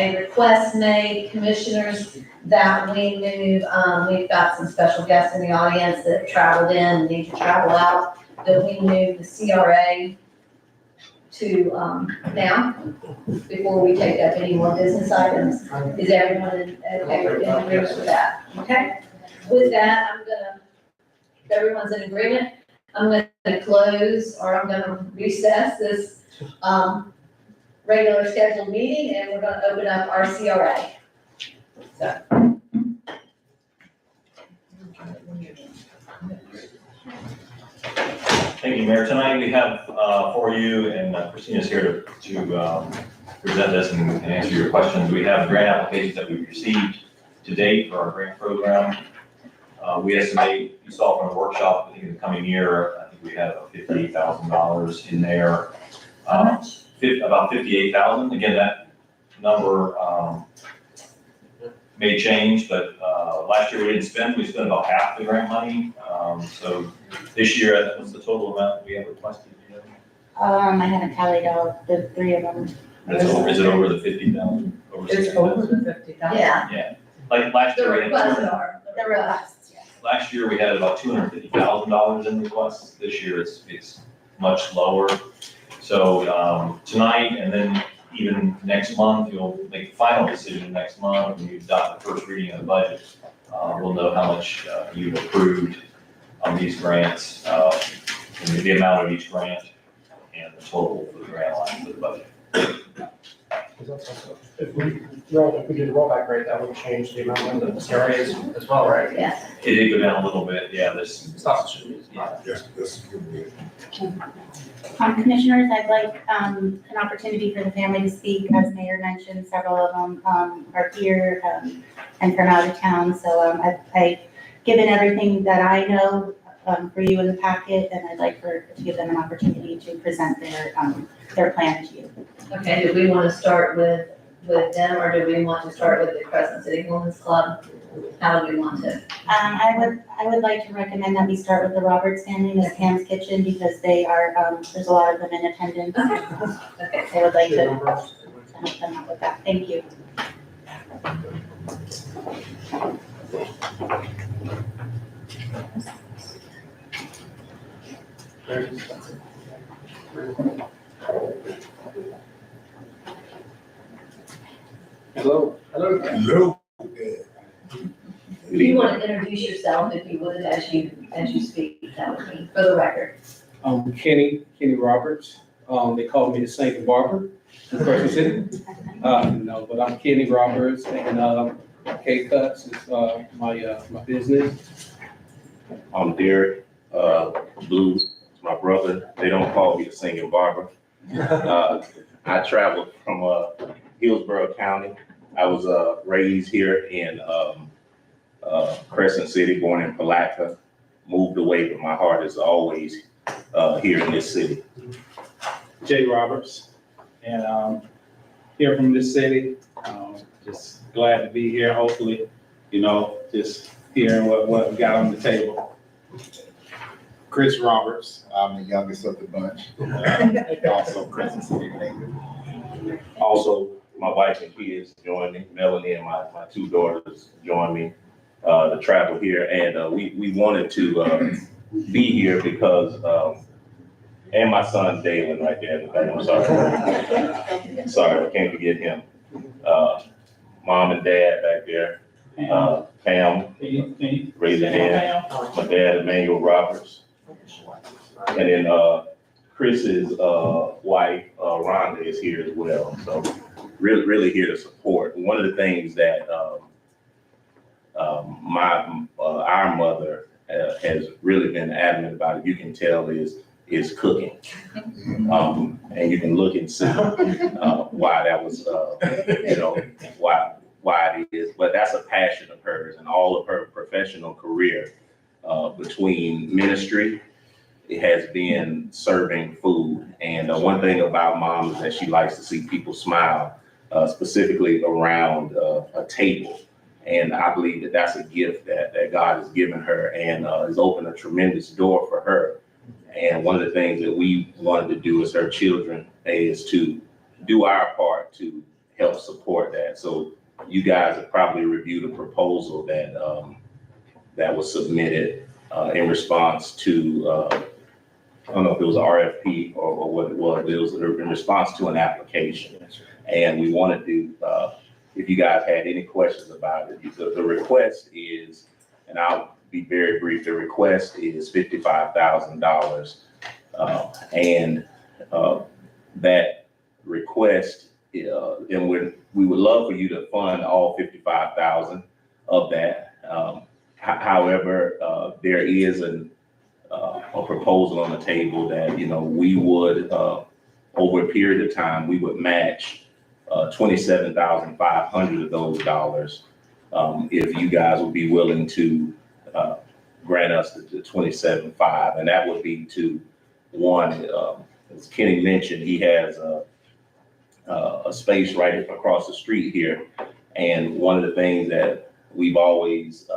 a request made, commissioners, that we move, we've got some special guests in the audience that traveled in and need to travel out, that we move the CRA to, now, before we take up any more business items. Is everyone in agreement with that? Okay? With that, if everyone's in agreement, I'm gonna close, or I'm gonna recess this, regular scheduled meeting, and we're gonna open up our CRA. So. Thank you, Mayor. Tonight we have for you, and Christina's here to present this and answer your questions. We have grant applications that we've received to date for our grant program. We estimate, you saw from the workshop, I think in the coming year, I think we have $58,000 in there. How much? About 58,000. Again, that number may change, but last year we didn't spend, we spent about half the grant money. So this year, that was the total amount we have requested. I haven't tallied all the three of them. Is it over the 50,000? It's over the 50,000. Yeah. Yeah, like last The year, we had requests are. The requests, yes. last year we had about $250,000 in requests. This year it's much lower. So tonight and then even next month, you'll make the final decision next month when you've done the first reading of the budget. We'll know how much you've approved on these grants, and the amount of each grant and the total for the grant line for the budget. If we did the rollback rate, that would change the amount of the CRAs as well, right? Yes. It did go down a little bit, yeah, this. It's not such a big. Yes, that's good. Commissioners, I'd like, an opportunity for the family to speak. As Mayor mentioned, several of them, are here, and from out of town. So, I've given everything that I know, for you in the packet, and I'd like to give them an opportunity to present their plan to you. Okay, do we want to start with them, or do we want to start with the Crescent City Women's Club? How do we want to? I would like to recommend that we start with the Roberts family, Miss Pam's Kitchen, because they are, there's a lot of them in attendance. Okay. I would like to help them out with that. Thank you. Hello. Hello. If you want to introduce yourself, if you would, as you speak, that would be for the record. I'm Kenny Roberts. They call me the Saint Barber in Crescent City. No, but I'm Kenny Roberts, and K-Cuts is my business. I'm Derek Blue, it's my brother. They don't call me the singing barber. I traveled from Hillsborough County. I was raised here in Crescent City, born in Palatka, moved away, but my heart is always here in this city. Jay Roberts, and here from this city. Just glad to be here. Hopefully, just hearing what we got on the table. Chris Roberts, I'm the youngest of the bunch. Also Crescent City native. Also, my wife and kids joined me. Melanie and my two daughters joined me to travel here, and we wanted to be here because and my son Dalen right there in the back. I'm sorry. Sorry, I can't forget him. Mom and dad back there. Pam, raise your hand. My dad, Emmanuel Roberts. And then Chris's wife, Rhonda, is here as well. So really here to support. One of the things that our mother has really been adamant about, it, you can tell, is cooking. And you can look and see why that was, why it is. But that's a passion of hers, and all of her professional career between ministry, it has been serving food. And one thing about Mom is that she likes to see people smile, specifically around a table. And I believe that that's a gift that God has given her, and has opened a tremendous door for her. And one of the things that we wanted to do as her children is to do our part to help support that. So you guys have probably reviewed a proposal that, that was submitted, in response to, I don't know if it was an RFP or what it was, but it was in response to an application. And we wanted to, if you guys had any questions about it, the request is, and I'll be very brief, the request is $55,000. And that request, and we would love for you to fund all 55,000 of that. However, there is a proposal on the table that, you know, we would, over a period of time, we would match 27,500 of those dollars, if you guys would be willing to grant us the 27.5, and that would be to one, as Kenny mentioned, he has a space right across the street here, and one of the things that we've always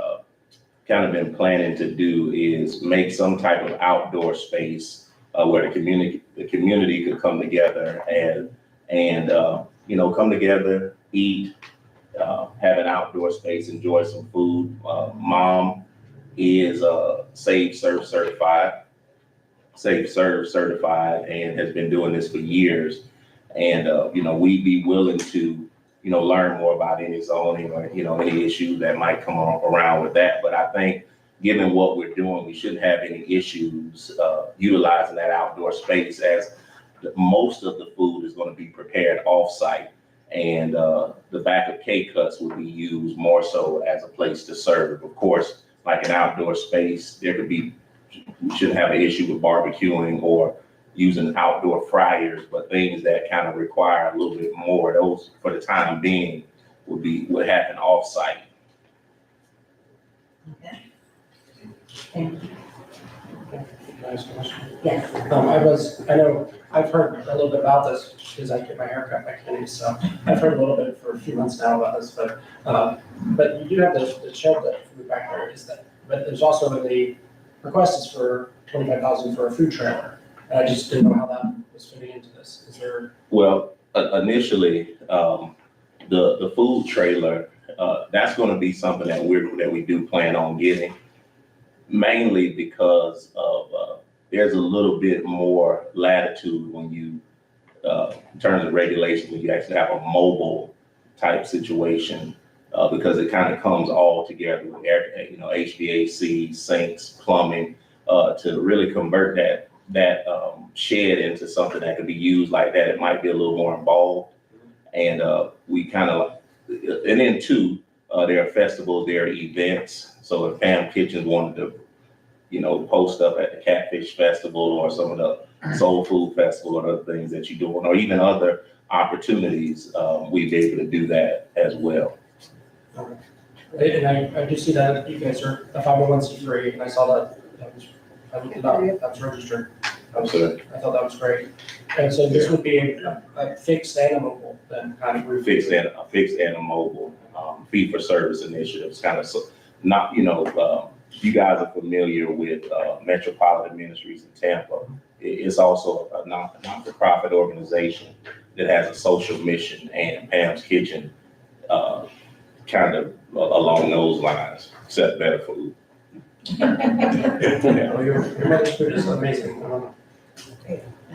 kind of been planning to do is make some type of outdoor space where the community could come together and you know, come together, eat, have an outdoor space, enjoy some food. Mom is Safe Serve certified, and has been doing this for years. And you know, we'd be willing to, you know, learn more about any zoning or, you know, any issues that might come around with that. But I think given what we're doing, we shouldn't have any issues utilizing that outdoor space, as most of the food is going to be prepared off-site. And the back of K-Cuts will be used more so as a place to serve. Of course, like an outdoor space, we shouldn't have an issue with barbecuing or using outdoor fryers, but things that kind of require a little bit more, those for the time being would happen off-site. Okay. Thank you. Can I ask a question? Yes. I know, I've heard a little bit about this because I get my haircut by Kenny, so I've heard a little bit for a few months now about this, but you do have the shed that back there, but there's also the request is for 25,000 for a food trailer. And I just didn't know how that was fitting into this. Is there? Well, initially, the food trailer, that's going to be something that we do plan on getting, mainly because of there's a little bit more latitude when you, in terms of regulations, when you actually have a mobile type situation, because it kind of comes all together with you know, HVAC, sinks, plumbing, to really convert that shed into something that could be used like that. It might be a little more involved. And we kind of, and then too, there are festivals, there are events. So if Pam Kitchens wanted to, you know, post up at the Catfish Festival or some of the Soul Food Festival or other things that you're doing, or even other opportunities, we'd be able to do that as well. And I do see that you guys are a 501c3, and I saw that I looked it up, that's registered. Absolutely. I thought that was great. And so this would be a fixed and a mobile, then kind of. Fixed and a mobile, fee for service initiatives, kind of, not, you know, you guys are familiar with Metropolitan Ministries in Tampa. It's also a not-for-profit organization that has a social mission, and Pam's Kitchen kind of along those lines, except better food. Yeah, well, your mother's food is amazing.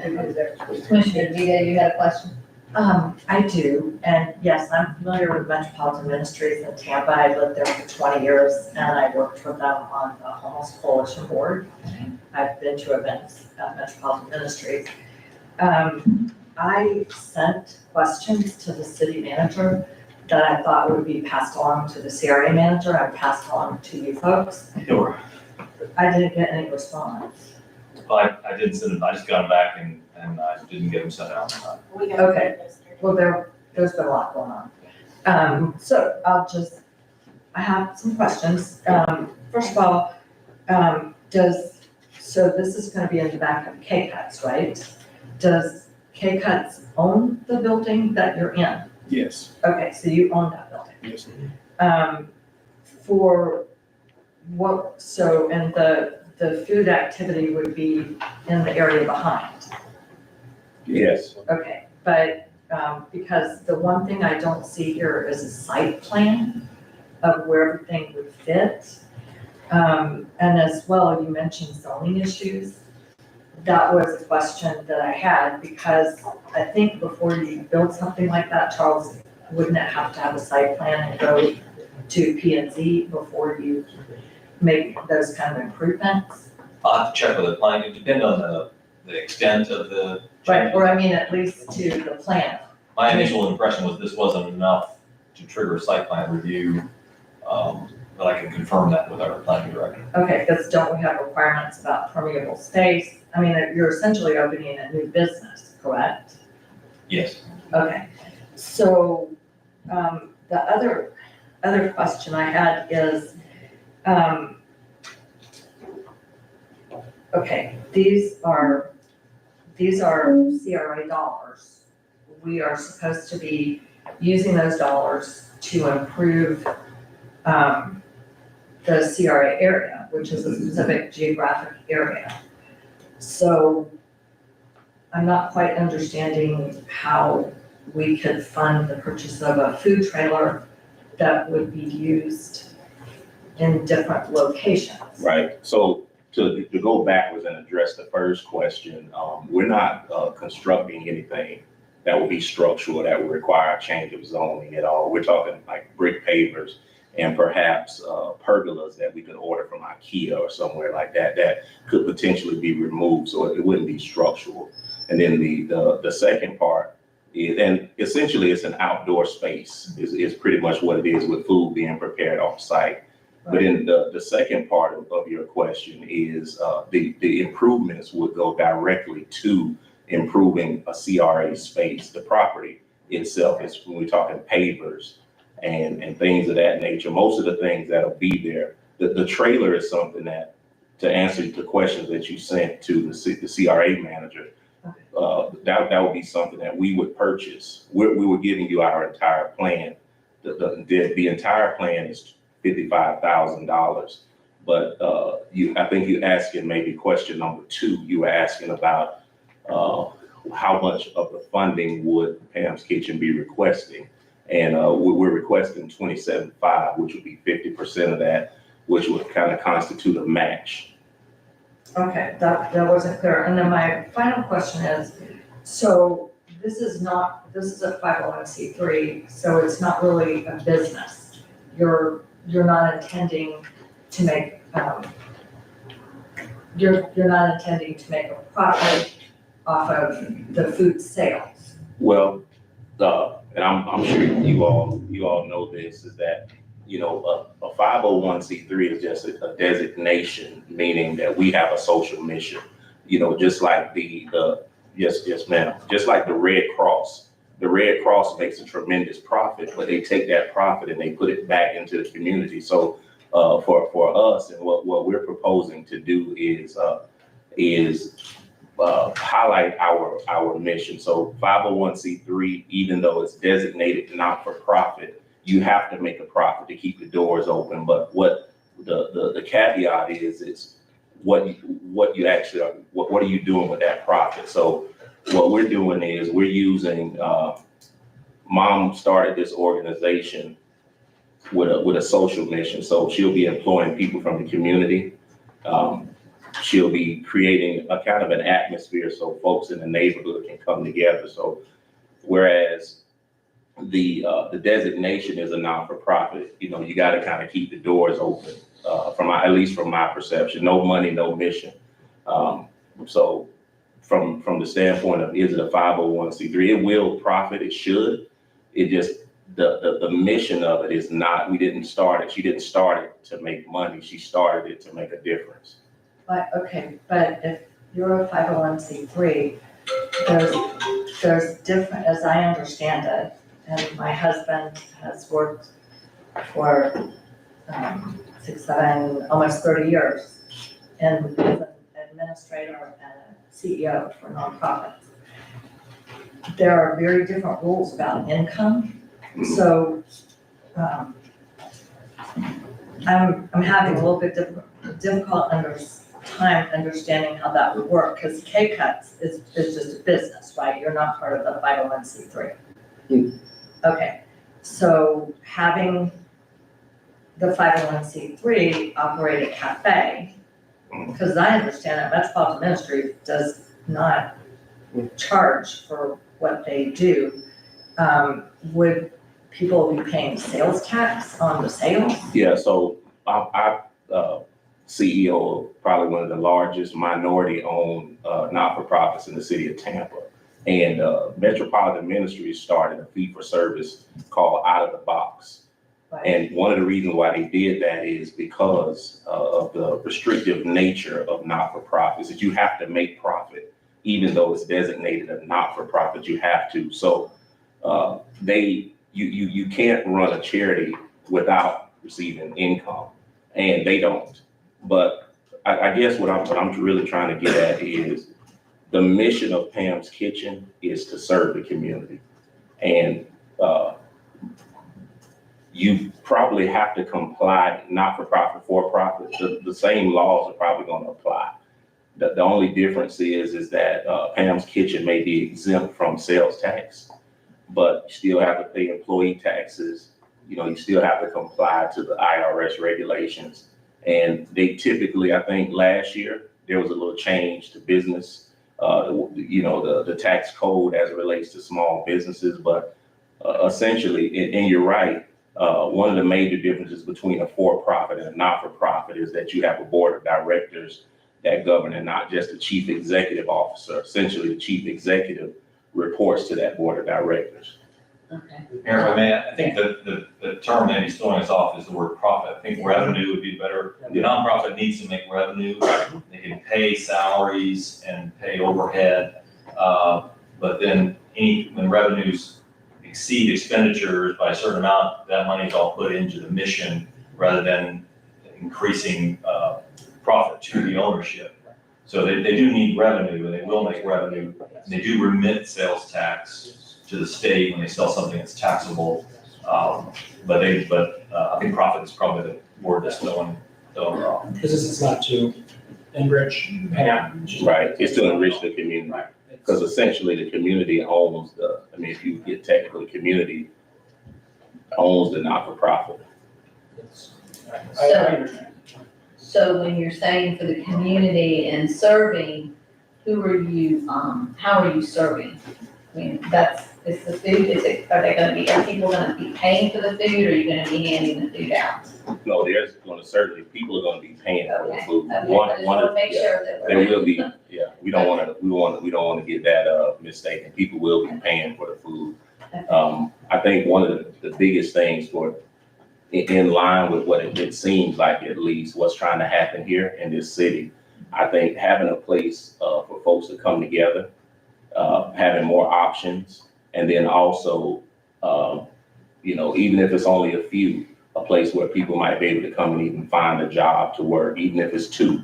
Commissioner DeVito, you had a question? I do, and yes, I'm familiar with Metropolitan Ministries in Tampa. I lived there for 20 years, and I worked with them on the Homeless Coalition Board. I've been to events at Metropolitan Ministries. I sent questions to the city manager that I thought would be passed along to the CRA manager. I passed along to you folks. Sure. I didn't get any response. I didn't send them, I just got them back and I didn't get them sent out. Okay, well, there's been a lot going on. So I have some questions. First of all, so this is gonna be in the back of K-Cuts, right? Does K-Cuts own the building that you're in? Yes. Okay, so you own that building. Yes. For what, so, and the food activity would be in the area behind? Yes. Okay, but because the one thing I don't see here is a site plan of where everything would fit. And as well, you mentioned zoning issues. That was a question that I had, because I think before you build something like that, Charles, wouldn't it have to have a site plan and go to P and Z before you make those kind of improvements? I'll have to check with the plan, it depends on the extent of the. Right, or I mean, at least to the plan. My initial impression was this wasn't enough to trigger a site plan review, but I can confirm that with our planning director. Okay, because don't we have requirements about permeable space? I mean, you're essentially opening a new business, correct? Yes. Okay, so, the other question I had is, okay, these are CRA dollars. We are supposed to be using those dollars to improve, the CRA area, which is a specific geographic area. So I'm not quite understanding how we could fund the purchase of a food trailer that would be used in different locations. Right, so to go backwards and address the first question, we're not constructing anything that would be structural, that would require a change of zoning at all. We're talking like brick pavers and perhaps pergolas that we could order from IKEA or somewhere like that, that could potentially be removed, so it wouldn't be structural. And then the second part is, and essentially it's an outdoor space, is pretty much what it is, with food being prepared off site. But in the second part of your question is the improvements would go directly to improving a CRA space. The property itself is, when we're talking pavers and things of that nature, most of the things that'll be there. The trailer is something that, to answer the questions that you sent to the CRA manager, that would be something that we would purchase. We were giving you our entire plan. The entire plan is $55,000. But I think you asking maybe question number 2, you were asking about how much of the funding would Pam's Kitchen be requesting? And we're requesting $27.5, which would be 50% of that, which would kind of constitute a match. Okay, that wasn't clear. And then my final question is, so this is a 501c3, so it's not really a business. You're not intending to make, you're not intending to make a profit off of the food sales. Well, and I'm sure you all know this, is that, you know, a 501c3 is just a designation, meaning that we have a social mission. You know, just like yes, ma'am, just like the Red Cross. The Red Cross makes a tremendous profit, but they take that profit and they put it back into the community. So for us, and what we're proposing to do is highlight our mission. So 501c3, even though it's designated not for profit, you have to make a profit to keep the doors open. But what the caveat is what you actually are, what are you doing with that profit? So what we're doing is we're using, Mom started this organization with a social mission. So she'll be employing people from the community. She'll be creating a kind of an atmosphere so folks in the neighborhood can come together. So whereas the designation is a non-for-profit, you know, you got to kind of keep the doors open, at least from my perception. No money, no mission. So from the standpoint of, is it a 501c3? It will profit, it should. It just, the mission of it is not, she didn't start it to make money. She started it to make a difference. But if you're a 501c3, there's different, as I understand it, and my husband has worked for 6, 7, almost 30 years, and as an administrator and a CEO for nonprofits. There are very different rules about income, so I'm having a little bit difficult time understanding how that would work, because K-Cuts is just a business, right? You're not part of the 501c3. Okay, so having the 501c3 operate a cafe, because I understand that Metropolitan Ministry does not charge for what they do, would people be paying sales tax on the sales? Yeah, so I CEO of probably one of the largest minority-owned not-for-profits in the city of Tampa. And Metropolitan Ministries started a fee-for-service called Out of the Box. And one of the reasons why they did that is because of the restrictive nature of not-for-profits, that you have to make profit, even though it's designated a not-for-profit, you have to. So you can't run a charity without receiving income, and they don't. But I guess what I'm really trying to get at is the mission of Pam's Kitchen is to serve the community. And you probably have to comply, not-for-profit, for-profit, the same laws are probably going to apply. The only difference is that Pam's Kitchen may be exempt from sales tax, but you still have to pay employee taxes. You know, you still have to comply to the IRS regulations. And they typically, I think last year, there was a little change to business, the tax code as it relates to small businesses. But essentially, and you're right, one of the major differences between a for-profit and a not-for-profit is that you have a board of directors that govern, and not just a chief executive officer. Essentially, the chief executive reports to that board of directors. Okay. Mayor, if I may, I think the term that he's throwing us off is the word profit. I think revenue would be better. The nonprofit needs to make revenue. They can pay salaries and pay overhead. But then when revenues exceed expenditures by a certain amount, that money is all put into the mission rather than increasing profit to the ownership. So they do need revenue, and they will make revenue. And they do remit sales tax to the state when they sell something that's taxable. But I think profit is probably the word that's throwing off. Because this is not to enrich Pam. Right, it's to enrich the community. Because essentially the community owns if you get technical, the community owns the not-for-profit. So when you're saying for the community and serving, how are you serving? I mean, it's the food, are people gonna be paying for the food, or are you gonna be handing the food out? No, people are gonna be paying for the food. Okay, I just wanna make sure that There will be, we don't wanna get that mistaken. People will be paying for the food. I think one of the biggest things in line with what it seems like, at least what's trying to happen here in this city, I think having a place for folks to come together, having more options, and then also, even if it's only a few, a place where people might be able to come and even find a job to work, even if it's two.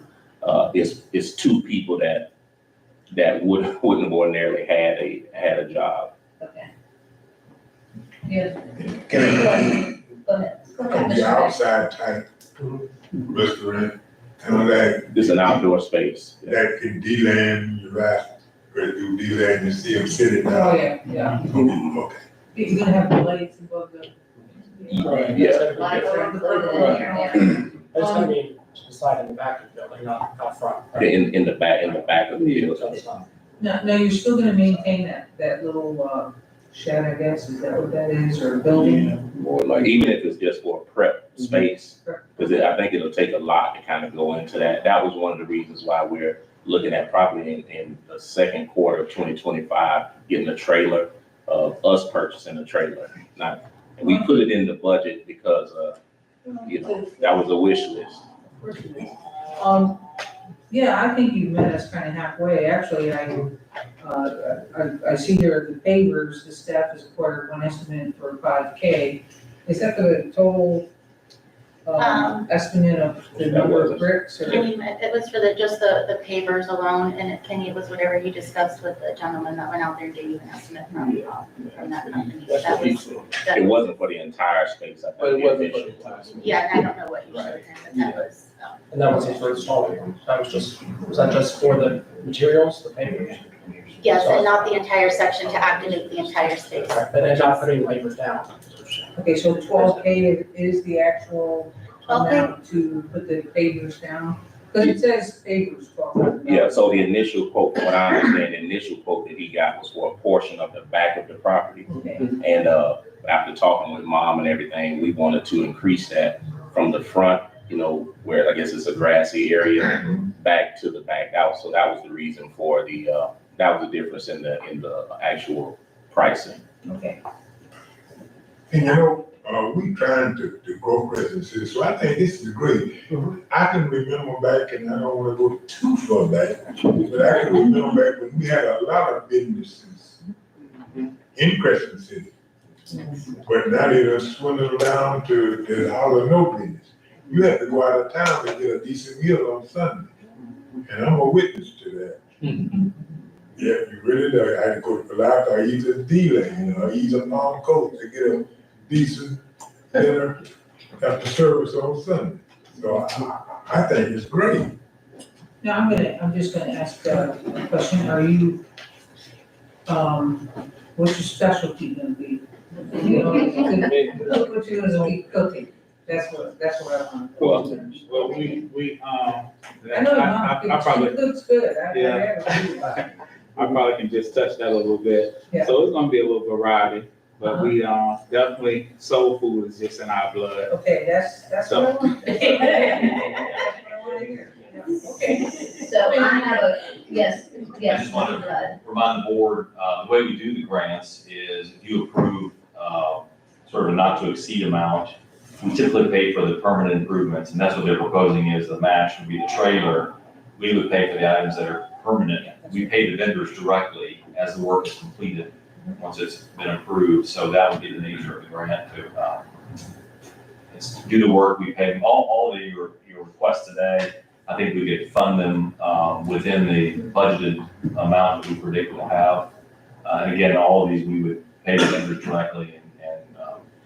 It's two people that wouldn't ordinarily had a job. Okay. Yeah. Can Go ahead. the outside type restaurant, kind of like. It's an outdoor space. That can D-land, you ride, or do D-land, you see them sitting down. Oh, yeah. Okay. You're gonna have the lights above the. Yeah. It's gonna be beside in the back of the building, not out front. right? In the back of the building. No, you're still gonna maintain that little, shed, I guess, is that what that is, or building? More like, even if it's just for a prep space, because I think it'll take a lot to kind of go into that. That was one of the reasons why we're looking at probably in the second quarter of 2025, getting a trailer, us purchasing a trailer. And we put it in the budget because, that was a wish list. Yeah, I think you met us kind of halfway. Actually, I see here the pavers, the staff has acquired one estimate for $5K. Is that the total estimate of the number of bricks? Or? It was for just the pavers alone, and Kenny, it was whatever you discussed with the gentleman that went out there and gave you an estimate from that company. It wasn't for the entire space, I think. But it wasn't for the entire space. Yeah, and I don't know what you showed him, but that was, And that wasn't for installing, that was that just for the materials, the papers? Yes, and not the entire section to activate the entire space. But then not putting papers down. Okay, so 12K is the actual 12K. amount to put the pavers down? Because it says pavers, $1,200. Yeah, so the initial quote, from what I understand, the initial quote that he got was for a portion of the back of the property. Okay. And, after talking with mom and everything, we wanted to increase that from the front, you know, where I guess it's a grassy area, back to the back out. So that was the reason for the, that was the difference in the actual pricing. Okay. And you know, we trying to grow Crescent City, so I think this is great. I can remember back, and I don't wanna go too far back, but I can remember back when we had a lot of businesses in Crescent City. But now they done swindled down to the house of no business. You have to go out of town to get a decent meal on Sunday. And I'm a witness to that. Yeah, you really do. I had to go to Palaka or either dealer, you know, either Palm Coast to get a decent dinner after service on Sunday. So I think it's great. Now, I'm just gonna ask a question. Are you, what's your specialty gonna be? You know, look what you're gonna be cooking. That's what I want. Well, we, I know your mom, I probably, it looks good. Yeah. I probably can just touch that a little bit. Yeah. So it's gonna be a little variety, but we, definitely, soul food is just in our blood. Okay, that's what I want. That's what I wanna hear. Okay. So I have yes, I just wanted to remind the board, the way we do the grants is if you approve, sort of a not to exceed amount, we typically pay for the permanent improvements, and that's what they're proposing is the match would be the trailer. We would pay for the items that are permanent. We pay the vendors directly as the work is completed, once it's been approved. So that would be the nature of the grant to, it's to do the work. We pay them all of your requests today. I think we could fund them, within the budgeted amount that we predict we'll have. And again, all of these, we would pay the vendors directly, and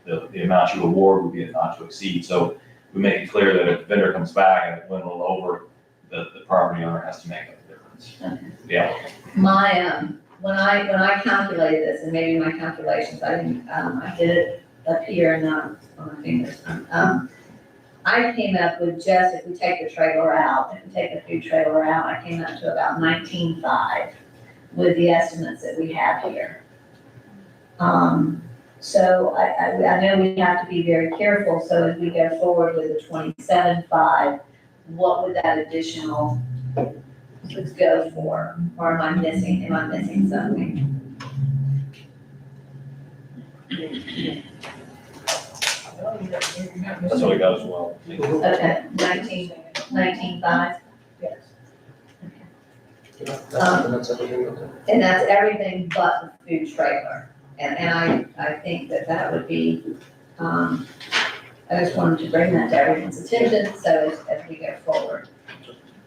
the amount you award would be a not to exceed. So we make it clear that if the vendor comes back and it went a little over, the property owner has to make up the difference. Okay. Yeah. My, when I calculated this, and maybe my calculations, I didn't, I did it up here and not on my fingers. I came up with just, if we take the trailer out, if we take the food trailer out, I came up to about 19.5 with the estimates that we have here. So I know we have to be very careful, so as we go forward with the 27.5, what would that additional go for? Or am I missing something? That's what we got as well. Okay, 19.5, That's everything. and that's everything but the food trailer. And I think that would be, I just wanted to bring that to everyone's attention, so as we go forward.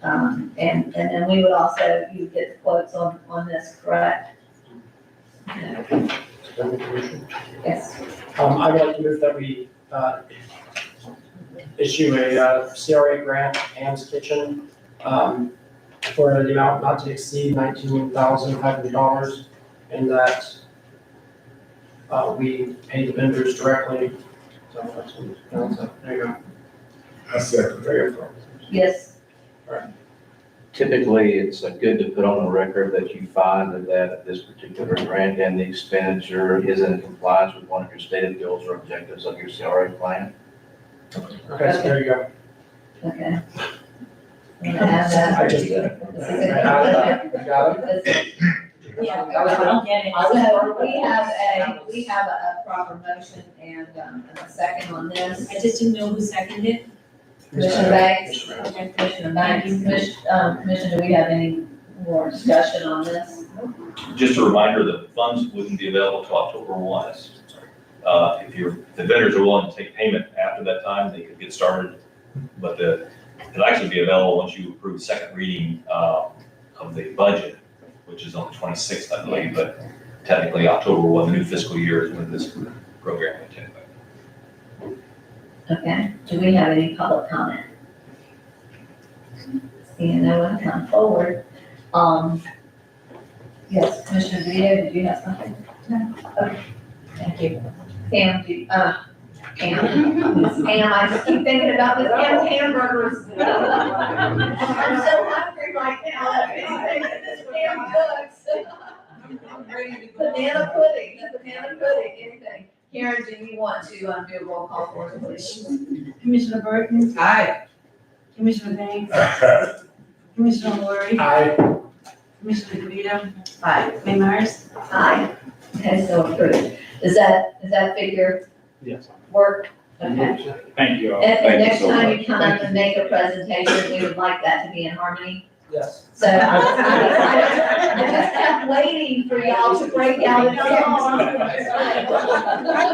And then we would also, you get the quotes on this, correct? Yes. I would like to move that we, issue a CRA grant, Pam's Kitchen, for the amount not to exceed $19,500, and that we pay the vendors directly. So, there you go. I second. There you go. Yes. Typically, it's good to put on the record that you find that this particular grant and the expenditure is in compliance with one of your stated goals or objectives of your CRA plan. Okay, so there you go. Okay. I'm gonna add that. I just did. This Got it? is- Yeah, I'll get it. So we have a proper motion and a second on this. I just didn't know who seconded it. Commissioner Banks, Commissioner Banks, Commissioner, do we have any more discussion on this? Just a reminder that funds wouldn't be available till October 1. If the vendors are willing to take payment after that time, they could get started. But it'll actually be available once you approve the second reading of the budget, which is on the 26th, I believe, but technically October 1, the new fiscal year is when this program will take effect. Okay, do we have any public comment? Seeing no one come forward. Yes, Commissioner DeVito, did you have something? No. Okay, thank you. Pam, Pam, I just keep thinking about this Pam's hamburgers. I'm so hungry right now. This Pam cooks. Banana pudding, anything. Karen, do you want to do a roll call for us, please? Commissioner Burton, Aye. Commissioner Banks, Commissioner Lori, Aye. Commissioner DeVito, Aye. Mayor Myers. Aye. Okay, so approved. Does that figure Yes. work? Okay. Thank you all. And Thank you next so time much. you come up and make a presentation, we would like that to be in harmony. Yes. So I just kept waiting for y'all to break out in song. I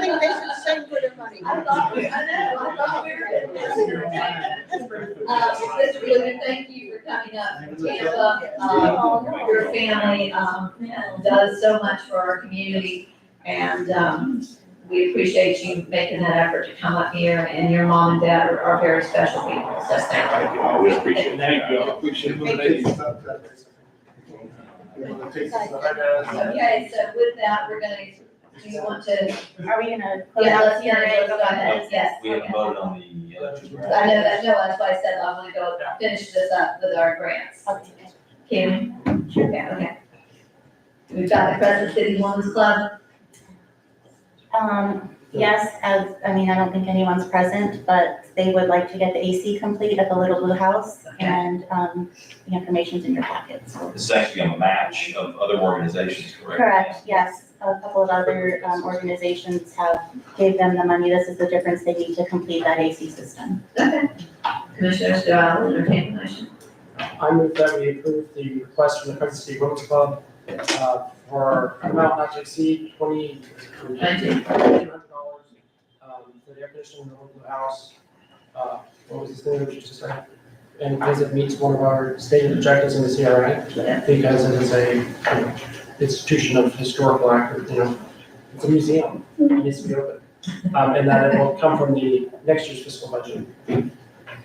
think they should sing for their money. I thought we were in this. Mr. Blue, thank you for coming up from Tampa. Your family, does so much for our community, and, we appreciate you making that effort to come up here, and your mom and dad are very special people, so thank Thank you all. We appreciate it. Thank you all. Appreciate it. Okay, so with that, we're gonna, do you want to? Are we gonna close Yeah, out let's the hear it, hearing? go ahead, yes. We haven't voted on the election. I know that, no, that's why I said I want to go finish this up with our grants. Kim? Sure. Okay. We've got the Crescent City Women's Club. Yes, I don't think anyone's present, but they would like to get the AC complete at the Little Blue House, and, the information's in your packets. This is actually a match of other organizations, correct? Correct, yes. A couple of other, organizations have gave them the money. This is the difference they need to complete that AC system. Okay. Commissioners, do I entertain a motion? I move that we approve the request from the Crescent City Women's Club, for an amount not to exceed $2,200, for the air conditioning in the local house. What was the thing that you just said? And because it meets one of our stated objectives in the CRA, because it is a, institution of historical it's a museum, it needs to be open. And that it will come from the next year's fiscal budget. Okay.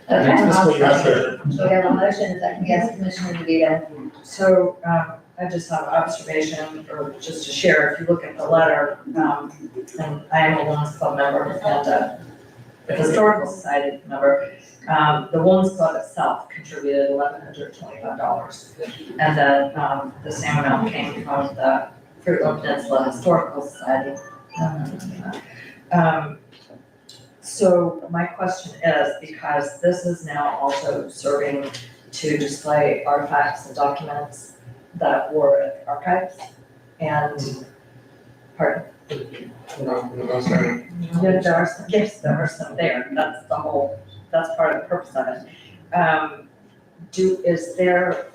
Fiscal year. So we have a motion, second, yes, Commissioner DeVito. So, I just have an observation, or just to share, if you look at the letter, and I am a Women's Club member and a Historical Society member, the Women's Club itself contributed $1,125. And then, the same amount came from the Fruitland Peninsula Historical Society. So my question is, because this is now also serving to display artifacts and documents that were at the archives, and, pardon? There are some, yes, there are some there, that's the whole, that's part of the purpose of it. Is there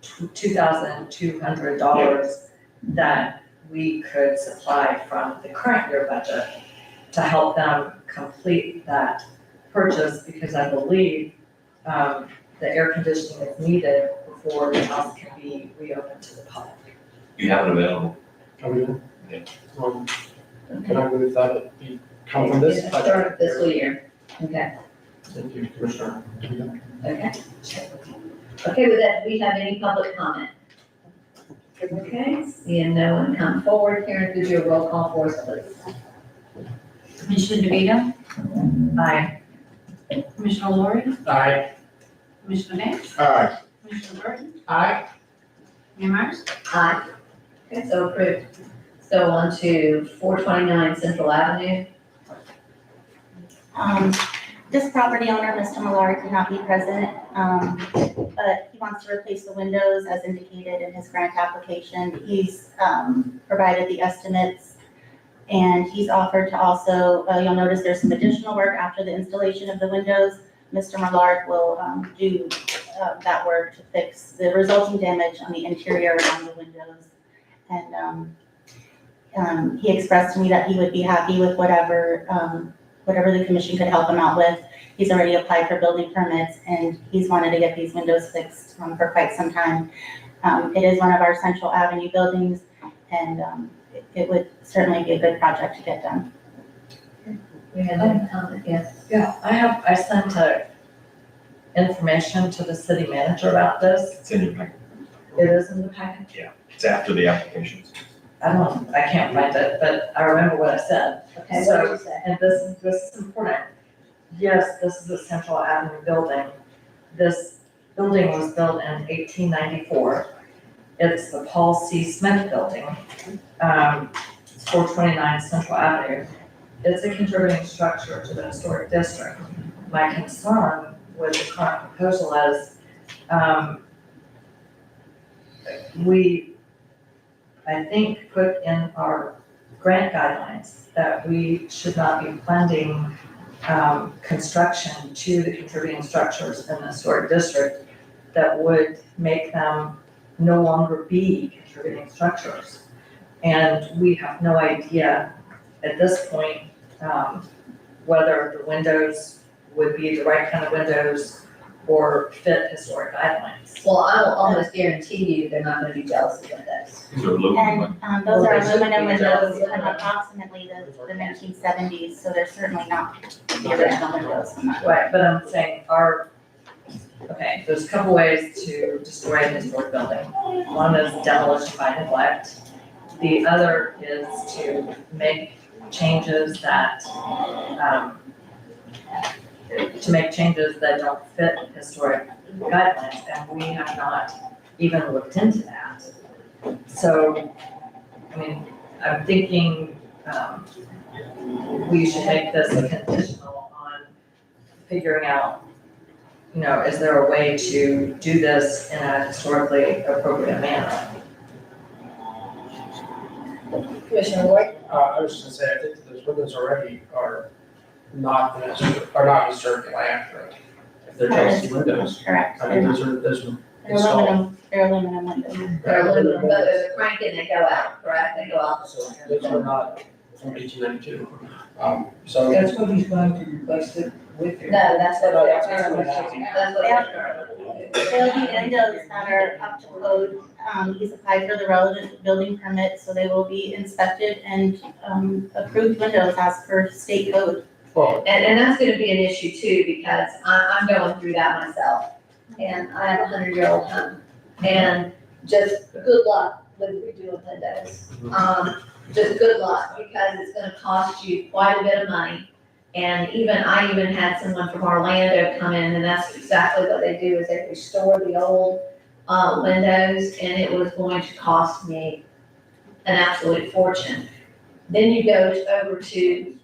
$2,200 that we could supply from the current year budget to help them complete that purchase? Because I believe, the air conditioning is needed before the house can be reopened to the public. You have it available. Can I move that it be come from this? Start of fiscal year, okay, Thank you, Commissioner. okay. Okay, with that, do we have any public comment? Okay, seeing no one come forward, Karen, could you do a roll call for us, please? Commissioner DeVito, Aye. Commissioner Lori, Aye. Commissioner Banks, Aye. Commissioner Burton, Aye. Mayor Myers. Aye. Okay, so approved. Let's go on to 429 Central Avenue. This property owner, Mr. Millard, could not be present, but he wants to replace the windows as indicated in his grant application. He's provided the estimates, and he's offered to also, you'll notice there's some additional work after the installation of the windows. Mr. Millard will do that work to fix the resulting damage on the interior around the windows. And he expressed to me that he would be happy with whatever the commission could help him out with. He's already applied for building permits, and he's wanted to get these windows fixed for quite some time. It is one of our Central Avenue buildings, and it would certainly be a good project to get done. We have any comment, yes? Yeah, I sent information to the city manager about this? It's in your packet. It is in the packet? It's after the applications. I can't find it, but I remember what I said. Okay, what So, did you say? and this is important. Yes, this is a Central Avenue building. This building was built in 1894. It's the Paul C. Smith Building. It's 429 Central Avenue. It's a contributing structure to the historic district. My concern with the current proposal is, we, I think, put in our grant guidelines that we should not be funding construction to the contributing structures in the historic district that would make them no longer be contributing structures. And we have no idea at this point whether the windows would be the right kind of windows or fit historic guidelines. Well, I will almost guarantee you they're not gonna be jealous of windows. These are aluminum. And, those are Well, they should aluminum be windows jealous. from approximately the 1970s, so they're certainly not the original windows from that. Right, but I'm saying okay, there's a couple ways to destroy a historic building. One is demolition by neglect. The other is to make changes that, don't fit historic guidelines, and we have not even looked into that. So, I mean, I'm thinking, we should make this a conditional on figuring out, is there a way to do this in a historically appropriate manner? Commissioner Ward? I was just gonna say, I think that those windows already are not historically accurate. If they're just windows. Correct. I mean, those are They're installed. aluminum windows. They're aluminum, but they're cranking, they go out, correct? They go out. So those are not from 1892. So. That's what he's going to replace it with. No, that's what No, they're that's currently, what they're that's what they're currently. They'll be windows that are up to code. He's applied for the relevant building permit, so they will be inspected and, approved windows as per state code. Well, And that's gonna be an issue too, because I'm going through that myself. And I have a 100-year-old home, and just good luck with redoing windows. Just good luck, because it's gonna cost you quite a bit of money. And I even had someone from Orlando come in, and that's exactly what they do, is they restore the old, windows, and it was going to cost me an absolute fortune. Then you go over to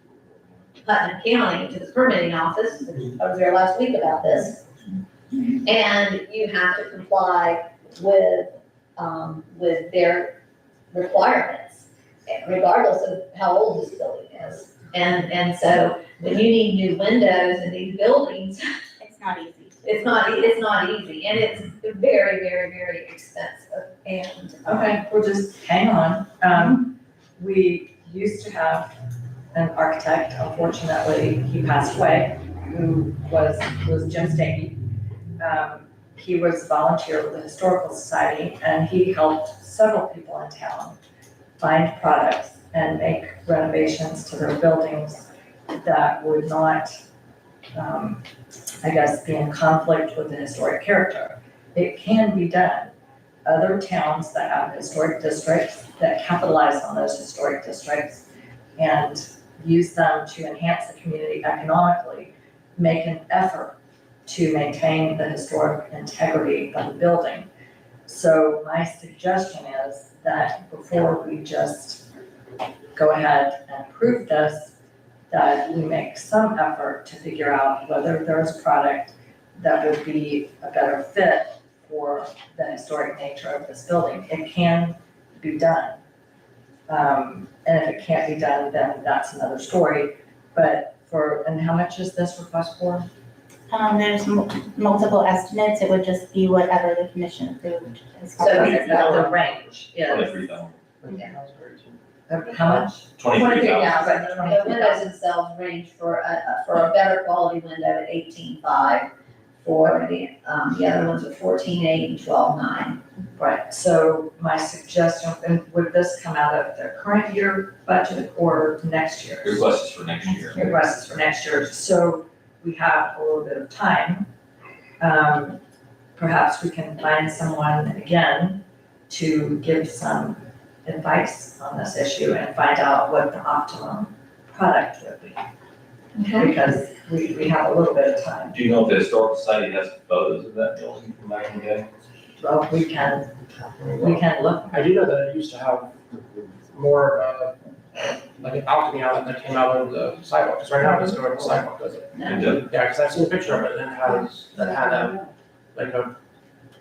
Putnam County, to the permitting office, I was there last week about this, and you have to comply with their requirements, regardless of how old this building is. And so when you need new windows in these buildings, It's not easy. it's not easy, and it's very, very, very expensive, and. Okay, we'll just hang on. We used to have an architect, unfortunately, he passed away, who was Jim Stanky. He was a volunteer with the Historical Society, and he helped several people in town find products and make renovations to their buildings that would not, be in conflict with the historic character. It can be done. Other towns that have historic districts that capitalize on those historic districts and use them to enhance the community economically, make an effort to maintain the historic integrity of the building. So my suggestion is that before we just go ahead and approve this, that we make some effort to figure out whether there's a product that would be a better fit for the historic nature of this building. It can be done. And if it can't be done, then that's another story. But and how much is this request for? There's multiple estimates. It would just be whatever the commission approved. as far So as- The range is, 23,000. how much? 23,000. The windows themselves range for a better quality window at 18.5. For the other ones are 14.8 and 12.9. Right, so my suggestion, and would this come out of the current year budget or next year? Your request is for next year. Your request is for next year, so we have a little bit of time perhaps we can find someone again to give some advice on this issue and find out what the optimum product would be. Because we have a little bit of time. Do you know if the Historical Society has photos of that building from back in the day? Well, we can look. I do know that it used to have more, like an balcony out that came out of the sidewalk, because right now it doesn't go over the sidewalk, does it? It does. Yeah, because I've seen a picture of it, and that had a, like a,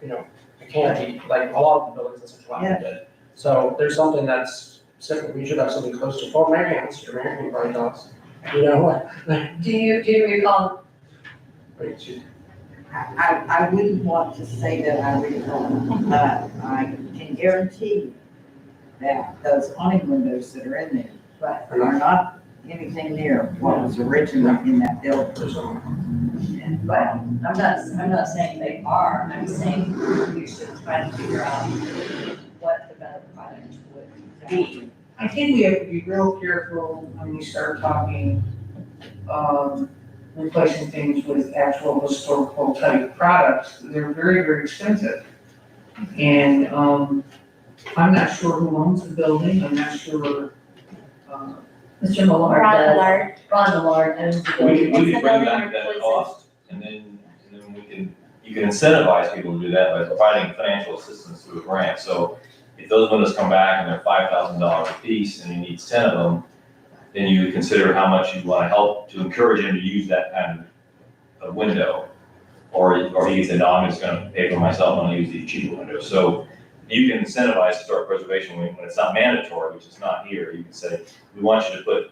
you know, a canopy, like a lot of the buildings in Central Valley did. So there's something that's simple, we should have something close to, well, Mary Ann's, your Mary Ann probably does, you know what? Do you recall? I wouldn't want to say that I recall, but I can guarantee you that those awning windows that are in there are not anything near what was originally in that building. But I'm not saying they are, I'm saying we should try to figure out what the better product would be. I think we have to be real careful when we start talking, replacing things with actual historical type products. They're very, very expensive. And, I'm not sure who owns the building, I'm not sure, Mr. Millard Ron does. Millard. Ron Millard owns the We building. can It's the bring building back that replacement. cost, and then you can incentivize people to do that by providing financial assistance through a grant. So if those windows come back and they're $5,000 a piece and he needs 10 of them, then you consider how much you want to help to encourage him to use that kind of window. Or he can say, no, I'm just gonna pay for myself, I'm gonna use these cheaper windows. So you can incentivize historic preservation when it's not mandatory, which is not here. You can say, we want you to put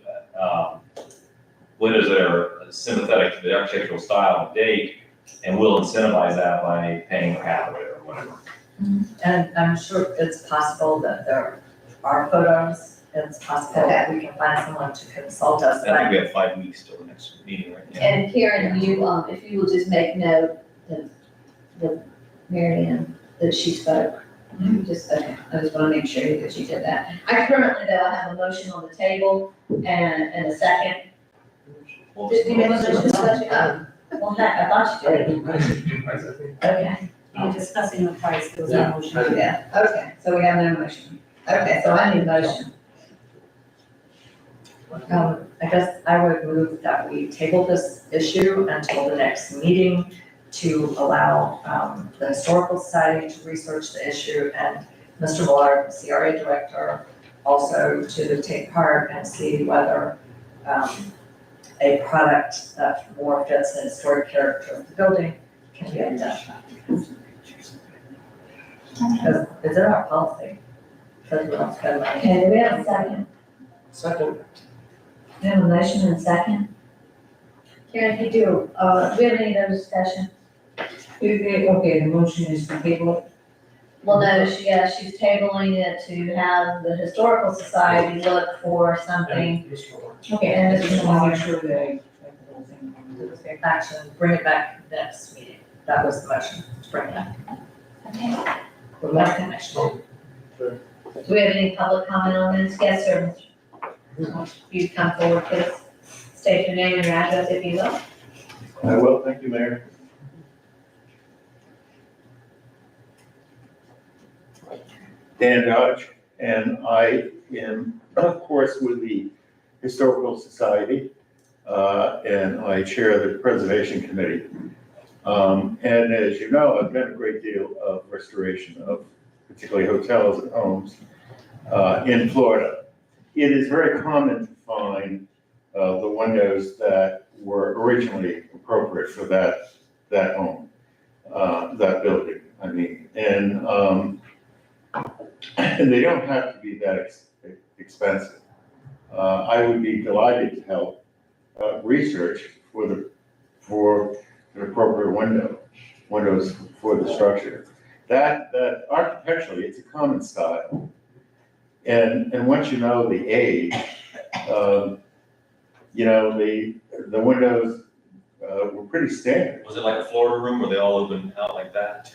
windows that are sympathetic to the architectural style and date, and we'll incentivize that by paying half of it or whatever. And I'm sure it's possible that there are photos, it's possible that we can find someone to consult us. I think we have 5 weeks till the next meeting, right? Yeah. And Karen, you, if you will just make note that Mary Ann, that she spoke. Just, okay, I just want to make sure that you did that. I currently, though, I have a motion on the table and a second. Well, Did you make a motion? Well, heck, I thought you did. Okay. You're discussing the price, there was no motion. Yeah, okay, so we have no motion. Okay, so I need a motion. I guess I would move that we table this issue until the next meeting to allow the Historical Society to research the issue and Mr. Millard, CRA Director, also to take part and see whether a product that more fits the historic character of the building can be identified. Because it's in our policy, because we don't spend money. Okay, do we have a second? Second. We have a motion and a second. Karen, if you do, do we have any other discussion? Okay, the motion is to table it. Well, no, she's tabling it to have the Historical Society look for something. Okay, and I just Mr. want to Millard. make sure that I type the whole thing. Take action, bring it back next meeting. That was the motion, to bring it back. Okay. We're back to next meeting. Do we have any public comment on this? Yes, sir. You come forward, please. State your name and your address if you will. I will, thank you, Mayor. Dan Dodge, and I am, of course, with the Historical Society, and I chair the Preservation Committee. And as you know, I've done a great deal of restoration of particularly hotels and homes in Florida. It is very common to find the windows that were originally appropriate for that home, that building, I mean. And they don't have to be that expensive. I would be delighted to help research for an appropriate windows for the structure. That architecturally, it's a common style. And once you know the age, you know, the windows were pretty standard. Was it like a Florida room where they all open out like that?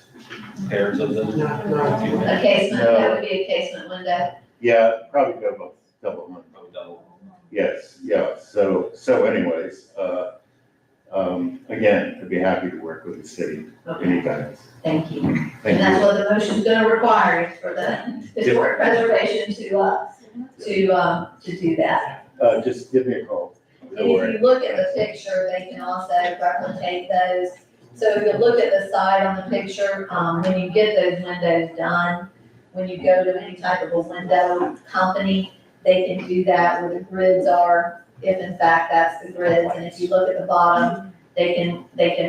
Pairs of them? A casement, that would be a casement window. Yeah, probably double. Probably double. Yes, yeah, so anyways, Again, I'd be happy to work with the city anytime. Thank you. Thank And that's you. what the motion's gonna require is for the historic preservation to do that. Just give me a call. And if you look at the picture, they can also replicate those. So if you look at the side on the picture, when you get those windows done, when you go to any type of a window company, they can do that where the grids are, if in fact that's the grids. And if you look at the bottom, they can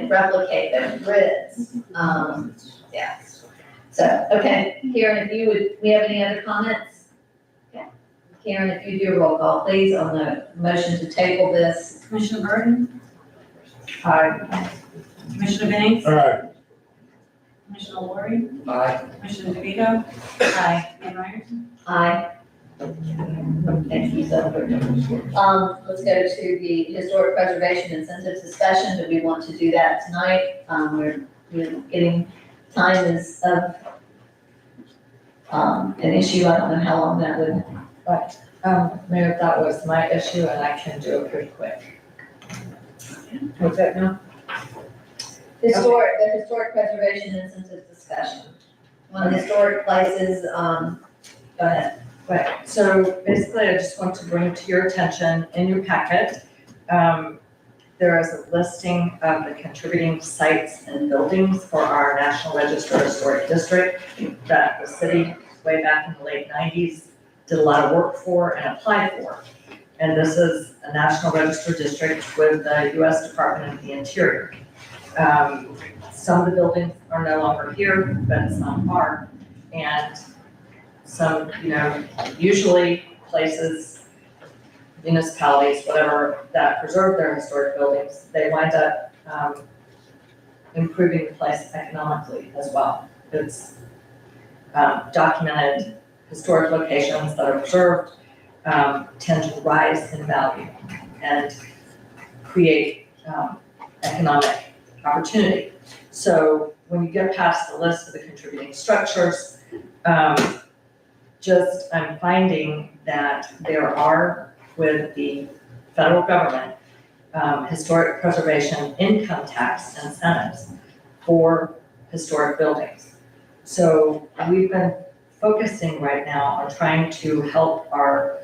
replicate those grids. Yeah. So, okay, Karen, we have any other comments? Okay. Karen, if you do a roll call, please, on the motion to table this. Commissioner Burton, Aye. Commissioner Banks, All right, Commissioner Lori, Aye. Commissioner DeVito, Aye. Mayor Myers. Aye. Thank you, so much. Let's go to the historic preservation incentive discussion. Do we want to do that tonight? We're getting, time is of, an issue. I don't know how long that would, Mayor, that was my issue and I can do it pretty quick. what's that now? The historic preservation incentive discussion. One of the historic places, go ahead. Right, so basically I just want to bring to your attention in your packet, there is a listing of the contributing sites and buildings for our National Register Historic District that the city way back in the late 90s did a lot of work for and applied for. And this is a National Register District with the U.S. Department of the Interior. Some of the buildings are no longer here, but some are. And some, usually places, municipalities, whatever, that preserve their historic buildings, they wind up improving the place economically as well. It's documented historic locations that are preserved tend to rise in value and create economic opportunity. So when you get past the list of the contributing structures, I'm finding that there are, with the federal government, historic preservation income tax incentives for historic buildings. So we've been focusing right now on trying to help our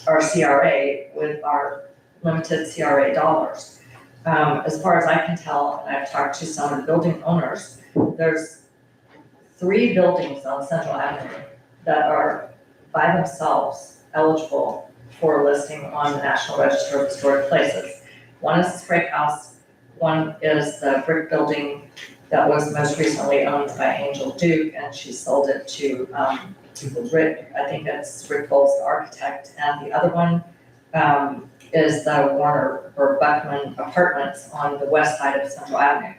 CRA with our limited CRA dollars. As far as I can tell, and I've talked to some of the building owners, there's 3 buildings on Central Avenue that are by themselves eligible for a listing on the National Register of Historic Places. One is the Sprague House, one is the brick building that was most recently owned by Angel Duke, and she sold it to Rick, I think that's Rick Bowles, the architect, and the other one is the Warner or Buckman Apartments on the west side of Central Avenue.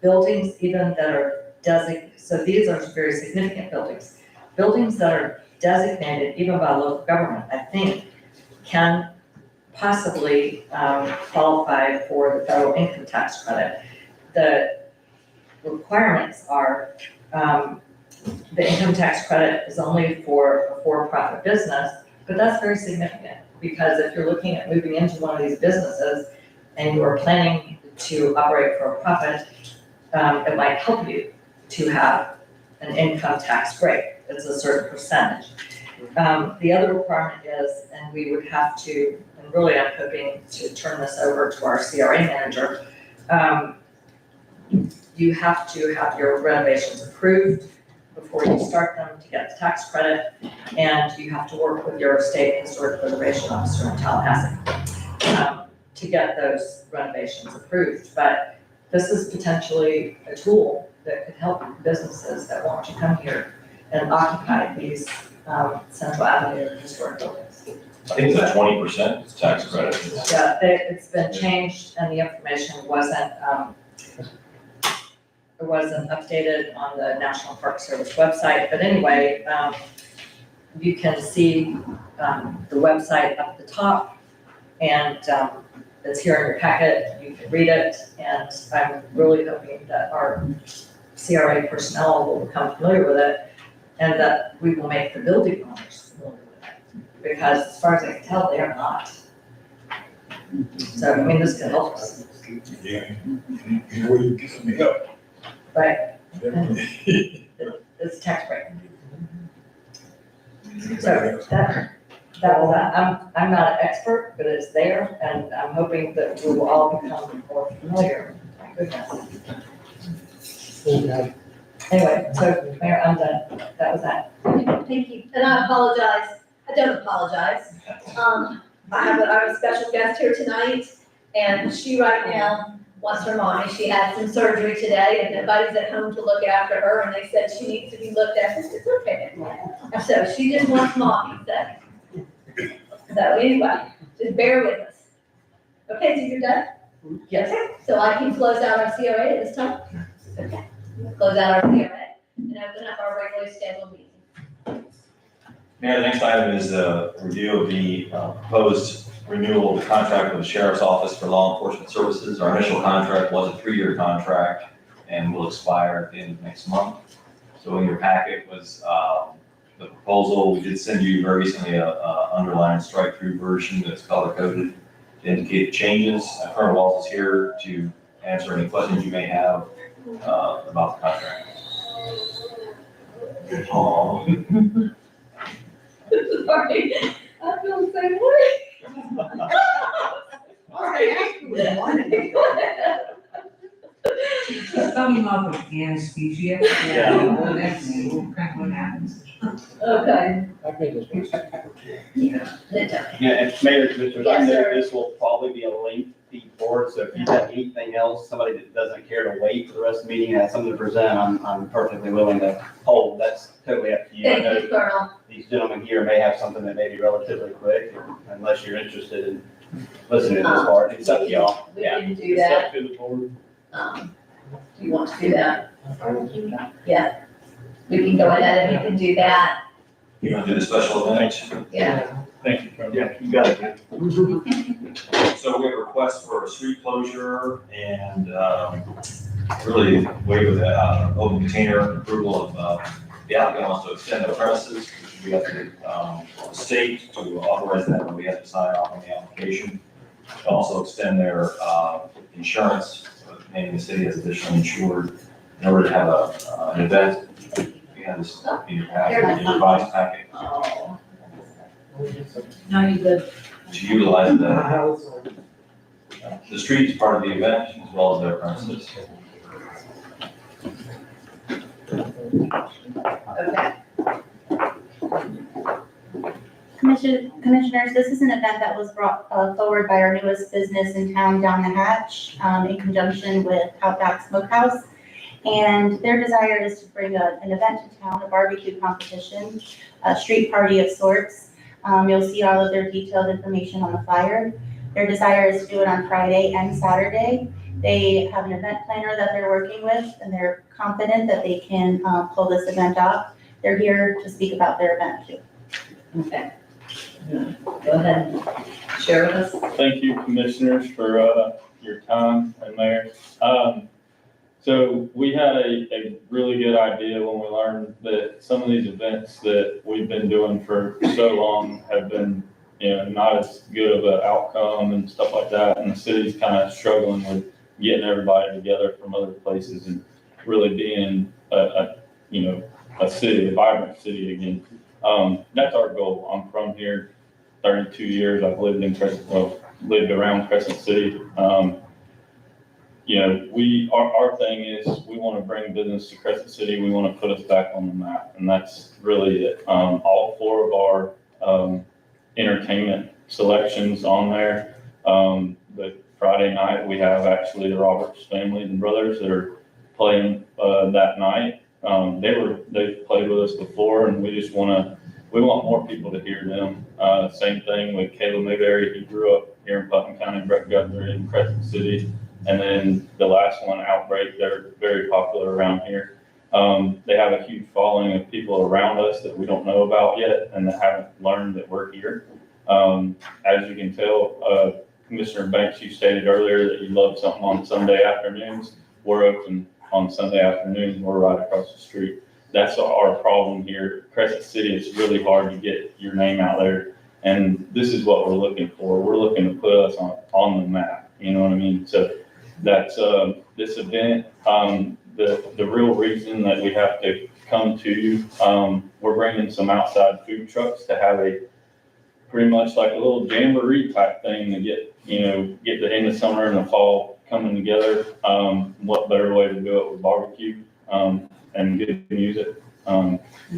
Buildings even that are designated, so these are very significant buildings. Buildings that are designated even by local government, I think, can possibly qualify for the federal income tax credit. The requirements are the income tax credit is only for a for-profit business, but that's very significant because if you're looking at moving into one of these businesses and you are planning to operate for a profit, it might help you to have an income tax break. It's a certain percentage. The other requirement is, and we would have to, and really I'm hoping to turn this over to our CRA manager, you have to have your renovations approved before you start them to get the tax credit, and you have to work with your state historic preservation officer in Tallahassee to get those renovations approved. But this is potentially a tool that could help businesses that want to come here and occupy these Central Avenue historic buildings. I think it's a 20% tax credit. Yeah, it's been changed and the information wasn't updated on the National Park Service website. But anyway, you can see the website up at the top, and it's here in your packet. You can read it, and I'm really hoping that our CRA personnel will become familiar with it, and that we will make the building owners familiar with it. Because as far as I can tell, they are not. So, I mean, this could help us, Yeah. Where you get some help. right? It's tax break. So that was that. I'm not an expert, but it's there, and I'm hoping that we will all become more familiar. Goodness. Anyway, so Mayor, I'm done. That was that. Thank you, and I apologize, I don't apologize. I have a special guest here tonight, and she right now wants her mommy. She had some surgery today, and nobody's at home to look after her, and they said she needs to be looked at. It's okay. And so she just wants mommy, so anyway, just bear with us. Okay, so you're done? Yes. So I can close out our CRA at this time? Okay. Close out our CRA and open up our regularly scheduled meeting. Mayor, the next item is a review of the proposed renewal of the contract with the Sheriff's Office for Law Enforcement Services. Our initial contract was a 3-year contract and will expire at the end of next month. So in your packet was the proposal. We did send you very recently a underlined strike-through version that's color-coded to indicate the changes. Colonel Walls is here to answer any questions you may have about the contract. Sorry, I feel the same way. Coming off of anesthesia. Yeah. Well, that's kind of what happens. Okay. Yeah. and Mayor, Commissioners, I Yes, know sir. this will probably be a lengthy board, so if you have anything else, somebody that doesn't care to wait for the rest of the meeting and has something to present, I'm perfectly willing to hold. That's totally up to you. I Thank know you, Colonel. these gentlemen here may have something that may be relatively quick, unless you're interested in listening to this part. It's up to y'all. We Yeah. can do that. to the board. Do you want to do that? Yeah. We can go ahead and we can do that. You want to do the special event? Yeah. Thank you, Colonel. Yeah, you got it. So we have a request for a street closure and really waive the open container approval of the applicant wants to extend the premises. We have the state to authorize that when we have to sign off on the application. Also extend their insurance, naming the city as additionally insured in order to have an event. We have this in your packet, in your revised packet, Oh. Now you good. to utilize the street is part of the event as well as their premises. Okay. Commissioners, this is an event that was brought forward by our newest business in town, Down the Hatch, in conjunction with Outback Smokehouse. And their desire is to bring an event to town, a barbecue competition, a street party of sorts. You'll see all of their detailed information on the flyer. Their desire is to do it on Friday and Saturday. They have an event planner that they're working with, and they're confident that they can pull this event off. They're here to speak about their event too. Okay. Go ahead and share with us. Thank you, commissioners, for your time, and Mayor. So we had a really good idea when we learned that some of these events that we've been doing for so long have been, not as good of an outcome and stuff like that. And the city's kind of struggling with getting everybody together from other places and really being a city, a vibrant city again. That's our goal. I'm from here 32 years. I've lived lived around Crescent City. Our thing is we want to bring business to Crescent City. We want to put us back on the map, and that's really it. All 4 of our entertainment selections on there. But Friday night we have actually the Roberts family and brothers that are playing that night. They've played with us before, and we want more people to hear them. Same thing with Caleb Mayberry. He grew up here in Putnam County, Brett Guthrie in Crescent City. And then the last one, Outbreak, they're very popular around here. They have a huge following of people around us that we don't know about yet and that haven't learned that we're here. As you can tell, Commissioner Banks, you stated earlier that you love something on Sunday afternoons. We're open on Sunday afternoons. We're right across the street. That's our problem here. Crescent City, it's really hard to get your name out there. And this is what we're looking for. We're looking to put us on the map, you know what I mean? So that's, this event, the real reason that we have to come to, we're bringing some outside food trucks to have a pretty much like a little jamboree type thing to get the end of summer and the fall coming together. What better way to do it with barbecue, and good music.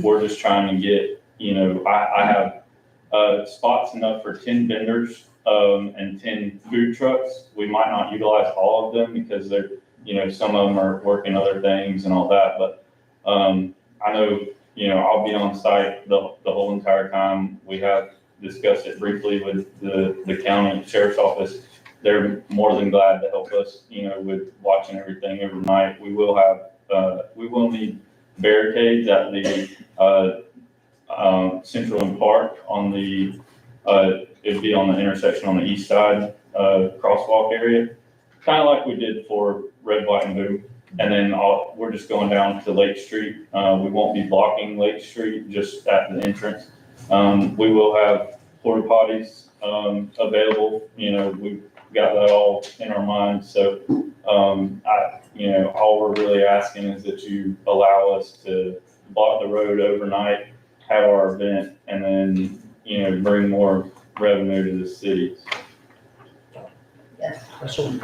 We're just trying to get, I have spots enough for 10 vendors, and 10 food trucks. We might not utilize all of them because they're, some of them are working other things and all that, but, I know, I'll be on site the whole entire time. We have discussed it briefly with the county sheriff's office. They're more than glad to help us, with watching everything every night. We will need barricades at the, Central and Park on the, it'd be on the intersection on the east side, crosswalk area, kind of like we did for Red, White, and Blue. And then we're just going down to Lake Street. We won't be blocking Lake Street, just at the entrance. We will have porta potties, available. We've got that all in our minds. So, all we're really asking is that you allow us to block the road overnight, have our event, and then, bring more revenue to the city. Yes. Question.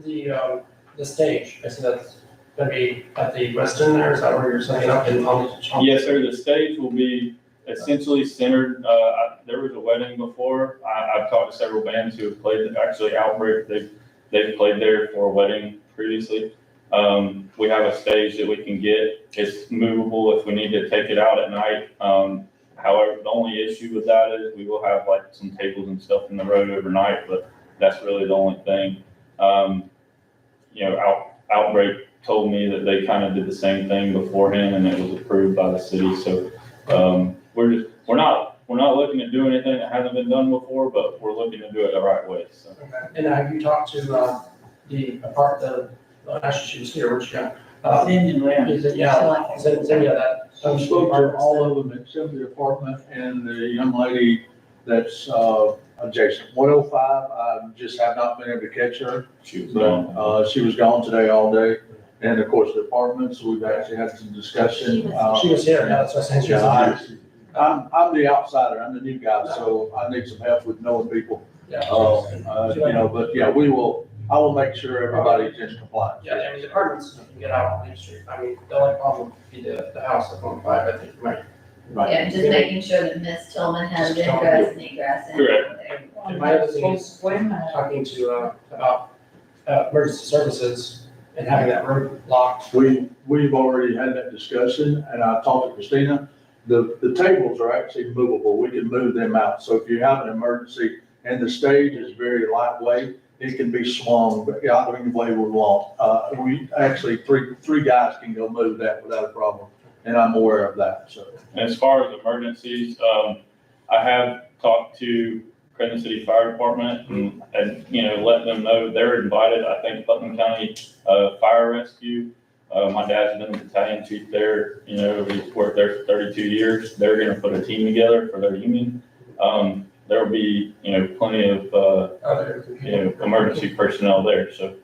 The stage, I see that's gonna be at the West End there, is that where you're setting up in on the? Yes, sir. The stage will be essentially centered. There was a wedding before. I've talked to several bands who have played, actually Outbreak, they've played there for a wedding previously. We have a stage that we can get. It's movable if we need to take it out at night. However, the only issue with that is we will have like some tables and stuff in the road overnight, but that's really the only thing. Outbreak told me that they kind of did the same thing beforehand and it was approved by the city. So, we're not looking to do anything that hasn't been done before, but we're looking to do it the right way, so. Okay. And have you talked to, actually she was here, where'd she go? Is it, yeah, Zinnia, that. I spoke to all of them except the apartment and the young lady that's, adjacent. 105, I just have not been able to catch her. She was gone today all day. And of course, the apartments, we've actually had some discussion. She was here, yeah, that's what I said. I'm the outsider, I'm the new guy, so I need some help with knowing people. Yeah. But yeah, I will make sure everybody's in compliance. Yeah, I mean, the apartments, you can get out on Main Street. I mean, the only problem would be the house at 105, I think, right? Yeah, just making sure that Ms. Tillman has ingress and egress. Correct. And my other thing is talking to, about, emergency services and having that road locked. We've already had that discussion and I talked to Christina. The tables are actually movable. We can move them out. So if you have an emergency and the stage is very lightweight, it can be swung out any way we want. We actually, three guys can go move that without a problem. And I'm aware of that, so. As far as emergencies, I have talked to Crescent City Fire Department and let them know they're invited. I think Putnam County, Fire Rescue. My dad's been the battalion chief there, he's worked there for 32 years. They're gonna put a team together for their union. There'll be, plenty of, emergency personnel there, so.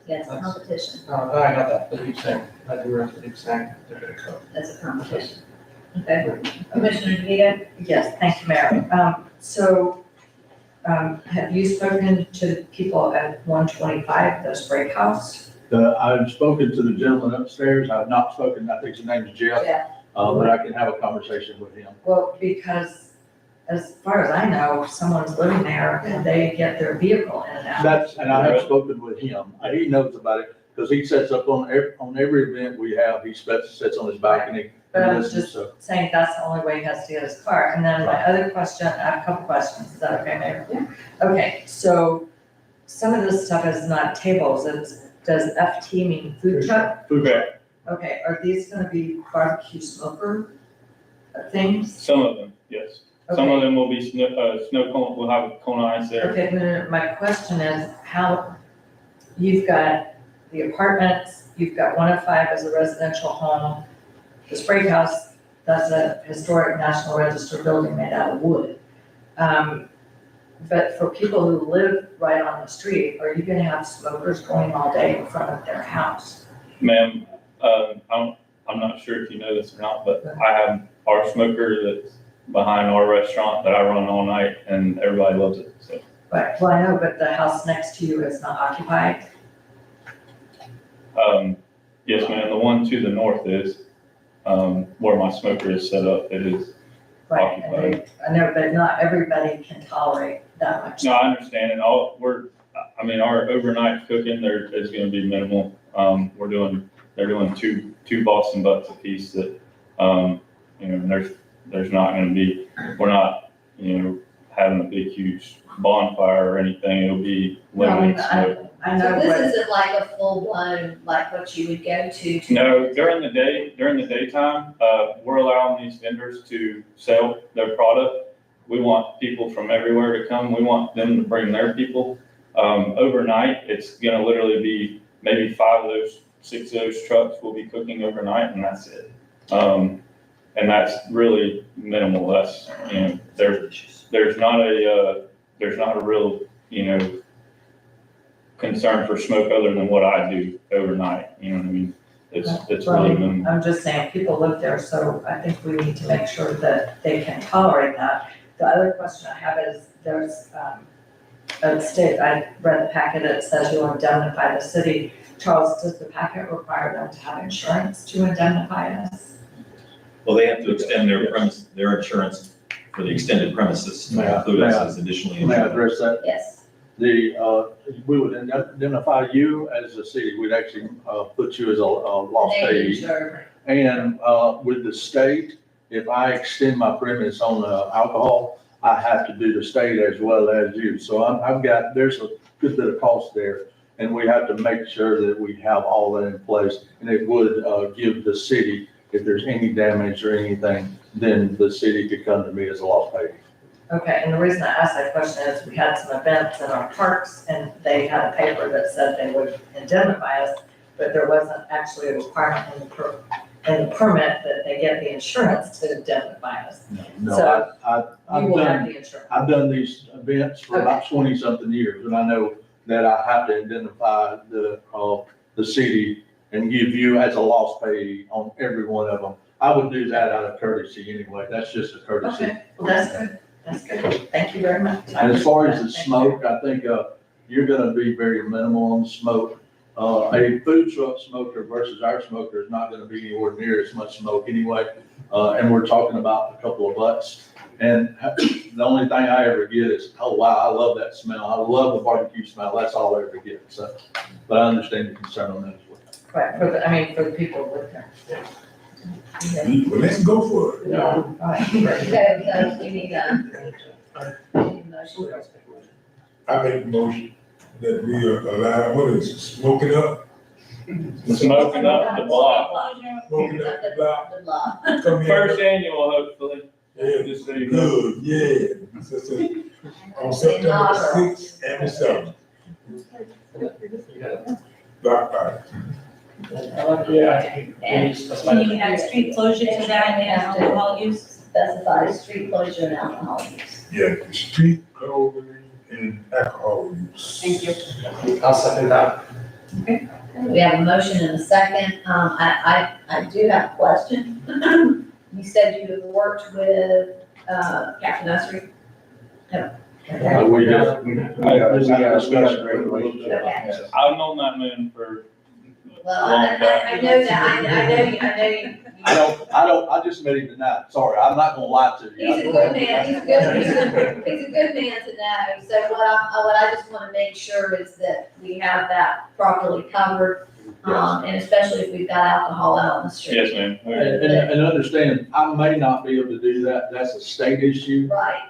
Yes, competition. I got that, but you saying, I didn't realize what you saying, they're gonna go. That's a competition. Okay. Commissioner DeVito? Yes, thank you, Mayor. Have you spoken to the people at 125, the Break House? I've spoken to the gentleman upstairs. I've not spoken, I think his name is Jeff. Yeah. But I can have a conversation with him. Well, because as far as I know, someone's living there and they get their vehicle in and out. And I have spoken with him. He knows about it because he sets up on every event we have, he sits on his balcony. But I was just saying that's the only way he has to get his car. And then my other question, I have a couple questions. Is that okay, Mayor? Yeah. Okay, so some of this stuff is not tables. Does FT mean food truck? Food truck. Okay, are these gonna be barbecue smoker things? Some of them, yes. Some of them will be snow cone, we'll have cone ice there. Okay, no, my question is how, you've got the apartments, you've got 105 as a residential home, the Sprague House That's a historic National Register building made out of wood. But for people who live right on the street, are you gonna have smokers going all day in front of their house? Ma'am, I'm not sure if you know this or not, but I have our smoker that's behind our restaurant that I run all night and everybody loves it, so. Right, well, I know, but the house next to you is not occupied. Yes, ma'am, the one to the north is, where my smoker is set up, it is Right, and occupied. I know, but not everybody can tolerate that much. No, I understand, and our overnight cooking there is gonna be minimal. They're doing two Boston butts a piece that, there's not gonna be, we're not, having a big, huge bonfire or anything, it'll be limited smoke. I So know, this but isn't like a full-blown, like what you would go to. No, during the daytime, we're allowing these vendors to sell their product. We want people from everywhere to come. We want them to bring their people. Overnight, it's gonna literally be maybe 6 of those trucks will be cooking overnight, and that's it. And that's really minimal. That's, there's not a real, concern for smoke other than what I do overnight, you know what I mean? It's well, really minimal. I'm just saying, people live there, so I think we need to make sure that they can tolerate that. The other question I have is, there's, I read the packet, it says you'll indemnify the city. Charles, does the packet require them to have insurance to indemnify us? Well, they have to extend their insurance for the extended premises to include us as additionally May I insured. address that? Yes. We would identify you as a city, we'd actually, put you as a lost They payee. insure. And, with the state, if I extend my premise on, alcohol, I have to do the state as well as you. So there's a good bit of cost there. And we have to make sure that we have all that in place. And it would, give the city, if there's any damage or anything, then the city could come to me as a lost payee. Okay, and the reason I asked that question is we had some events in our parks and they had a paper that said they would indemnify us, but there wasn't actually a requirement in the permit that they get the insurance to indemnify us. No, So I've you will have done, the insurance. I've done these events for about 20-something years, and I know that I have to identify the city and give you as a lost payee on every one of them. I would do that out of courtesy anyway. That's just a courtesy. Okay, well, that's good. That's good. Thank you very much. And as far as the smoke, I think, you're gonna be very minimal on the smoke. A food truck smoker versus our smoker is not gonna be anywhere near as much smoke anyway. And we're talking about a couple of butts. And the only thing I ever get is, oh, wow, I love that smell. I love the barbecue smell. That's all I ever get, so. But I understand your concern on that as well. Right, for the people who live there. Well, let's go for it. Yeah. All right. So we need a motion. I make a motion that we allow, what is it, smoking up? Smoking up the block. Smoking up the block. The law. Come here. First annual, hopefully. Yeah, Just so you know. good, yeah. On September 6th and the 7th. Block party. And Can you add street closure to that and alcohol use? specify street closure and alcohol use. Yeah, the street clothing and alcohol use. Thank you. I'll second that. We have a motion and a second. I do have a question. You said you have worked with, Captain Nursery? No. Okay. We got a discussion. Okay. I've known that man for, Well, I know that, I know you. I just met him tonight. Sorry, I'm not gonna lie to you. He's a good man, he's a good man to know. So what I just wanna make sure is that we have that properly covered. And especially if we've got alcohol out on the street. yes, ma'am. And understand, I may not be able to do that. That's a state issue. Right.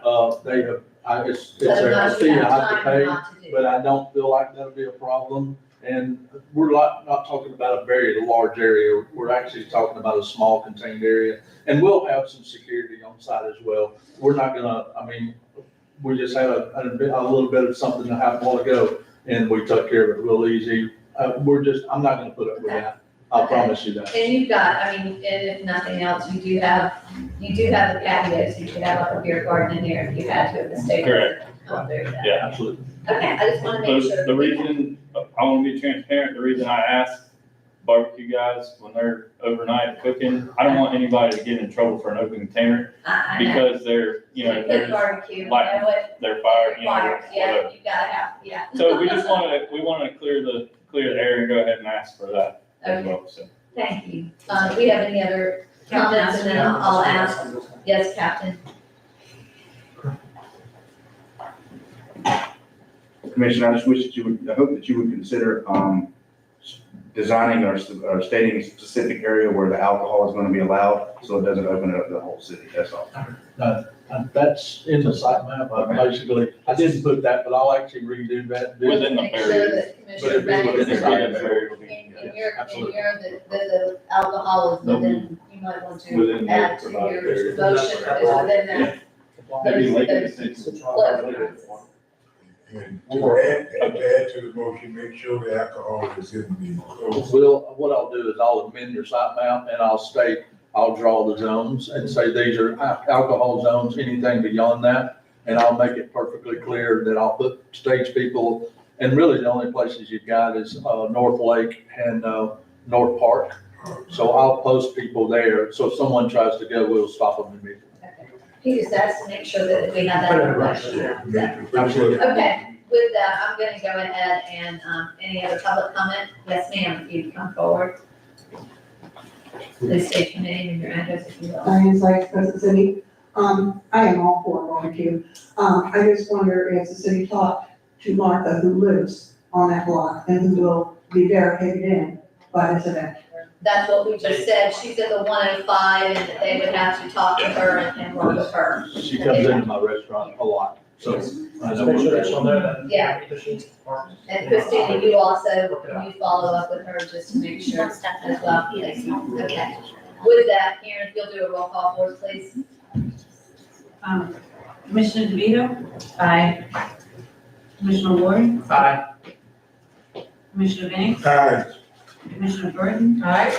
They have, it's So a fee I have to pay, not to do. but I don't feel like that'll be a problem. And we're not talking about a very large area. We're actually talking about a small contained area. And we'll have some security on site as well. We're not gonna, we just had a little bit of something that happened a while ago and we took care of it real easy. I'm not gonna put up with that. I promise you that. And you've got, I mean, and if nothing else, you do have a patio, so you could have like a beer garden in here if you had to at the state. Correct. Yeah. Absolutely. Okay, I just wanna make sure. The reason, I want to be transparent, the reason I ask barbecue guys when they're overnight cooking, I don't want anybody to get in trouble for an open container I know. because they're, you know, Good they're, barbecue, you know like, what? they're fired, you know, Fires, yeah, whatever. you gotta have, yeah. So we just wanna clear the air and go ahead and ask for that as well, so. Thank you. Do we have any other comments, and then I'll ask, yes, Captain? Commissioner, I just wish that you would, I hope that you would consider, designing or stating a specific area where the alcohol is gonna be allowed, so it doesn't open it up to the whole city, that's all. That's in the site map, I didn't put that, but I'll actually redo that. Within the Make sure area. that But Commissioner it'd be Banks, within the site in your, that the alcohol is within, you might want to Within the add to provided your area. motion, is within that. Maybe like And to add to the motion, make sure the alcohol is in the closed. Well, what I'll do is I'll amend your site map and I'll draw the zones and say these are alcohol zones, anything beyond that. And I'll make it perfectly clear that I'll put stage people, and really the only places you've got is, North Lake and, North Park. So I'll post people there, so if someone tries to go, we'll stop them immediately. He just has to make sure that we have that information. Okay, with that, I'm gonna go ahead and, any other public comment? Yes, ma'am, if you'd come forward. Please state your name and your address if you will. Diane Sykes, Crescent City. I am all for barbecue. I just wonder if the city talked to Martha, who lives on that block and who will be barricaded in by this event. That's what we just said. She's in the 105 and that they would have to talk to her and work with her. She comes into my restaurant a lot, so. I know Make sure what that she'll know that. Yeah. And Christina, you also, can you follow up with her just to make sure as well? Thank you. Okay. With that, Karen, if you'll do a roll call for us, please. Commissioner DeVito, Aye. Commissioner Ward, Aye. Commissioner Banks, Aye. Commissioner Burton, Aye.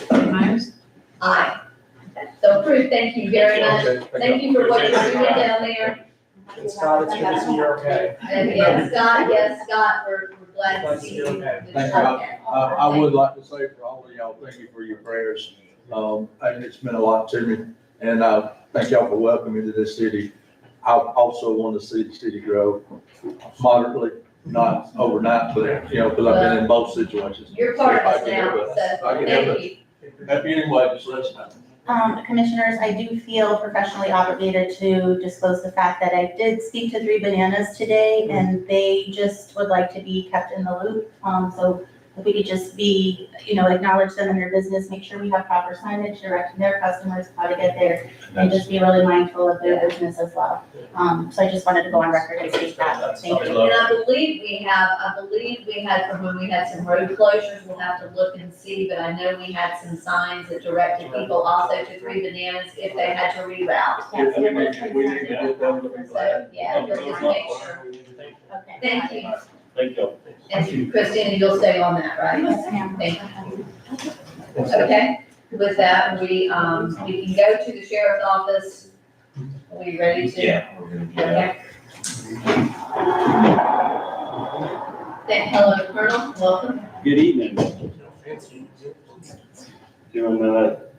Chair Myers. Aye. So approved, thank you very much. Thank you for what you're doing down there. And Scott, it's good to see you're okay. And yes, Scott, we're glad to see you. Thank you. I would like to say for all of y'all, thank you for your prayers. It's meant a lot to me, and thank y'all for welcoming me to this city. I also want to see the city grow moderately, not overnight, but, you know, because I've been in both situations. You're part of I us can now, help it. so I can thank help you. Help you anyway, just let us know. Commissioners, I do feel professionally obligated to disclose the fact that I did speak to 3 Bananas today, and they just would like to be kept in the loop. So if we could just be, acknowledge them in their business, make sure we have proper signage directing their customers how to get there, and just be really mindful of their business as well. So I just wanted to go on record and state that. Thank you. And I believe we had from when we had some road closures, we'll have to look and see, but I know we had some signs that directed people also to 3 Bananas if they had to reroute. We need to get them to be glad. Yeah, we'll just make sure. Okay. Thank you. Thank you. And Christina, you'll stay on that, right? Yes, ma'am. Thank you. Okay, with that, we can go to the sheriff's office. Are we ready to? Yeah. Okay. Hello, Colonel, welcome. Good evening. Doing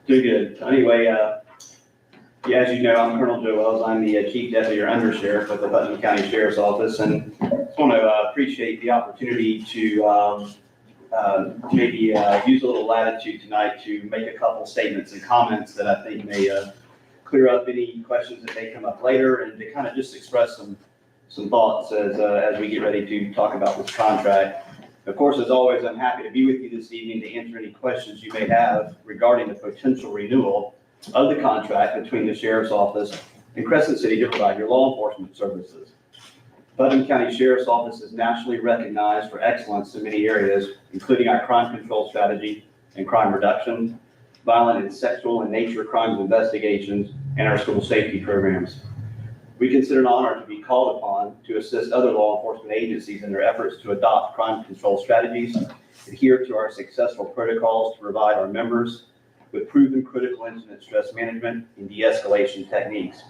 good. Anyway, as you know, I'm Colonel Joe Wells. I'm the Chief Deputy or Undersheriff with the Putnam County Sheriff's Office, and just want to appreciate the opportunity to maybe use a little latitude tonight to make a couple statements and comments that I think may clear up any questions that may come up later, and to kind of just express some thoughts as we get ready to talk about this contract. Of course, as always, I'm happy to be with you this evening to answer any questions you may have regarding the potential renewal of the contract between the Sheriff's Office and Crescent City to provide your law enforcement services. Putnam County Sheriff's Office is nationally recognized for excellence in many areas, including our crime control strategy and crime reduction, violent and sexual in nature crimes investigations, and our school safety programs. We consider it an honor to be called upon to assist other law enforcement agencies in their efforts to adopt crime control strategies adhere to our successful protocols to provide our members with proven critical incident stress management and de-escalation techniques,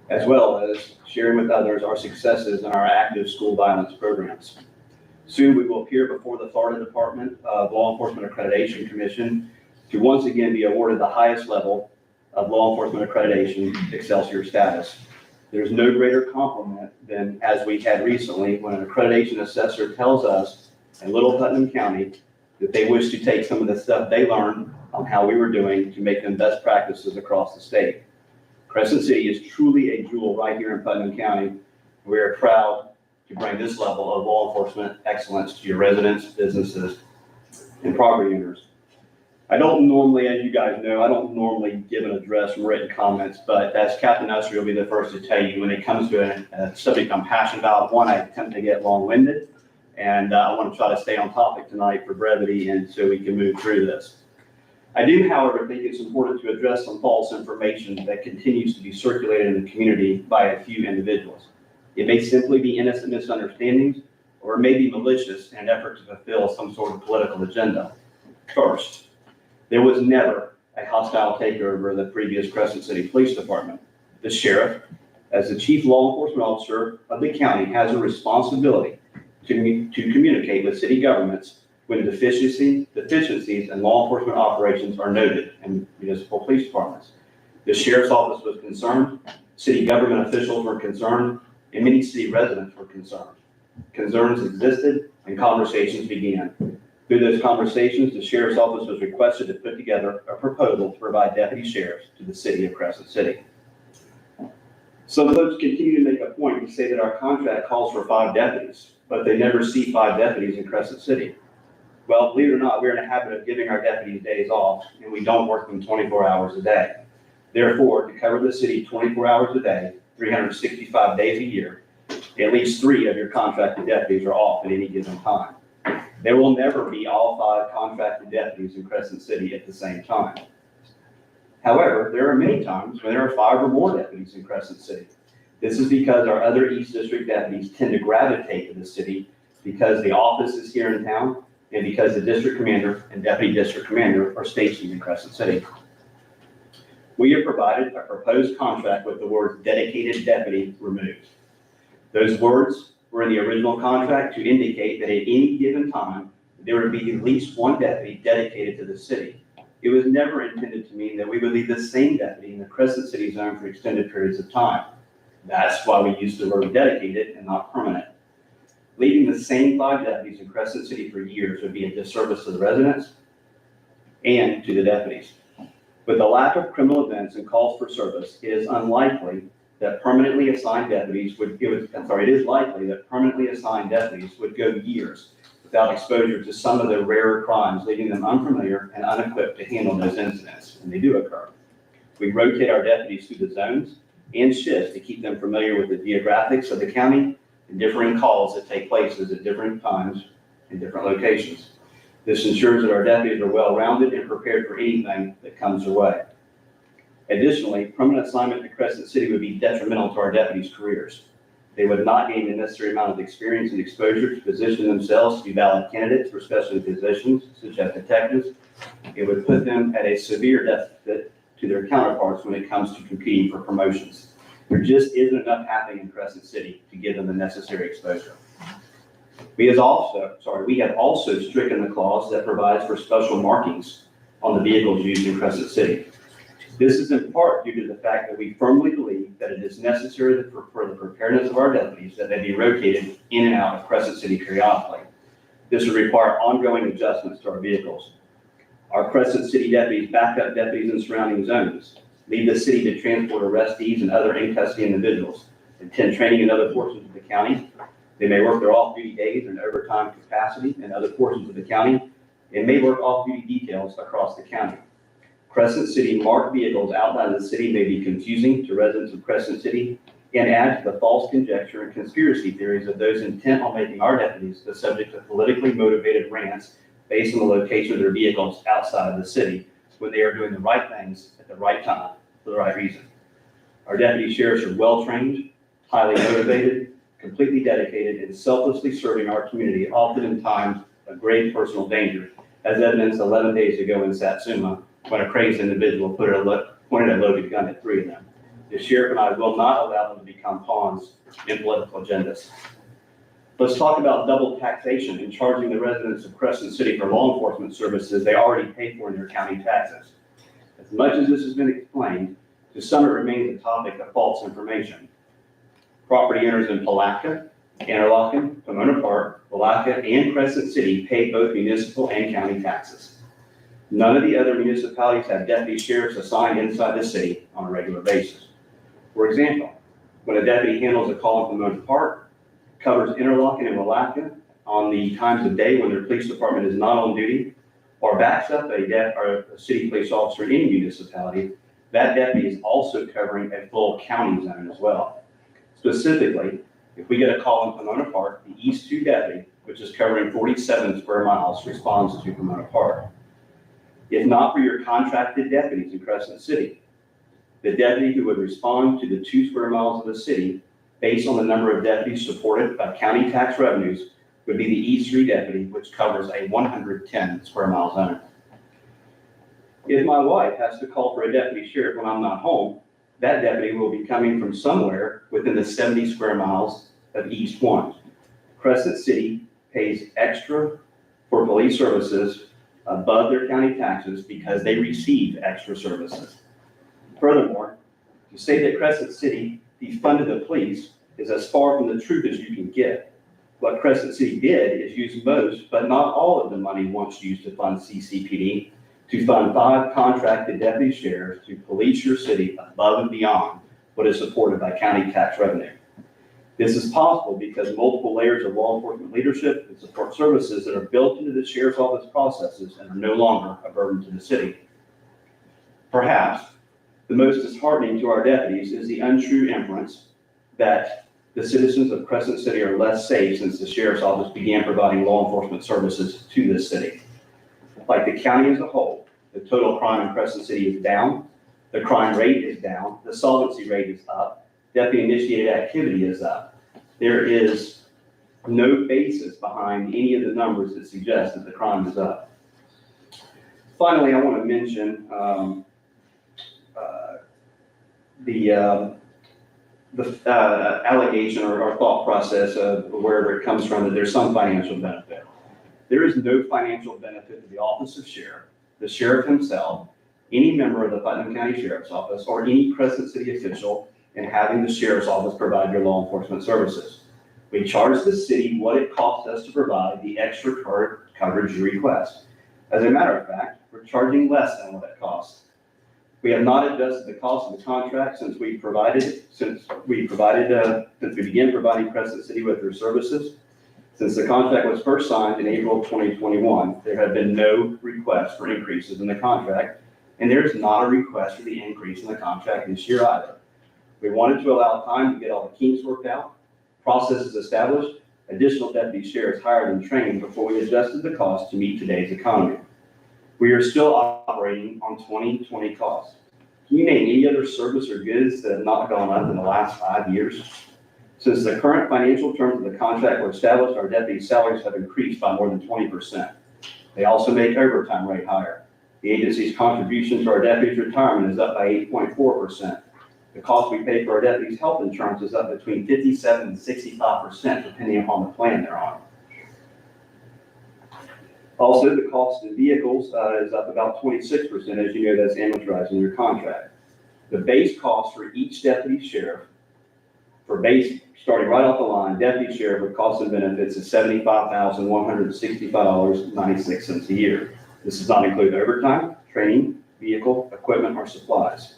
as well as sharing with others our successes in our active school violence programs. Soon, we will appear before the Florida Department of Law Enforcement Accreditation Commission to once again be awarded the highest level of law enforcement accreditation, Excelsior status. There's no greater compliment than, as we had recently, when an accreditation assessor tells us in Little Putnam County that they wish to take some of the stuff they learned on how we were doing to make them best practices across the state. Crescent City is truly a jewel right here in Putnam County. We are proud to bring this level of law enforcement excellence to your residents, businesses, and property owners. I don't normally, as you guys know, I don't normally give an address from written comments, but as Captain Usher will be the first to tell you, when it comes to a subject I'm passionate about, one, I attempt to get long-winded, and I want to try to stay on topic tonight for brevity and so we can move through this. I do, however, think it's important to address some false information that continues to be circulated in the community by a few individuals. It may simply be innocent misunderstandings, or it may be malicious in an effort to fulfill some sort of political agenda. First, there was never a hostile takeover of the previous Crescent City Police Department. The sheriff, as the chief law enforcement officer of the county, has a responsibility to communicate with city governments when deficiencies in law enforcement operations are noted in municipal police departments. The sheriff's office was concerned, city government officials were concerned, and many city residents were concerned. Concerns existed and conversations began. Through those conversations, the sheriff's office was requested to put together a proposal to provide deputy sheriffs to the city of Crescent City. Some folks continue to make a point to say that our contract calls for 5 deputies, but they never see 5 deputies in Crescent City. Well, believe it or not, we're in a habit of giving our deputies days off, and we don't work them 24 hours a day. Therefore, to cover the city 24 hours a day, 365 days a year, at least 3 of your contracted deputies are off at any given time. There will never be all 5 contracted deputies in Crescent City at the same time. However, there are many times when there are 5 or more deputies in Crescent City. This is because our other East District deputies tend to gravitate to the city because the office is here in town and because the district commander and deputy district commander are stationed in Crescent City. We have provided a proposed contract with the word dedicated deputy removed. Those words were in the original contract to indicate that at any given time, there would be at least 1 deputy dedicated to the city. It was never intended to mean that we would leave the same deputy in the Crescent City zone for extended periods of time. That's why we used the word dedicated and not permanent. Leaving the same 5 deputies in Crescent City for years would be a disservice to the residents and to the deputies. With the lack of criminal events and calls for service, it is likely that permanently assigned deputies would go years without exposure to some of the rarer crimes, leaving them unfamiliar and unequipped to handle those incidents when they do occur. We rotate our deputies through the zones and shifts to keep them familiar with the geographics of the county and differing calls that take place at different times in different locations. This ensures that our deputies are well-rounded and prepared for anything that comes their way. Additionally, permanent assignment to Crescent City would be detrimental to our deputies' careers. They would not gain the necessary amount of experience and exposure to position themselves to be valid candidates for specialty positions, such as detectives. It would put them at a severe deficit to their counterparts when it comes to competing for promotions. There just isn't enough happening in Crescent City to give them the necessary exposure. We have also stricken the clause that provides for special markings on the vehicles used in Crescent City. This is in part due to the fact that we firmly believe that it is necessary for the preparedness of our deputies that they be rotated in and out of Crescent City periodically. This would require ongoing adjustments to our vehicles. Our Crescent City deputies back up deputies in surrounding zones, leave the city to transport arrestees and other in-custody individuals, attend training in other portions of the county. They may work their off-duty days in overtime capacity in other portions of the county, and may work off-duty details across the county. Crescent City marked vehicles outside of the city may be confusing to residents of Crescent City and add to the false conjecture and conspiracy theories of those intent on making our deputies the subject of politically motivated rants based on the location of their vehicles outside of the city when they are doing the right things at the right time for the right reason. Our deputy sheriffs are well-trained, highly motivated, completely dedicated, and selflessly serving our community, oftentimes of grave personal danger, as evidenced 11 days ago in Satsuma, when a crazed individual pointed a loaded gun at 3 of them. The sheriff and I will not allow them to become pawns in political agendas. Let's talk about double taxation and charging the residents of Crescent City for law enforcement services they already pay for in their county taxes. As much as this has been explained, to some it remains a topic of false information. Property owners in Palatka, Interlochen, Pomona Park, Palatka, and Crescent City pay both municipal and county taxes. None of the other municipalities have deputy sheriffs assigned inside the city on a regular basis. For example, when a deputy handles a call in Pomona Park, covers Interlochen and Palatka on the times of day when their police department is not on duty, or backs up a city police officer in any municipality, that deputy is also covering a full county zone as well. Specifically, if we get a call in Pomona Park, the East 2 deputy, which is covering 47 square miles, responds to Pomona Park. If not for your contracted deputies in Crescent City, the deputy who would respond to the 2 square miles of the city, based on the number of deputies supported by county tax revenues, would be the East 3 deputy, which covers a 110 square mile zone. If my wife has to call for a deputy sheriff when I'm not home, that deputy will be coming from somewhere within the 70 square miles of East 1. Crescent City pays extra for police services above their county taxes because they receive extra services. Furthermore, to say that Crescent City defunded the police is as far from the truth as you can get. What Crescent City did is use most, but not all of the money once used to fund CCPD to fund 5 contracted deputy sheriffs to police your city above and beyond what is supported by county tax revenue. This is possible because multiple layers of law enforcement leadership and support services that are built into the sheriff's office processes and are no longer a burden to the city. Perhaps the most disheartening to our deputies is the untrue inference that the citizens of Crescent City are less safe since the sheriff's office began providing law enforcement services to this city. Like the county as a whole, the total crime in Crescent City is down, the crime rate is down, the solvency rate is up, deputy-initiated activity is up. There is no basis behind any of the numbers that suggest that the crime is up. Finally, I want to mention the allegation or thought process of wherever it comes from, that there's some financial benefit. There is no financial benefit to the office of sheriff, the sheriff himself, any member of the Putnam County Sheriff's Office, or any Crescent City official in having the sheriff's office provide your law enforcement services. We charge the city what it costs us to provide the extra coverage you request. As a matter of fact, we're charging less than what it costs. We have not adjusted the cost of the contract since we began providing Crescent City with their services. Since the contract was first signed in April of 2021, there have been no requests for increases in the contract, and there's not a request for the increase in the contract this year either. We wanted to allow time to get all the kinks worked out, processes established, additional deputy sheriffs hired and trained before we adjusted the cost to meet today's economy. We are still operating on 2020 costs. Can you name any other service or goods that have not gone up in the last 5 years? Since the current financial terms of the contract were established, our deputy salaries have increased by more than 20%. They also make overtime rate higher. The agency's contribution to our deputies' retirement is up by 8.4%. The cost we pay for our deputies' health insurance is up between 57 and 65%, depending upon the plan they're on. Also, the cost of vehicles is up about 26%. As you know, that's amortized in your contract. The base cost for each deputy sheriff, starting right off the line, deputy sheriff with costs and benefits is $75,165.96 a year. This does not include overtime, training, vehicle, equipment, or supplies.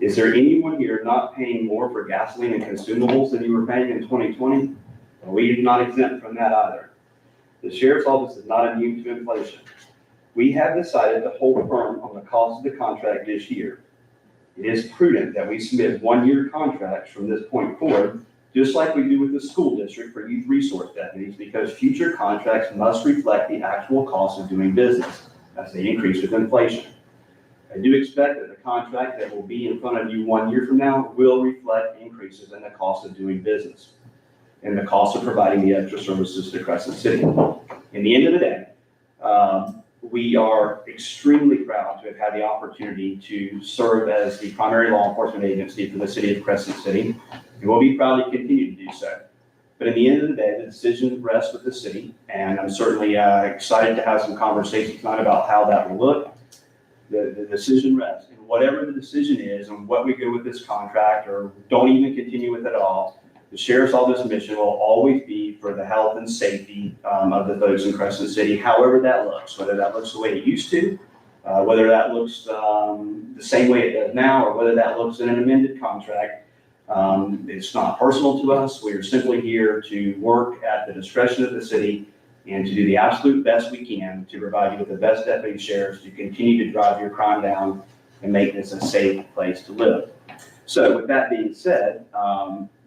Is there anyone here not paying more for gasoline and consumables than you were paying in 2020? Well, we are not exempt from that either. The sheriff's office is not immune to inflation. We have decided to hold firm on the cost of the contract this year. It is prudent that we submit one-year contracts from this point forward, just like we do with the school district for youth resource deputies, because future contracts must reflect the actual cost of doing business as they increase with inflation. I do expect that the contract that will be in front of you 1 year from now will reflect increases in the cost of doing business and the cost of providing the extra services to Crescent City. In the end of the day, we are extremely proud to have had the opportunity to serve as the primary law enforcement agency for the city of Crescent City. And we'll be proud to continue to do so. But at the end of the day, the decision rests with the city, and I'm certainly excited to have some conversations tonight about how that will look. The decision rests, and whatever the decision is, and what we do with this contract, or don't even continue with it at all, the sheriff's office mission will always be for the health and safety of the folks in Crescent City, however that looks, whether that looks the way it used to, whether that looks the same way it does now, or whether that looks in an amended contract. It's not personal to us. We are simply here to work at the discretion of the city and to do the absolute best we can to provide you with the best deputy sheriffs to continue to drive your crime down and make this a safe place to live. So with that being said,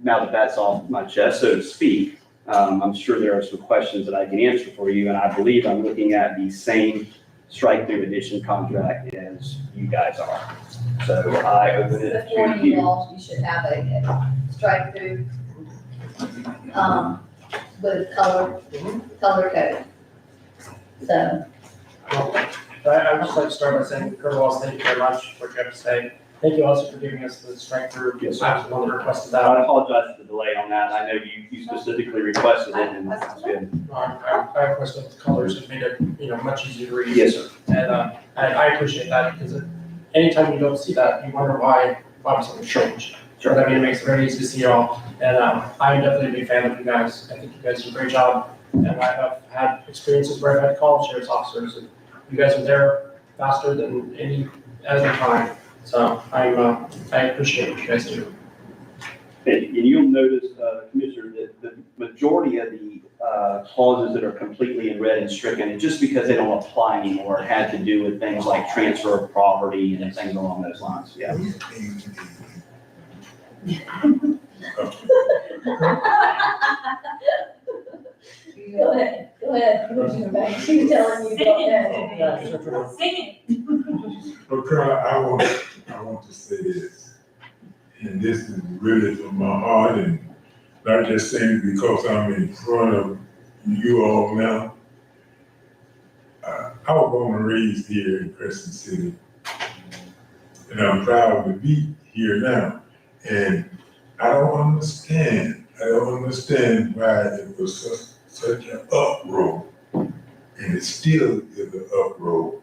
now that that's off my chest, so to speak, I'm sure there are some questions that I can answer for you, and I believe I'm looking at the same strike-through edition contract as you guys are. So I open it Before to you you. all, you should have a strike through, with color code. So, I would just like to start by saying, Colonel Walls, thank you very much for what you have to say. Thank you also for giving us the strength through. Yes, I was the one that requested that. I apologize for the delay on that. I know you specifically requested it, and that's good. I requested the colors, it made it, much easier to read. Yes, sir. And, I appreciate that, because anytime you don't see that, you wonder why something changed. Sure. But I mean, it makes it very easy to see it all, and, I'm definitely a big fan of you guys. I think you guys do a great job, and I have had experiences where I've had to call sheriff's officers, and you guys are there faster than any other time. So I appreciate what you guys do. And you'll notice, Commissioner, that the majority of the clauses that are completely in red and stricken, and just because they don't apply anymore, had to do with things like transfer of property and things along those lines. Yeah. go ahead, She was telling you, go ahead. Sing it. But Colonel, I want to say this, and this is really from my heart, and not just saying it because I'm in front of you all now. I was born and raised here in Crescent City, and I'm proud to be here now. And I don't understand why it was such an uproar, and it still is an uproar.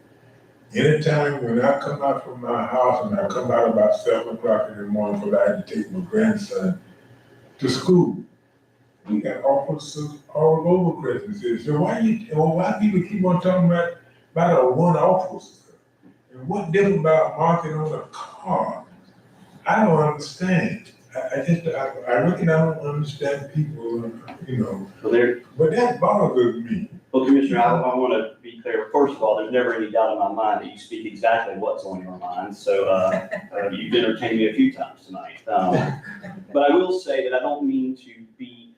Anytime when I come out from my house, and I come out about 7 o'clock in the morning for I to take my grandson to school, we got officers all over Crescent City. So why people keep on talking about a one officer? And what different about marking on a car? I don't understand. I reckon I don't understand people, but that bothers me. Well, Commissioner, I want to be clear. First of all, there's never any doubt in my mind that you speak exactly what's on your mind. So you've entertained me a few times tonight. But I will say that I don't mean to be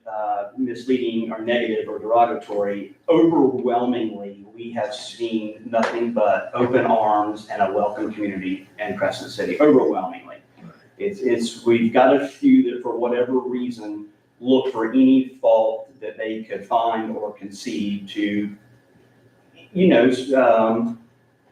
misleading or negative or derogatory. Overwhelmingly, we have seen nothing but open arms and a welcome community in Crescent City. Overwhelmingly. We've got a few that for whatever reason look for any fault that they could find or conceive to,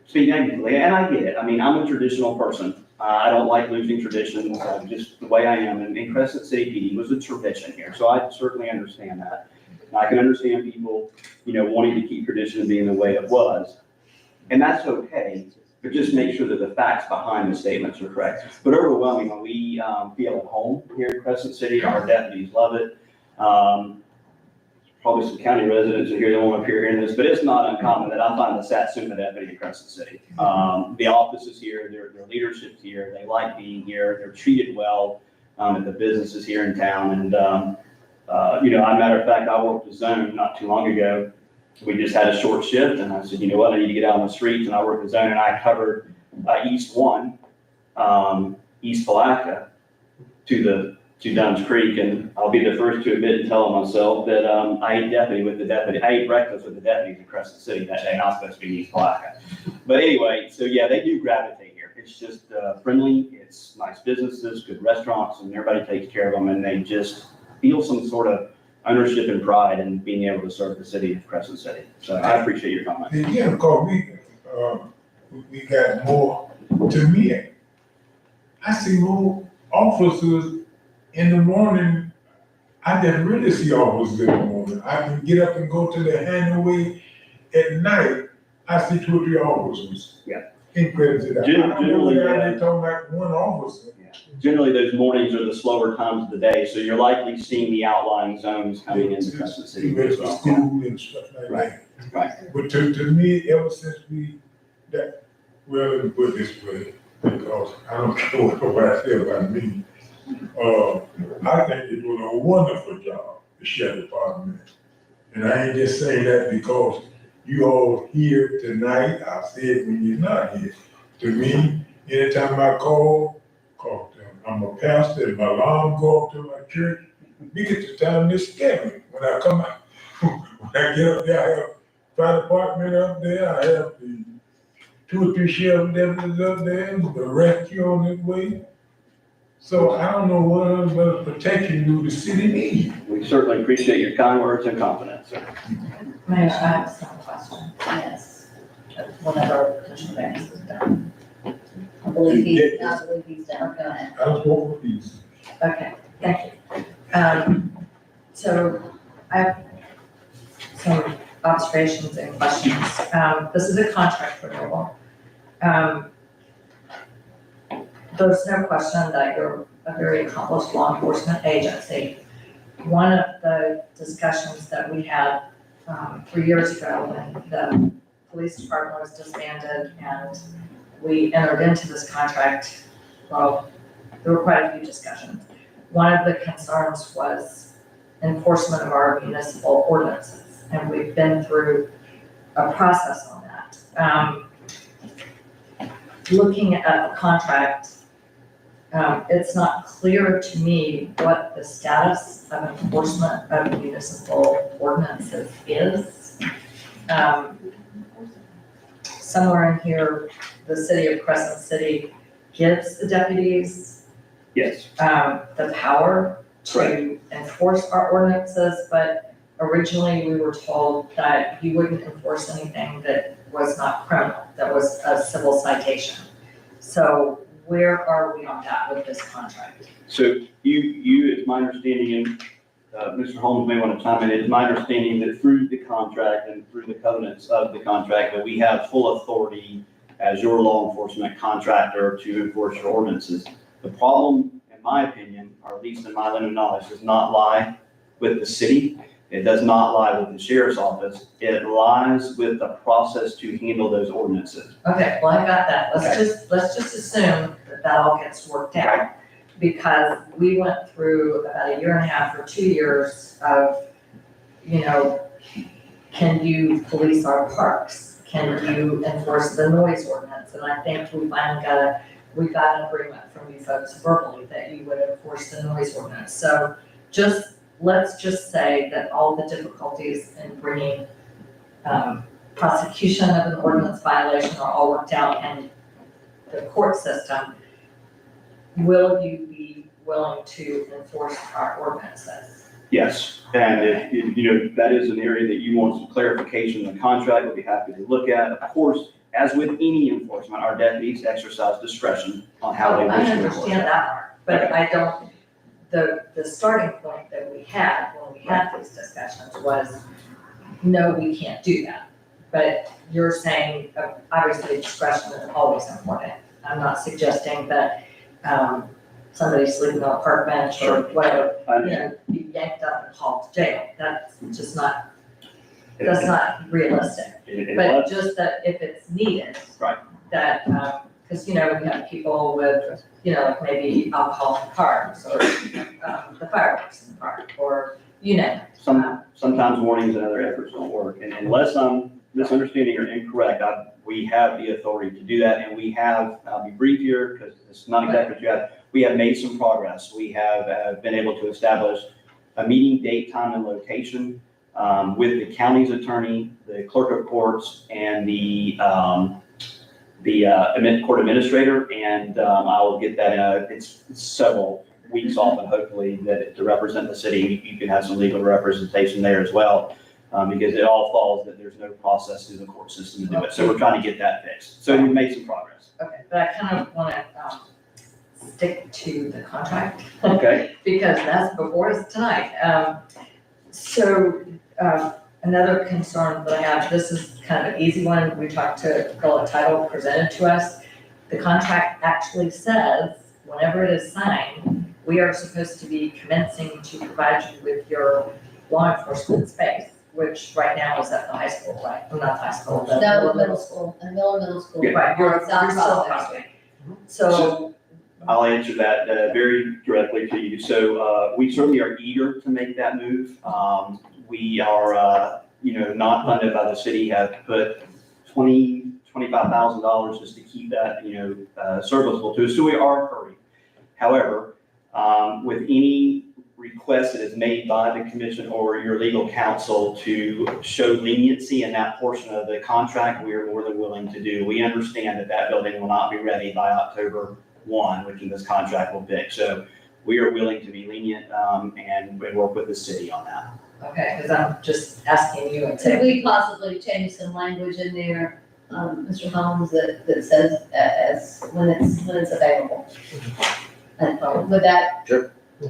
speak negatively. And I get it. I mean, I'm a traditional person. I don't like losing traditions, just the way I am. And Crescent City PD was a tradition here. So I certainly understand that. And I can understand people, wanting to keep tradition being the way it was. And that's okay. But just make sure that the facts behind the statements are correct. But overwhelmingly, we feel at home here in Crescent City. Our deputies love it. Probably some county residents are here that won't appear hearing this, but it's not uncommon that I find the Satsuma deputy in Crescent City. The office is here, their leadership's here, they like being here, they're treated well at the businesses here in town. And, as a matter of fact, I worked the zone not too long ago. We just had a short shift, and I said, you know what, I need to get out on the streets, and I worked the zone, and I covered East 1, East Palatka to Dunn's Creek, and I'll be the first to admit and tell myself that I ate breakfast with the deputies in Crescent City that day, and I was supposed to be in East Palatka. But anyway, so yeah, they do gravitate here. It's just friendly, it's nice businesses, good restaurants, and everybody takes care of them, and they just feel some sort of ownership and pride in being able to serve the city of Crescent City. So I appreciate your comment. Yeah, because we got more, to me, I see more officers in the morning. I didn't really see officers in the morning. I can get up and go to the Hanaway at night, I see 2 or 3 officers. Yeah. In Crescent City. I don't know Generally, whether they're talking about one officer. Generally, those mornings are the slower times of the day, so you're likely seeing the outlying zones coming into Crescent City as well. School and stuff like that. Right. But to me, ever since let me put it this way, because I don't care what I say about me. I think they're doing a wonderful job, the sheriff department. And I ain't just saying that because you all here tonight, I say it when you're not here. To me, anytime I call them. I'm a pastor, and my alarm go up to my church. We get to time they scare me when I come out. When I get up there, I have fire department up there, I have the 2 or 3 sheriff deputies up there, the rescue on its way. So I don't know what other protection do the city need. We certainly appreciate your kind words and confidence, sir. Mayor, I have some question. Yes. Whenever Commissioner Banks is done. I believe he's down, go ahead. I was walking with these. Okay, thank you. So I have some observations and questions. This is a contract renewal. There's no question that you're a very accomplished law enforcement agency. One of the discussions that we had 3 years ago when the police department was disbanded and we entered into this contract, well, there were quite a few discussions. One of the concerns was enforcement of our municipal ordinances, and we've been through a process on that. Looking at the contract, it's not clear to me what the status of enforcement of municipal ordinances is. Somewhere in here, the city of Crescent City gives the deputies Yes. the power to enforce our ordinances, but originally we were told that you wouldn't enforce anything that was not criminal, that was a civil citation. So where are we on that with this contract? So you, it's my understanding, and Mr. Holmes may want to chime in, it's my understanding that through the contract and through the covenants of the contract, that we have full authority as your law enforcement contractor to enforce your ordinances. The problem, in my opinion, or at least in my limited knowledge, does not lie with the city. It does not lie with the sheriff's office. It lies with the process to handle those ordinances. Okay, well, I got that. Let's just assume that all gets worked out. Because we went through about 1.5 or 2 years of, can you police our parks? Can you enforce the noise ordinance? And I think we finally got an agreement from you folks verbally that you would enforce the noise ordinance. So let's just say that all the difficulties in bringing prosecution of an ordinance violation are all worked out in the court system. Will you be willing to enforce our ordinances? Yes, and if that is an area that you want some clarification in the contract, we'll be happy to look at. Of course, as with any enforcement, our deputies exercise discretion on how they wish to enforce. I understand that part, but I don't, the starting point that we had when we had these discussions was, no, we can't do that. But you're saying, obviously discretion is always important. I'm not suggesting that somebody sleeping on a park bench or whatever, be yanked up and hauled to jail. That's just not, that's not realistic. But just that if it's needed. Right. That, because, we have people with, like maybe alcohol in cars or the fireworks in the park or, Sometimes warnings and other efforts don't work. And unless I'm misunderstanding or incorrect, we have the authority to do that. And we have, I'll be brief here because it's not exactly what you have. We have made some progress. We have been able to establish a meeting date, time, and location with the county's attorney, the clerk of courts, and the court administrator. And I will get that, it's several weeks off, and hopefully that to represent the city, you can have some legal representation there as well. Because it all falls that there's no process through the court system to do it. So we're trying to get that fixed. So we've made some progress. Okay, but I kind of want to stick to the contract. Okay. Because that's before us tonight. Another concern that I have, this is kind of an easy one, we talked to Gullah Title presented to us. The contract actually says, whenever it is signed, we are supposed to be commencing to provide you with your law enforcement space, which right now is at the high school, right? Well, not high school, but. No, middle school, and Miller Middle School. Right, you're South still Prospect. So, I'll answer that very directly to you. So we certainly are eager to make that move. We are, not funded by the city, have put $25,000 just to keep that, serviceable to us. So we are hurrying. However, with any request that is made by the commission or your legal counsel to show leniency in that portion of the contract, we are more than willing to do. We understand that that building will not be ready by October 1, which this contract will pick. So we are willing to be lenient and work with the city on that. okay, because I'm just asking you and Could saying, we possibly change some language in there, Mr. Holmes, that says as when it's available? And would that,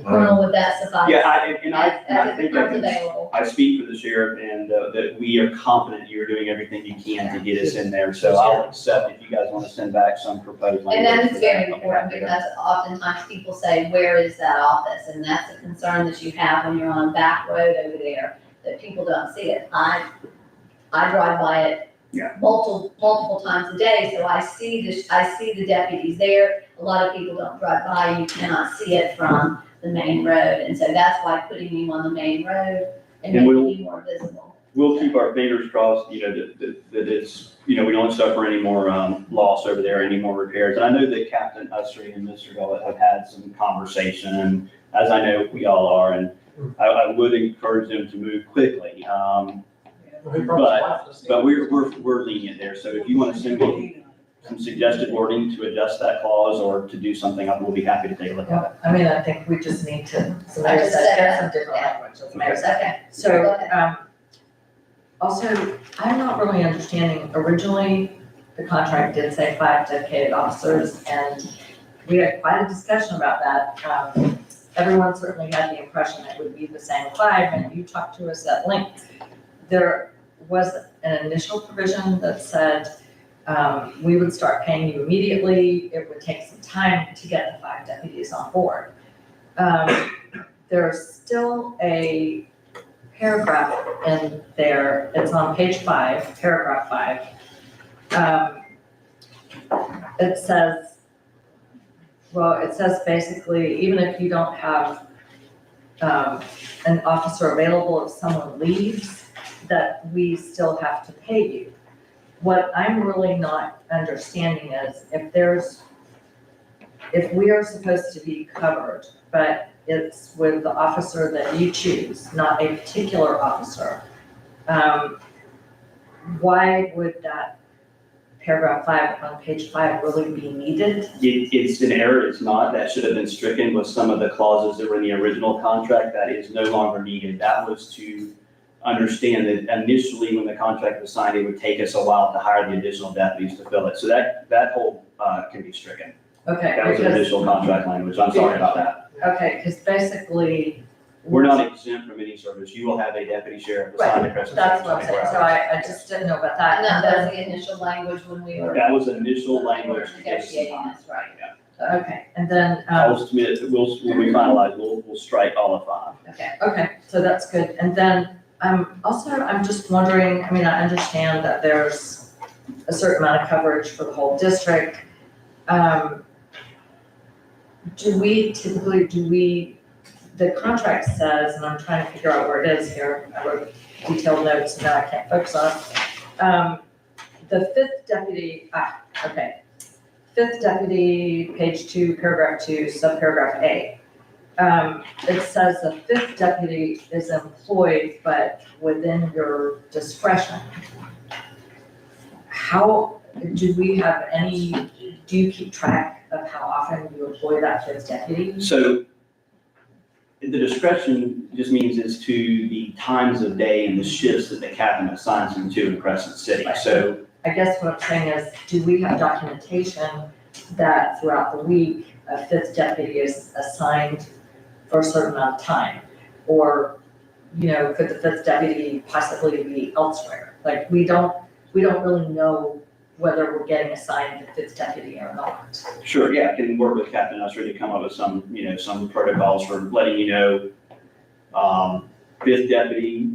Colonel, would that suffice? Yeah, I think As it I becomes can, available. I speak for the sheriff and that we are confident you're doing everything you can to get us in there. So I'll accept if you guys want to send back some proposed language. And that for is very I'll be important happy to. because oftentimes people say, where is that office? And that's a concern that you have when you're on back road over there, that people don't see it. I drive by it Yeah. multiple times a day, so I see the deputies there. A lot of people don't drive by, you cannot see it from the main road. And so that's why putting you on the main road and And making you more visible. We'll keep our fingers crossed, that it's, we don't suffer any more loss over there, any more repairs. And I know that Captain Usry and Mr. Gullett have had some conversation, and as I know we all are, and I would encourage them to move quickly. But we're lenient there. So if you want to send me some suggested wording to adjust that clause or to do something, I will be happy to take a look at it. I mean, I think we just need to, so I there's just said get some that. different Yeah. language. Let's make it- Okay. So, also, I'm not really understanding, originally, the contract did say 5 dedicated officers, and we had quite a discussion about that. Everyone certainly had the impression it would be the same 5, and you talked to us at length. There was an initial provision that said, we would start paying you immediately, it would take some time to get the 5 deputies on board. There's still a paragraph in there, it's on page 5, paragraph 5. It says, basically, even if you don't have an officer available if someone leaves, that we still have to pay you. What I'm really not understanding is if we are supposed to be covered, but it's with the officer that you choose, not a particular officer, why would that paragraph 5 on page 5 really be needed? It's an error, it's not. That should have been stricken with some of the clauses that were in the original contract. That is no longer needed. That was to understand that initially when the contract was signed, it would take us a while to hire the additional deputies to fill it. So that whole can be stricken. Okay. That was the because- initial contract language. I'm sorry about that. Okay, because basically. We're not exempt from any service. You will have a deputy sheriff assigned to Crescent City. That's what I'm saying, so I just didn't know about that. And that And was the initial language when we were. That was initial language to get us some Negotiating time. this, right. Okay, and then, I'll submit, when we finalize, we'll strike all of 5. okay, so that's good. And then, I'm just wondering, I mean, I understand that there's a certain amount of coverage for the whole district. The contract says, and I'm trying to figure out where it is here, I wrote detailed notes and now I can't focus on it. The 5th deputy, okay. 5th deputy, page 2, paragraph 2, subparagraph A. It says the 5th deputy is employed, but within your discretion. How, do you keep track of how often you employ that 5th deputy? So the discretion just means is to the times of day and the shifts that the captain assigns them to in Crescent City. So I guess what I'm saying is, do we have documentation that throughout the week, a fifth deputy is assigned for a certain amount of time? Or, you know, could the fifth deputy possibly be elsewhere? Like, we don't really know whether we're getting assigned the fifth deputy or not. sure, yeah, I can work with Captain Usher to come up with some, you know, some protocols for letting you know, fifth deputy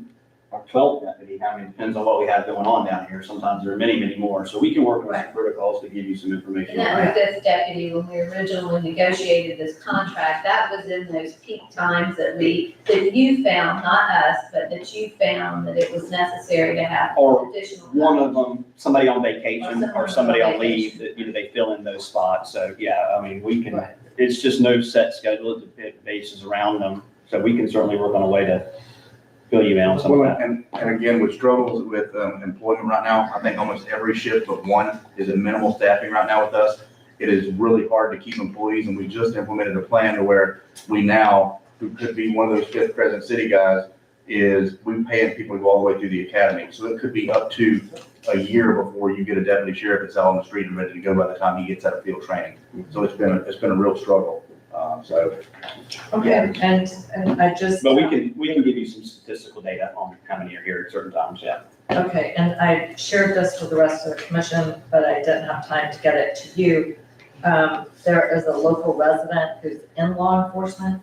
or 12th deputy, I mean, depends on what we have going on down here. Sometimes there are many, many more. So we can work with some protocols to give you some information. And that fifth deputy, when we originally negotiated this contract, that was in those peak times that you found, not us, but that you found that it was necessary to have Or additional. one of them, somebody on vacation Or or somebody on vacation. leave, that, you know, they fill in those spots. So, yeah, I mean, we can, it's just no set schedule, it bases around them. So we can certainly work on a way to fill you in on some of Well, that. and again, with struggles with employment right now, I think almost every shift but one is at minimal staffing right now with us. It is really hard to keep employees, and we just implemented a plan to where we now, who could be one of those fifth Crescent City guys, is we paying people to go all the way through the academy. So it could be up to a year before you get a deputy sheriff that's out on the street and ready to go by the time he gets out of field training. So it's been a real struggle. Okay, and I just. But we can give you some statistical data on how many are here at certain times, yeah. Okay, and I shared this with the rest of the commission, but I didn't have time to get it to you. There is a local resident who's in law enforcement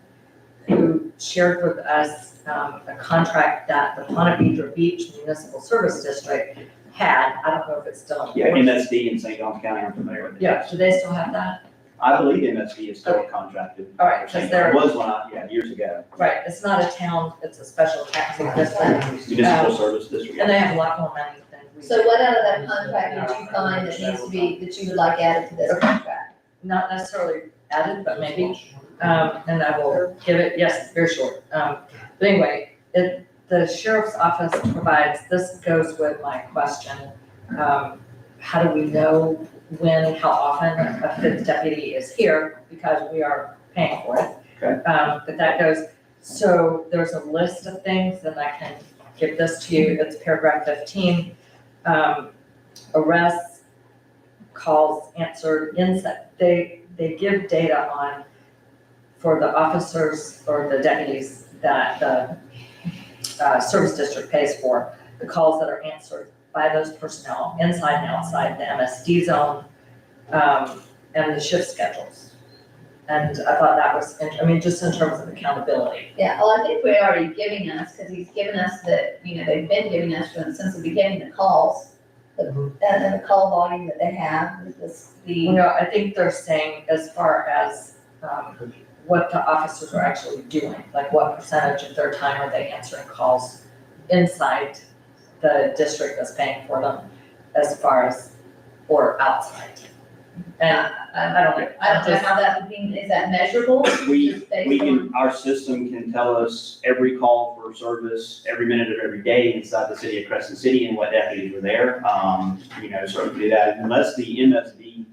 who shared with us a contract that the Ponte Vedra Beach Municipal Service District had. I don't know if it's still in. Yeah, MSD in St. Johns County, I'm familiar with it. Yeah, do they still have that? I believe MSD is still contracted. All right, because they're. It was one, years ago. Right, it's not a town, it's a special taxing district. Municipal Service District. And they have a lot more money than we do. So what out of that contract did you find that needs to be, that you would like added to this contract? Not necessarily added, but maybe, and I will give it, yes, very short. But anyway, the sheriff's office provides, this goes with my question. How do we know when, how often a fifth deputy is here, because we are paying for it? Okay. But that goes, so there's a list of things, and I can give this to you, it's paragraph 15. Arrests, calls answered, they give data on, for the officers or the deputies that the service district pays for, the calls that are answered by those personnel inside and outside the MSD zone, and the shift schedules. And I thought that was, just in terms of accountability. Yeah, well, I think we're already giving us, because he's given us the, they've been giving us since the beginning, the calls, the call volume that they have, I think they're saying as far as, what the officers are actually doing, like what percentage of their time are they answering calls inside the district that's paying for them, as far as, or outside. And I don't know. I don't know how that would be, is that measurable? We can, our system can tell us every call for service, every minute of every day inside the city of Crescent City and what deputies were there. Certainly that, unless the MSD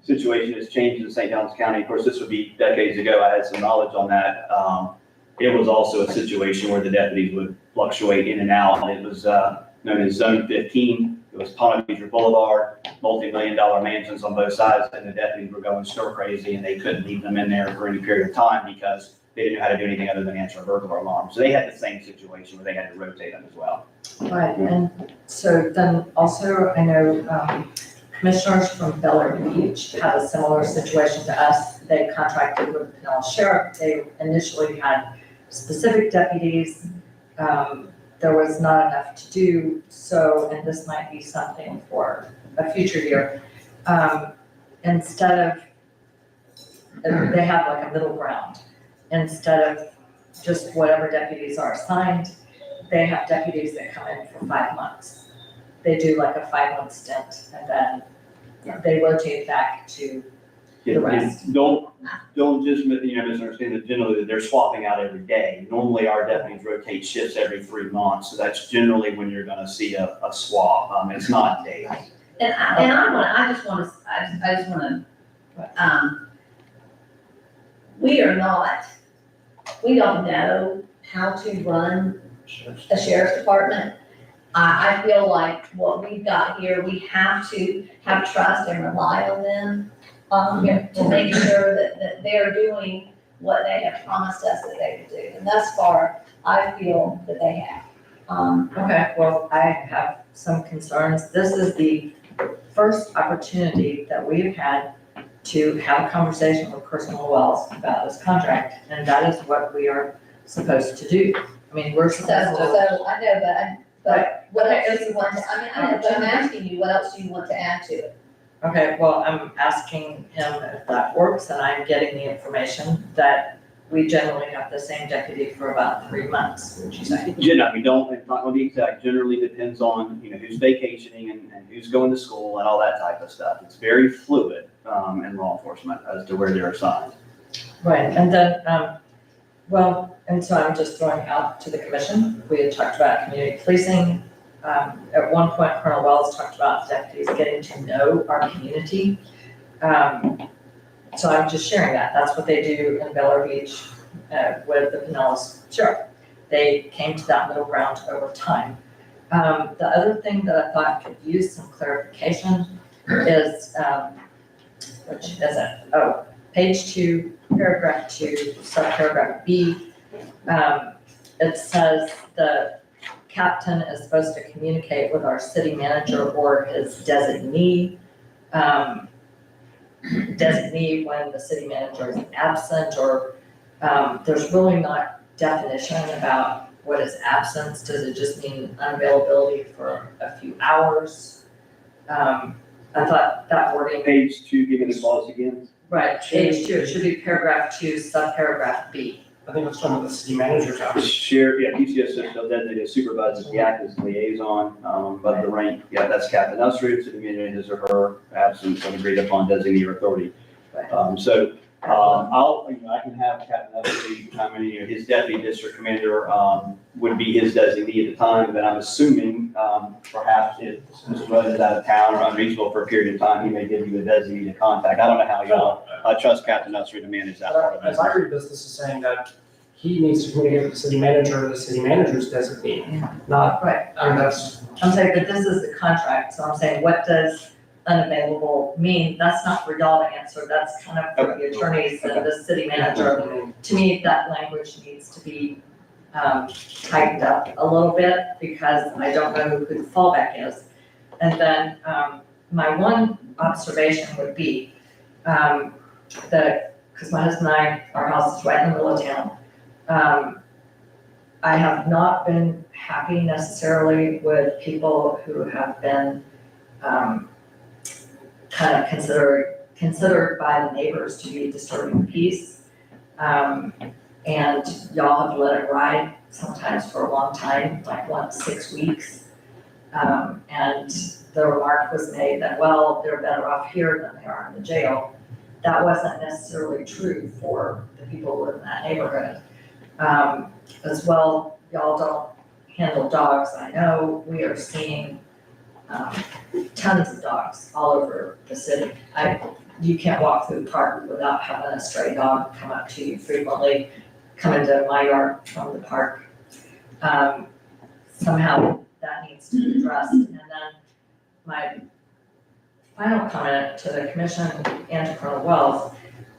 situation has changed in St. Johns County. Of course, this would be decades ago. I had some knowledge on that. It was also a situation where the deputies would fluctuate in and out. It was known as Zone 15. It was Ponte Vedra Boulevard, multi-million-dollar mansions on both sides, and the deputies were going stir crazy, and they couldn't leave them in there for any period of time because they didn't know how to do anything other than answer a burglar alarm. So they had the same situation where they had to rotate them as well. Right, and so then also, I know, commissioners from Bel Air Beach had a similar situation to us. They contracted with the Pinellas Sheriff. They initially had specific deputies. There was not enough to do, so, and this might be something for a future year. Instead of, they have like a middle ground. Instead of just whatever deputies are assigned, they have deputies that come in for 5 months. They do like a 5-month stint, and then they rotate back to the rest. Don't just, misunderstand that generally that they're swapping out every day. Normally, our deputies rotate shifts every 3 months, so that's generally when you're gonna see a swap. It's not days. I just wanna, we are not we don't know how to run the sheriff's department. I feel like what we've got here, we have to have trust and rely on them, to make sure that they're doing what they have promised us that they would do. And thus far, I feel that they have. Okay, well, I have some concerns. This is the first opportunity that we've had to have a conversation with Personal Wells about this contract, and that is what we are supposed to do. I mean, we're So, supposed to. so I know, but what else do you want to, I know, but I'm asking you, what else do you want to add to it? Okay, well, I'm asking him if that works, and I'm getting the information that we generally have the same deputy for about 3 months, would you say? No, we don't, it's not gonna be exact, generally depends on, who's vacationing and who's going to school and all that type of stuff. It's very fluid, in law enforcement as to where they're assigned. Right, and then, well, and so I'm just throwing out to the commission, we had talked about community policing. At one point, Colonel Wells talked about deputies getting to know our community. So I'm just sharing that. That's what they do in Bel Air Beach with the Pinellas Sheriff. They came to that middle ground over time. The other thing that I thought could use some clarification is, which is it? Oh, page 2, paragraph 2, subparagraph B. It says the captain is supposed to communicate with our city manager or his designee. Designee when the city manager is absent, or there's really not definition about what is absence. Does it just mean unavailability for a few hours? I thought that wording. Page 2, give me the clause again. Right, page 2, it should be paragraph 2, subparagraph B. I think it's from the city manager's The office. PCS system designated supervisors the act as liaison, but the rank, that's Captain Usrud, city manager, his or her absence of agreed upon designee or authority. I can have Captain Usrud come in, his deputy district commander, would be his designee at the time, but I'm assuming, perhaps if Mr. Rudd is out of town or unreachable for a period of time, he may give you a designee to contact. I don't know how y'all, I trust Captain Usrud to manage that part of it. As I read this, this is saying that he needs to communicate with the city manager or the city manager's designee, not, Right. That's. I'm saying, but this is the contract, so I'm saying, what does unavailable mean? That's not for y'all to answer, that's kind of for the attorneys and the city manager. To me, that language needs to be tightened up a little bit, because I don't know who the fallback is. And then, my one observation would be, that, because my husband and I, our house is right in the middle of town. I have not been happy necessarily with people who have been, kind of considered by the neighbors to be disturbing peace. And y'all have let it ride sometimes for a long time, like 1 to 6 weeks. And the remark was made that, well, they're better off here than they are in the jail. That wasn't necessarily true for the people who live in that neighborhood. As well, y'all don't handle dogs. I know we are seeing tons of dogs all over the city. You can't walk through the park without having a stray dog come up to you frequently, come into my yard from the park. Somehow that needs to be addressed. And then my final comment to the commission and to Colonel Wells,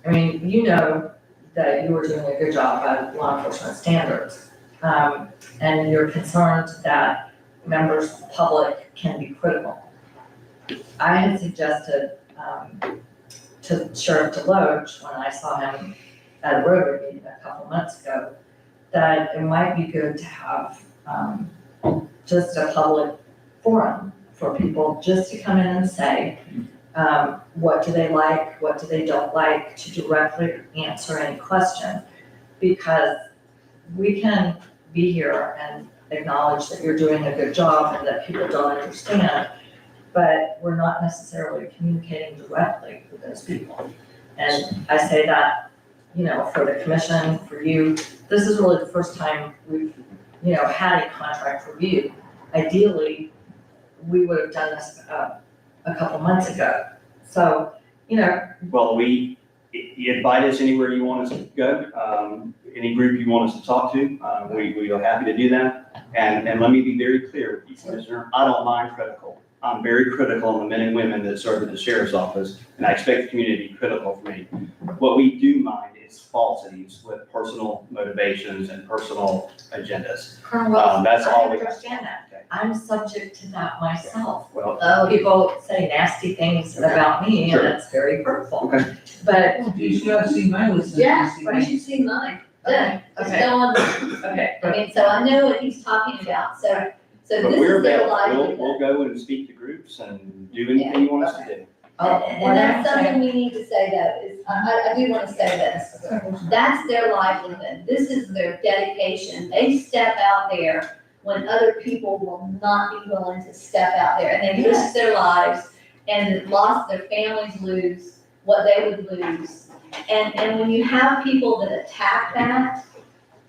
I mean, you know that you were doing a good job by law enforcement standards. And you're concerned that members of the public can be critical. I had suggested to Sheriff DeLoach, when I saw him at a Rotary meeting a couple months ago, that it might be good to have just a public forum for people just to come in and say, what do they like, what do they don't like, to directly answer any question. Because we can be here and acknowledge that you're doing a good job and that people don't understand, but we're not necessarily communicating directly with those people. And I say that, for the commission, for you, this is really the first time we've, had a contract review. Ideally, we would have done this a couple months ago. So, Well, we You invite us anywhere you want us to go, any group you want us to talk to, we are happy to do that. And let me be very clear with you, Commissioner, I don't mind critical. I'm very critical of the men and women that serve at the sheriff's office, and I expect the community to be critical of me. What we do mind is falsities with personal motivations and personal agendas. Colonel Wells, That's all I we. understand that. I'm subject to that myself. Well, People say nasty things about me, and Sure. it's very hurtful. Okay. But, You should see my list. Yeah, you should see mine. Yeah, just okay, go on. okay. I mean, so I know what he's talking about, so But this we're is their available, livelihood. we'll go and speak to groups and do anything you want us to do. And that's something we need to say though, is, I do wanna say this, that's their livelihood, this is their dedication, they step out there when other people will not be willing to step out there, and they risk their lives, and lost their families lose what they would lose. And when you have people that attack that,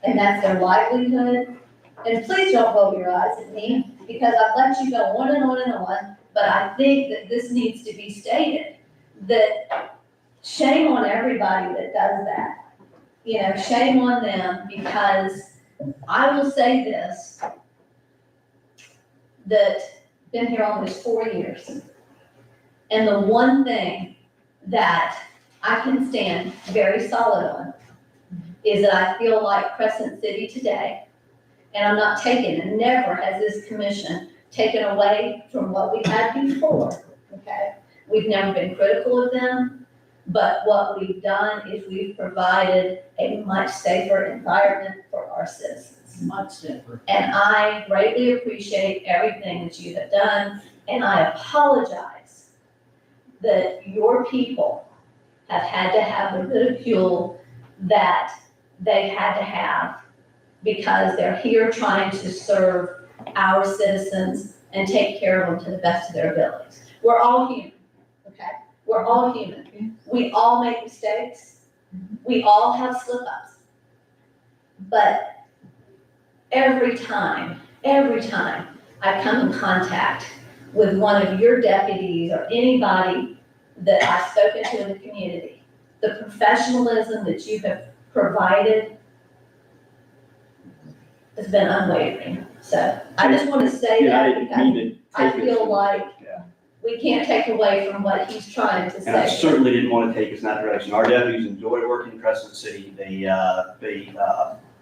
and that's their livelihood, and please don't roll your eyes at me, because I've let you go on and on and on, but I think that this needs to be stated, that shame on everybody that does that. You know, shame on them, because I will say this, that been here almost 4 years. And the one thing that I can stand very solid on is that I feel like Crescent City today, and I'm not taking, and never has this commission taken away from what we had before, okay? We've never been critical of them, but what we've done is we've provided a much safer environment for our citizens. Much safer. And I greatly appreciate everything that you have done, and I apologize that your people have had to have the ridicule that they had to have because they're here trying to serve our citizens and take care of them to the best of their abilities. We're all human, okay? We're all human. We all make mistakes. We all have slip-ups. But every time I come in contact with one of your deputies or anybody that I've spoken to in the community, the professionalism that you have provided has been unwavering. So I just want to say Yeah, I that didn't mean because to I take it. feel like we can't take away from what he's trying to And I say. certainly didn't want to take us in that direction. Our deputies enjoy working in Crescent City. They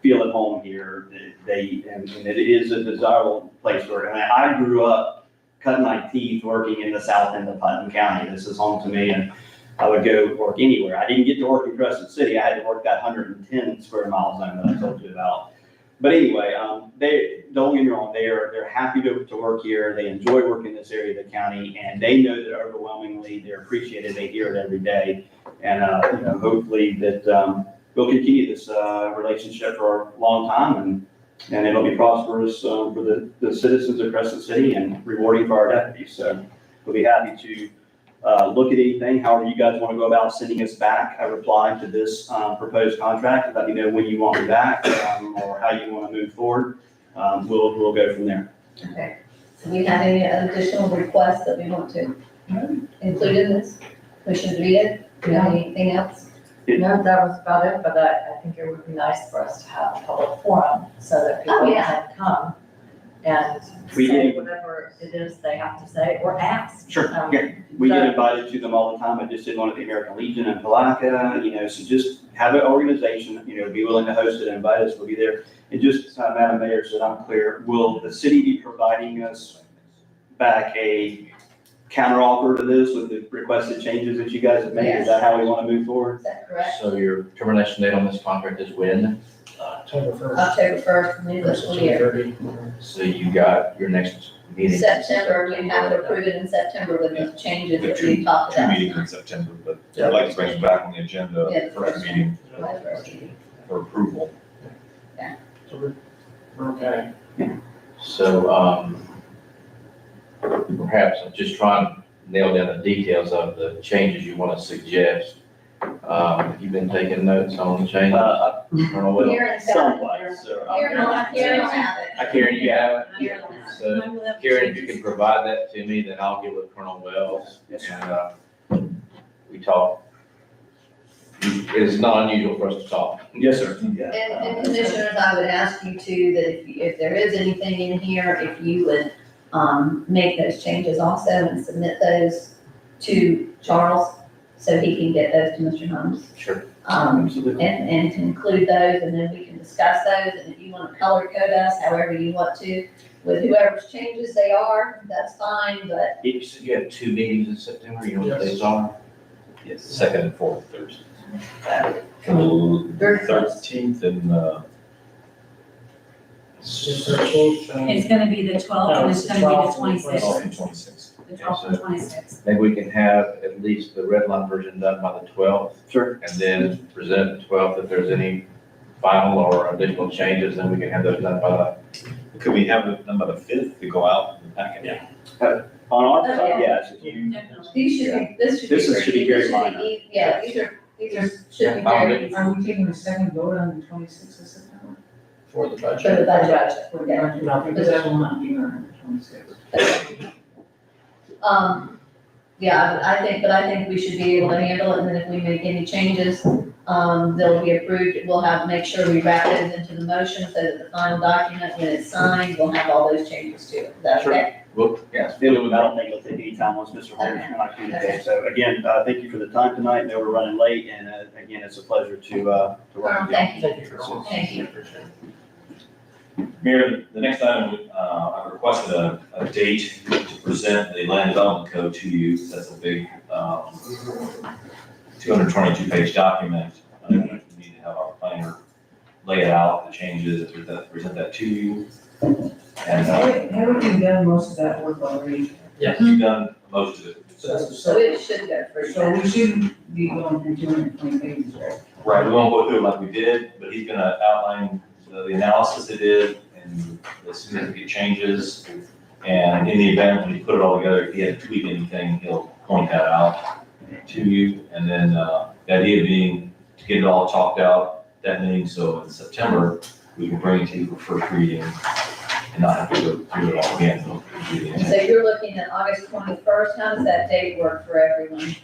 feel at home here. And it is a desirable place to work. And I grew up cutting my teeth working in the south end of Putnam County. This is home to me, and I would go work anywhere. I didn't get to work in Crescent City. I had to work that 110 square mile zone that I told you about. But anyway, don't get me wrong, they're happy to work here. They enjoy working in this area of the county, and they know that overwhelmingly they're appreciated. They hear it every day. And, hopefully that, we'll continue this, relationship for a long time, and it'll be prosperous, for the citizens of Crescent City and rewarding for our deputies. So we'll be happy to, look at anything, however you guys want to go about sending us back a reply to this proposed contract. Let me know when you want me back, or how you want to move forward. We'll go from there. Okay. Do we have any additional requests that we want to include in this? Commissioner DeVito, do you have anything else? No, that was about it, but I think it would be nice for us to have a public forum so that people yeah. can come and We say did. whatever it is they have to say or ask. Sure, yeah. We get invited to them all the time. I just did one at the American Legion in Palaca, so just have an organization, be willing to host it, invite us, we'll be there. And just, Madam Mayor, so that I'm clear, will the city be providing us back a counteroffer to this with the requested changes that you guys have made? Is that how we want to move forward? Is that correct? So your termination date on this contract is when? October 1st. October 1st, new fiscal year. So you got your next meeting. September, we have to approve it in September with the changes The that we talked two about. meetings in September, but I'd like to bring it back on the agenda, Yeah, the first meeting My first meeting. for approval. So we're okay. So, perhaps I'm just trying to nail down the details of the changes you want to suggest. Have you been taking notes on the changes? Colonel Will? Karen's got it. Someplace, so Karen will have it. Karen, you have it? Karen will have it. So, Karen, if you can provide that to me, then I'll get with Colonel Wells. Yes, And, we talk It's not unusual for us to talk. Yes, sir. And commissioners, I would ask you too, that if there is anything in here, if you would, make those changes also and submit those to Charles, so he can get those to Mr. Holmes. Sure. And to include those, and then we can discuss those, and if you want to color code us, however you want to, with whoever's changes they are, that's fine, but You said you have 2 meetings in September, you know what those are? Yes, second and fourth Thursday. Very close. 13th and, It's gonna be the 12th and it's gonna be the 26th. 26th. The 12th and 26th. Maybe we can have at least the red line version done by the 12th. Sure. And then present the 12th. If there's any final or additional changes, then we can have those done by the. Could we have it done by the 5th to go out in the packet? Yeah. On our side, yes, if you, these should be, this should be. This should be very these minor. Yeah, these should be very, Are we taking a second vote on the 26th of September? For the for budget. the budget. For the budget, because that will not be on the 26th. Yeah, I think we should be able to handle it, and then if we make any changes, they'll be approved. We'll make sure we wrap those into the motion, so that the final document, when it's signed, will have all those changes to it. Is that Sure. okay? Well, yes. I don't think it'll take any time once Mr. Holmes and I communicate. So again, thank you for the time tonight. I know we're running late, and again, it's a pleasure to work with you. Thank you. Thank you. Thank you. Mayor, the next item, I requested a date to present the land development code to you. That's a big, 222-page document. We need to have our planner lay it out, the changes, present that to you. And, Haven't we done most of that work already? you've done most of it. So it should go through. So we shouldn't be going through 220 pages, right? Right, we won't go through it like we did, but he's gonna outline the analysis they did and the significant changes. And in the event, when you put it all together, if he had to tweak anything, he'll point that out to you. And then, the idea being to get it all talked out that meeting, so in September, we can bring it to you for first reading and not have to go through it all again. So you're looking at August 21st. How does that date work for everyone?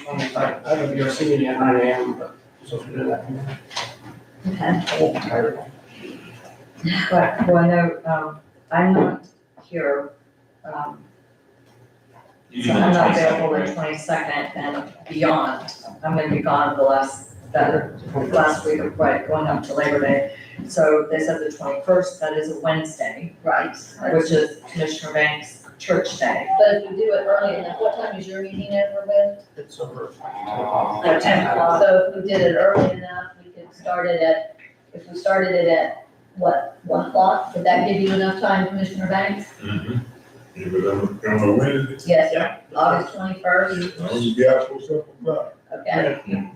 I have a BRC meeting at 9 AM, but so if we do that. Okay. I won't be tired. But, well, I know, I'm not here, You so do the I'm not 22nd, available the right? 22nd and beyond. I'm gonna be gone the last week of, right, going up to Labor Day. So they said the 21st, that is a Wednesday, Right. which is Commissioner Banks' church day. But if we do it early enough, what time is your meeting over with? It's over. At 10 o'clock. So if we did it early enough, we could start it at, if we started it at, what, 1 o'clock? Would that give you enough time, Commissioner Banks? If it's on a Wednesday, Yes, Yeah. August 21st, as long as you get out for 7 o'clock. okay.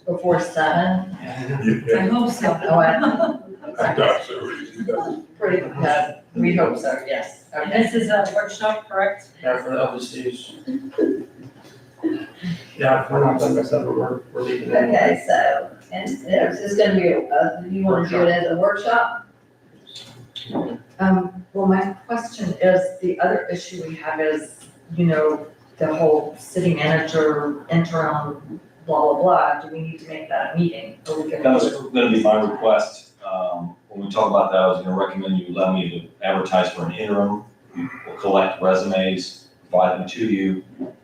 Before 7. I hope so. Oh, I- I thought so. She does. Pretty, we hope so, yes. Okay. This is a workshop, correct? Yeah, for the LDCs. Yeah, if we're not done by 7, we're leaving. Okay, so, and is this gonna be, you wanna do it as a workshop? Well, my question is, the other issue we have is, the whole city manager interim, blah, blah, blah. Do we need to make that a meeting? Or we can- That was gonna be my request. When we talk about that, I was gonna recommend you allow me to advertise for an interim. We'll collect resumes, provide them to you.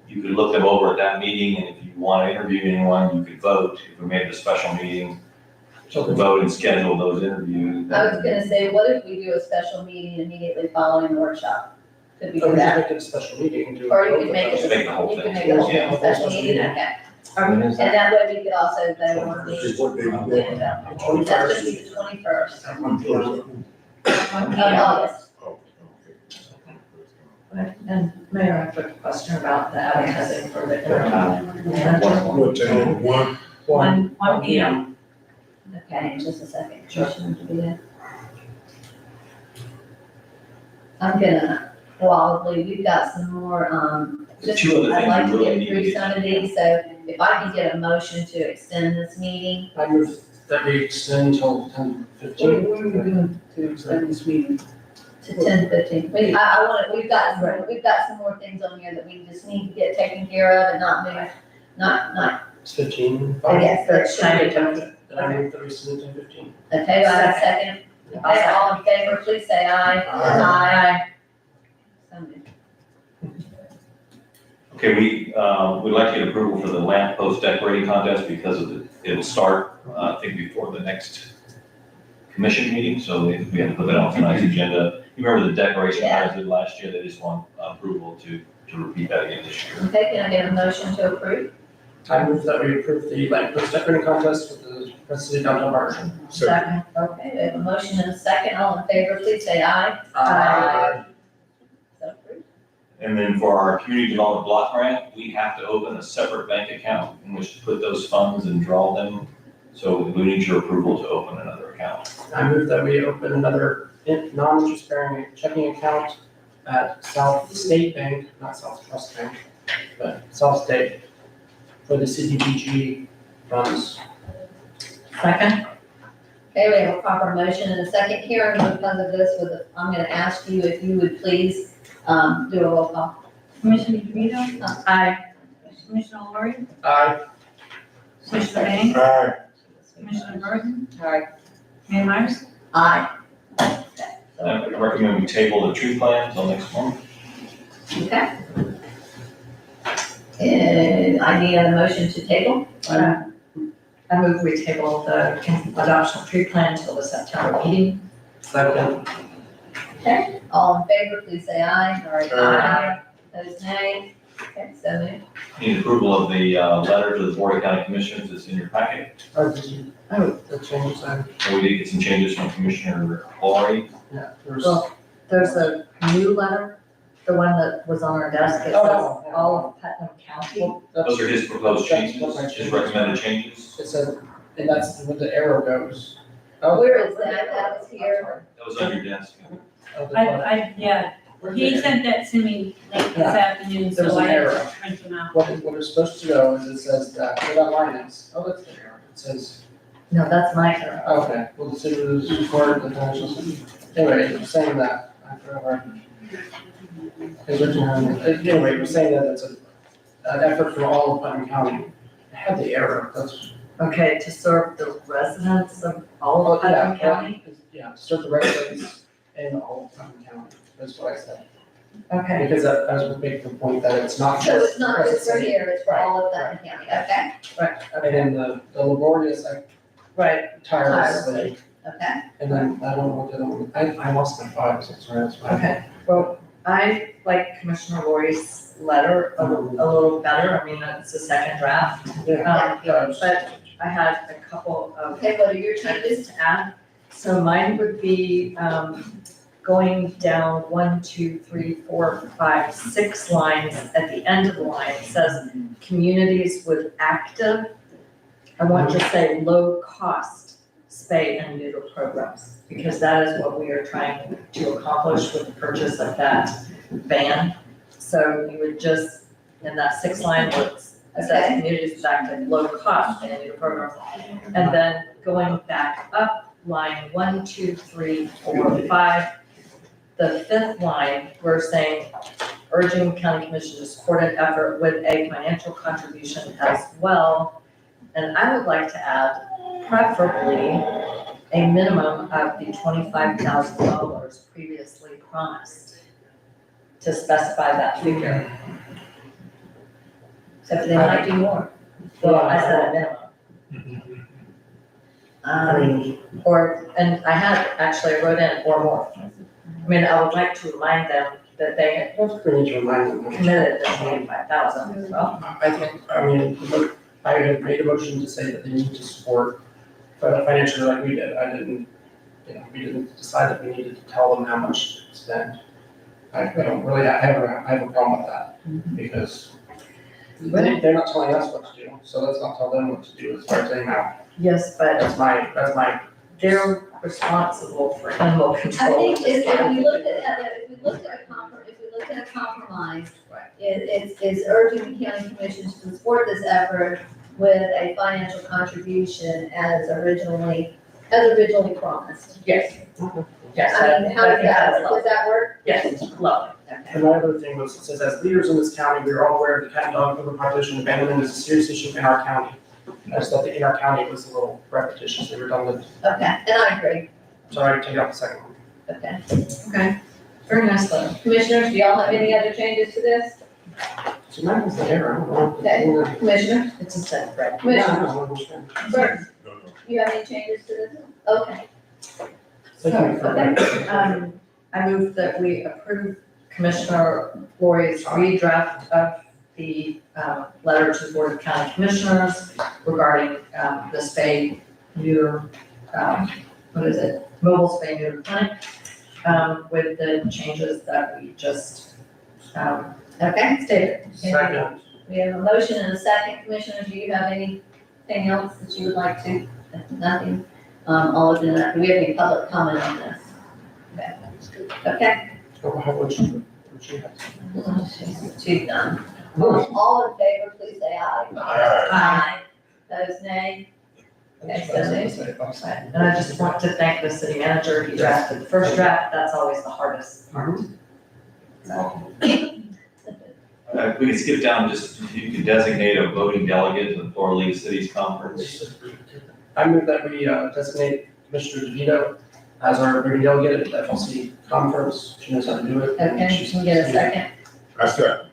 You could look them over at that meeting, and if you want to interview anyone, you could vote. If we made it a special meeting, vote and schedule those interviews. I was gonna say, what if we do a special meeting immediately following the workshop? Could we Or do we that? should make it a special meeting to. Or you could make Just make the whole you could thing. make the whole Yeah. thing a special meeting, okay. When is And that? that way we could also vote on the, Just what they want. that's 21st. gonna be the 21st At 1 p.m. of August. Oh, And Mayor, I have a question about the advertising for the interim. What time? 1? 1 PM. Okay, just a second, Commissioner DeVito. I'm gonna, probably, we've got some more, just, Two other I'd things like we to really get need to through get some of these, so if I can get a motion to extend this meeting I move that we extend until 10:15. What are we doing to extend this meeting? to 10:15. I want, we've got some more things on here that we just need to get taken care of and not move, not It's 15. Yes, that should be. Then I move that we rescind to 15. Okay, do I have a second? Okay, all in favor, please say aye. Aye. So moved. Okay, we'd like to get approval for the lamp post decorating contest because it'll start, I think, before the next commission meeting, so we have to put that on tonight's agenda. You remember the decoration guys did last year, they just want approval to repeat that again this year. Okay, can I get a motion to approve? I move that we approve the light post decorating contest with the Prince City Downtown Partnership. Second. Okay, we have a motion and a second, all in favor, please say aye. So approved. And then for our community development block grant, we have to open a separate bank account in which to put those funds and draw them. So we need your approval to open another account. I move that we open another non-interest bearing checking account at South State Bank, not South Trust Bank, but South State for the CDBG funds. Second. Okay, we have a proper motion and a second here, and because of this, I'm gonna ask you if you would please, do a roll call. Commissioner DeVito? Aye. Commissioner Lori? Aye. Commissioner Banks? Aye. Commissioner Burton? Aye. Mayor Myers? Aye. I recommend we table the tree plan until next month. Okay. And I need a motion to table. I move we table the adoption of tree plan until the September meeting. Second. Okay, all in favor, please say aye. Aye. Opposed, nay. Okay, so moved. Need approval of the letter to the Board of County Commissioners that's in your packet. Oh, the changes I, And we did get some changes from Commissioner Laurie. yeah, there's. Well, there's a new letter, the one that was on our desk, it says Oh. all of Putnam County. Well, that's- Those are his proposed that's- changes, that's my his recommended changes. It said, and that's where the arrow goes. Oh. Where is that? That was here. That was on your desk. Yeah, he sent that to me late this afternoon, There's so an I had error. to print them out. What it's supposed to go is it says that, where that line is, oh, that's the arrow, it says, No, that's my error. okay, well, the city was recorded the financial, anyway, it was saying that, I forgot where. His original, anyway, it was saying that it's an effort from all of Putnam County. I had the error, that's. Okay, to serve the residents of all of Putnam Yeah, County? Yeah, serve the residents in all of Putnam County, that's what I said. Okay, Because that was a big point that it's not just. So it's not just for Crescent City. here, it's for all of Putnam County, okay? And then the laborious, right, tireless thing, Okay, and then I don't know what the other one, I lost my five, so it's right, that's fine. okay. Well, I like Commissioner Lori's letter a little better. I mean, it's a second draft. Yeah. But I had a couple of okay, what are your changes? changes to add. So mine would be, going down 1, 2, 3, 4, 5, 6 lines. At the end of the line, it says communities with active, I want to say low-cost spay and neuter programs, because that is what we are trying to accomplish with the purchase of that van. So you would just, in that 6 line, where it says Okay. communities with active, low-cost spay and neuter programs. And then going back up, line 1, 2, 3, 4, 5. The 5th line, we're saying urging county commission to support an effort with a financial contribution as well. And I would like to add preferably a minimum of the $25,000 previously promised to specify that figure. So they might do more. Well, I said a minimum. And I had, actually, I wrote in or more. I mean, I would like to remind them that they had committed the 25,000 as well. I think, I mean, look, I had made a motion to say that they need to support financially like we did. I didn't, we didn't decide that we needed to tell them how much to spend. I don't really, I have a problem with that, because they're not telling us what to do, so let's not tell them what to do as far as they know. Yes, but That's my, they're responsible for animal I control. think if we looked at a compromise, it's urging the county commissions to support this effort with a financial contribution as originally promised. Yes. Yes, I mean, how I does think that, that's does that work? Yes, lovely, okay. And my other thing was, it says, as leaders in this county, we are all aware of the cat and dog overpopulation abandonment is a serious issue in our county. I just thought the in our county was a little repetitious, they were redundant, Okay, and I agree. so I take out the second one. Okay. Okay. Very nice letter. Commissioners, do y'all have any other changes to this? So mine was the error, I don't know. Okay, Commissioner? It's a set, right? Commissioner, Bert, No, no. you have any changes to this? Okay. Thank you for that. Okay, I move that we approve Commissioner Lori's redraft of the, letter to the Board of County Commissioners regarding, the spay neuter, what is it? Mobile spay neuter clinic, with the changes that we just, Okay, stated. Second. We have a motion and a second. Commissioners, do you have anything else that you would like to? Nothing? All of that. Do we have any public comment on this? Okay. Oh, how much you have? Two done. All in favor, please say aye. Aye. Those nay. Okay, so moved. and I just want to thank the city manager, he drafted the first draft, that's always the hardest part. So, We can skip down, just, you can designate a voting delegate to the Florida League of Cities Conference. I move that we designate Commissioner DeVito as our voting delegate at the FLC conference. She knows how to do it. Okay, can we get a second? I said,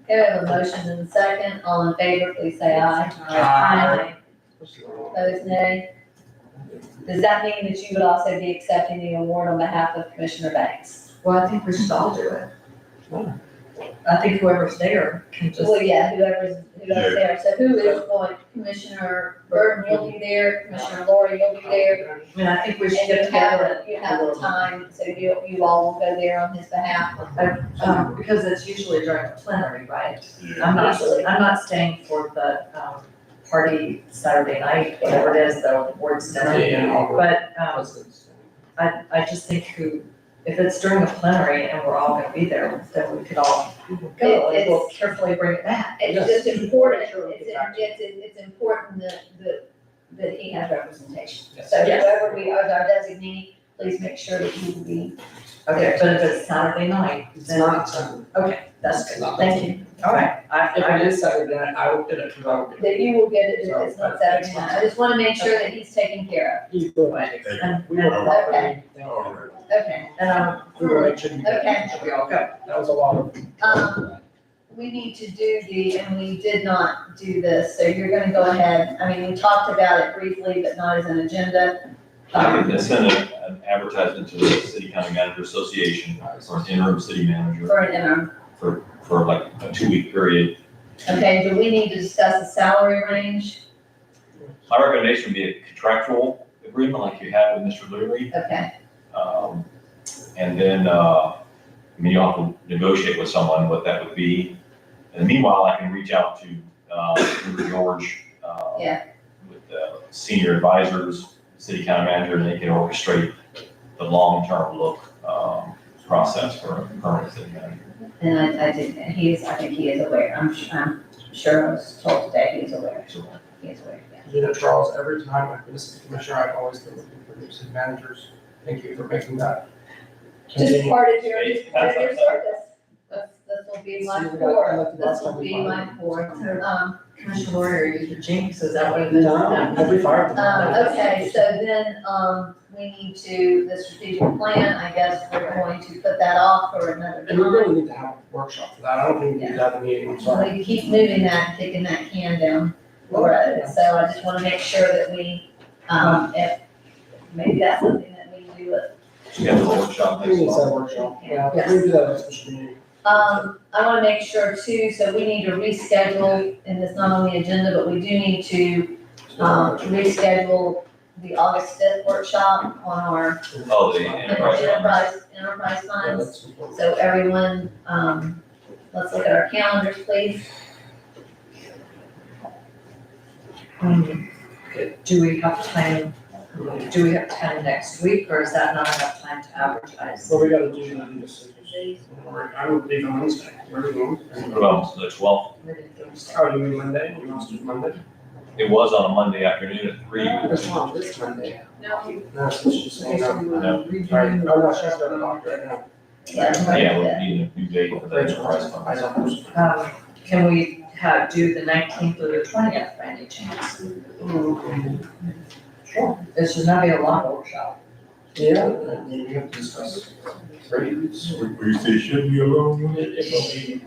Okay, we have a motion and a second. All in favor, please say aye. Aye. Those nay. Does that mean that you would also be accepting the award on behalf of Commissioner Banks? well, I think we should all do it. I think whoever's there can just. Well, yeah, whoever's there. So who is going, Commissioner Burton, you'll be there, Commissioner Lori, you'll be there. I mean, I think we should And get together. you have the time, so you all will go there on his behalf. Because it's usually during a plenary, right? I'm not staying for the, party Saturday night, whatever it is, the awards dinner. But, I just think if it's during a plenary and we're all gonna be there, then we could all go and we'll carefully bring it back. It's just important, it's important that he has representation. So Yes. whoever we are, our designee, please make sure that he will be. Okay, but if it's Saturday night, It's then, not Saturday. okay, that's good, thank you. All right, If it is Saturday night, I will get it, because I will get it. That you will get it if it's not Saturday night. I just wanna make sure that he's taken care You go. of. And, We will properly, Okay. all right. Okay, we will make sure you get Okay. it. We all go. That was a lot of. we need to do and we did not do this, so you're gonna go ahead, I mean, we talked about it briefly, but not as an agenda. I can send an advertisement to the City County Manager Association for an interim city manager For an interim. for like a 2-week period. Okay, do we need to discuss the salary range? My recommendation would be a contractual agreement like you have with Mr. Leary. Okay, And then, I mean, you'll have to negotiate with someone what that would be. And meanwhile, I can reach out to, George, yeah, with the senior advisors, city county manager, and they can orchestrate the long-term look, process for a permanent city manager. and I think he is aware, I'm sure I was told today he is aware. He is aware, yeah. You know, Charles, every time I've been a city commissioner, I've always been looking for new city managers. Thank you for making that. Just part of your service. This will be my See, we got- fourth, that's this will be my fourth. Commissioner Lawyer, are you the jinx, is that what it is? No, we'll be fired. Okay, so then, we need to, the strategic plan, I guess we're going to put that off for another And we time. really need to have a workshop for that. I don't think we need to have a meeting, I'm sorry. We keep moving that, kicking that can down the road, so I just wanna make sure that we, if, maybe that's something that we do it. Schedule a workshop We next need to set a month. workshop. Yeah, we do that at a special meeting. I wanna make sure too, so we need to reschedule, and it's not on the agenda, but we do need to, reschedule the August 5th workshop on our Oh, the enterprise. enterprise Yeah, funds. that's important. So everyone, let's look at our calendars, please. Do we have time next week, or is that not enough time to advertise? Well, we gotta do the decisions. I would leave on Wednesday. Where are we going? Well, the 12th. Maybe Thursday. Oh, you mean Monday? You want us to do Monday? It was on a Monday afternoon at 3. It's not this Monday. No. No, so she's saying, no. No. Right. Oh, no, she's got a doctor right now. Yeah, we'll need a new date for the enterprise fund. Can we do the 19th or the 20th by any chance? Sure. This should not be a long workshop. Yeah, and we have to discuss rates. We say it shouldn't be a long one. It will be.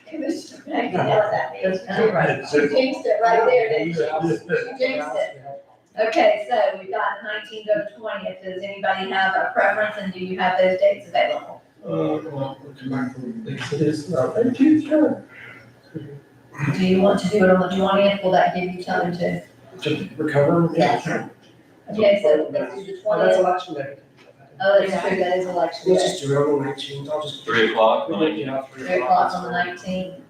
Commissioner, you know what that means. You jinxed it right there, didn't you? You jinxed it. Okay, so we got 19th or 20th. Does anybody have a preference, and do you have those dates available? Well, we'll come back from the it is, thank you, sure. Do you want to do it on the 20th? Will that give you time to? To recover? Yes. Sure. Okay, so let's do the Oh, that's 20th. election day. Oh, that's true, that is election Let's day. just do it on the 19th, I'll just. 3 o'clock. We'll make it out 3 o'clock on the 19th.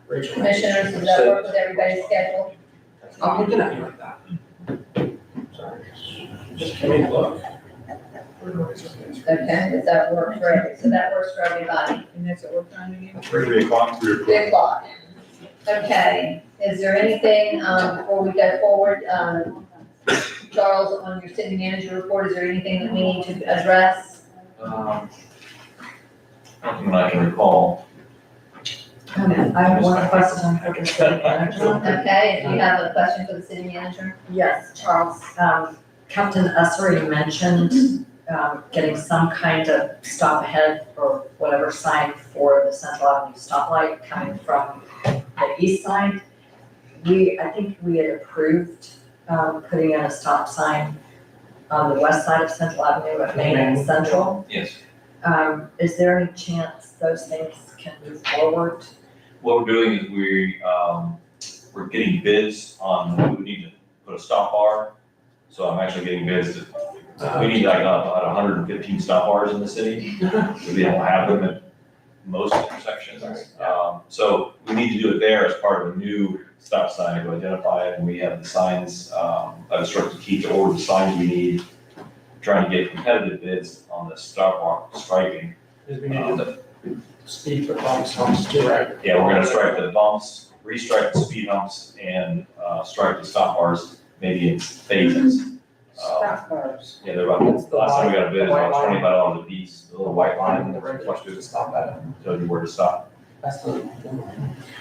Rachel. Commissioners, does that work with everybody's schedule? I'm looking at you like that. Sorry. Just give me a look. Okay, does that work for everybody? So that works for everybody. And that's at what time again? 3 o'clock, 3 o'clock. 3 o'clock. Okay, is there anything, before we go forward, Charles, on your city manager report, is there anything that we need to address? Nothing that I can recall. I have one question for the city manager. Okay, if you have a question for the city manager? Yes, Charles, Captain Ussery mentioned, getting some kind of stop ahead or whatever sign for the Central Avenue stoplight coming from the east side. I think we had approved, putting in a stop sign on the west side of Central Avenue at Main and Central. Yes. Is there any chance those things can move forward? What we're doing is we're getting bids on, we need to put a stop bar. So I'm actually getting bids that, we need like about 115 stop bars in the city. We don't have them at most intersections. So we need to do it there as part of a new stop sign to identify it, and we have the signs, I've instructed Keith to order the signs we need, trying to get competitive bids on the stop bar striping. Because we need to speed for bumps, humps too, right? Yeah, we're gonna stripe the bumps, restripe the speed humps, and stripe the stop bars, maybe in phases. Stop bars. Yeah, they're about, last time we got a bid, it was about $25 a piece, the little white line, The red flash to stop at. tell you where to stop. That's the.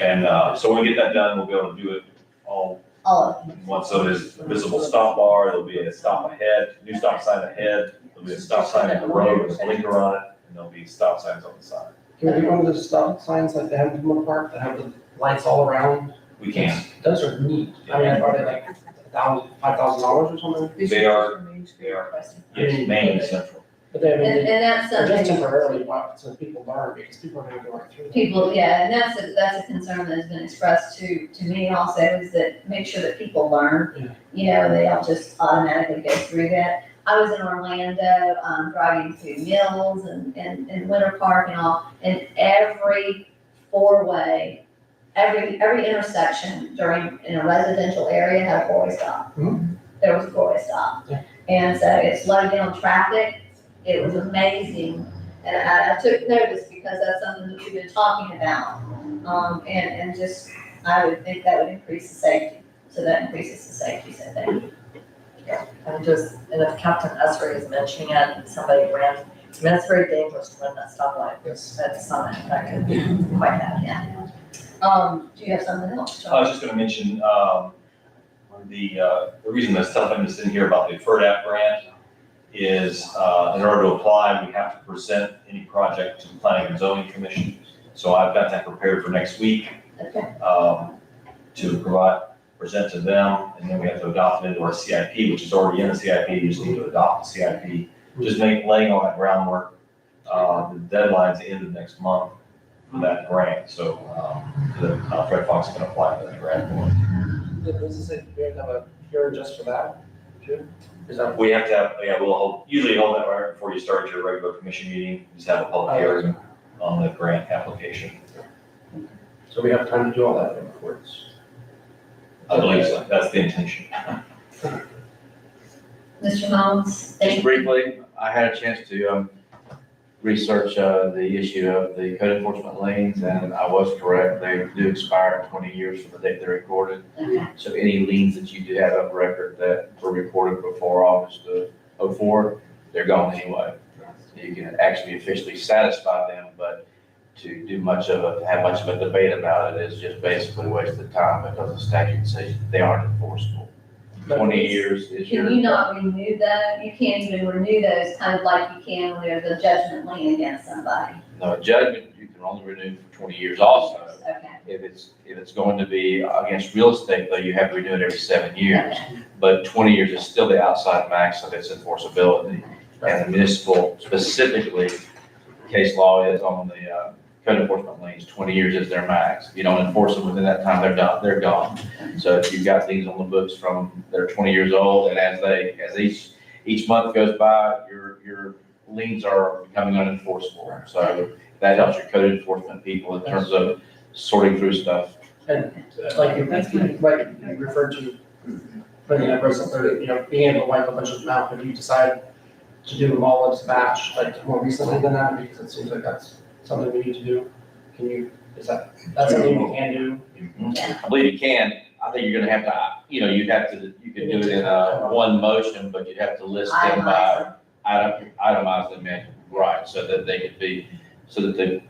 And, so when we get that done, we'll be able to do it all All of them. once. So there's visible stop bar, there'll be a stop ahead, new stop sign ahead, there'll be a stop sign at the road with a blinker on it, and there'll be stop signs on the side. Can we do one of those stop signs like they have in the park that have the lights all around? We can. Those are neat. I mean, are they like $5,000 or something? They are, yes, Main and Central. But they, I mean, And that's they're just something, temporarily, so people learn, because people are gonna go right through them. people, yeah, and that's a concern that has been expressed to me also, is that make sure that people learn. You know, they don't just automatically go through that. I was in Orlando, driving through Mills and Winter Park and all, and every four-way, every intersection in a residential area had a four-way stop. There was a four-way stop. Yeah. And so it slowed down traffic. It was amazing. And I took notice because that's something that we've been talking about. And just, I would think that would increase the safety. So that increases the safety, so thank you. And if Captain Ussery is mentioning it, and somebody ran, I mean, it's very dangerous to run that stoplight. Yes. At the summit, that could be quite bad, yeah. Do you have something else, I Charles? was just gonna mention, the reason that's tough, I'm just in here about the FERDAP grant is, in order to apply, we have to present any project to the Planning and Zoning Commission. So I've got that prepared for next week, Okay. to present to them, and then we have to adopt it into our CIP, which is already in the CIP, you just need to adopt the CIP. Just laying all that groundwork. The deadline's the end of next month for that grant, so, Fred Fox can apply for that grant. Does it say we have to have a hearing just for that, too? Is that? We have to have, usually hold that right before you start your regular commission meeting, just have a public hearing on the grant application. So we have time to do all that before it's. I believe so, that's the intention. Mr. Mullins, thank Just you. briefly, I had a chance to research, the issue of the code enforcement liens, and I was correct. They do expire in 20 years from the date they're recorded. Okay. So any liens that you do have up record that were recorded before August of '04, they're gone anyway. You can actually officially satisfy them, but to do much of a, have much of a debate about it is just basically a waste of time because the statute says they aren't enforceable. 20 years is your. Can you not renew that? You can't even renew those, kind of like you can when there's a judgment lien against somebody. No, a judgment, you can only renew for 20 years also. Okay. If it's going to be against real estate, though, you have to renew it every 7 years. But 20 years is still the outside max of its enforceability. And the municipal, specifically, case law is on the code enforcement liens, 20 years is their max. If you don't enforce them within that time, they're done, they're gone. So if you've got things on the books from, they're 20 years old, and as each month goes by, your liens are becoming unenforceable. So that helps your code enforcement people in terms of sorting through stuff. And like you referred to, putting that person through, being able to wipe a bunch of them out, if you decide to do them all as a batch, like more recently than that, because it seems like that's something we need to do. That's something we can do? I believe you can. I think you're gonna have to, you can do it in one motion, but you'd have to list them by, itemize them in, right, so that they could be, so that the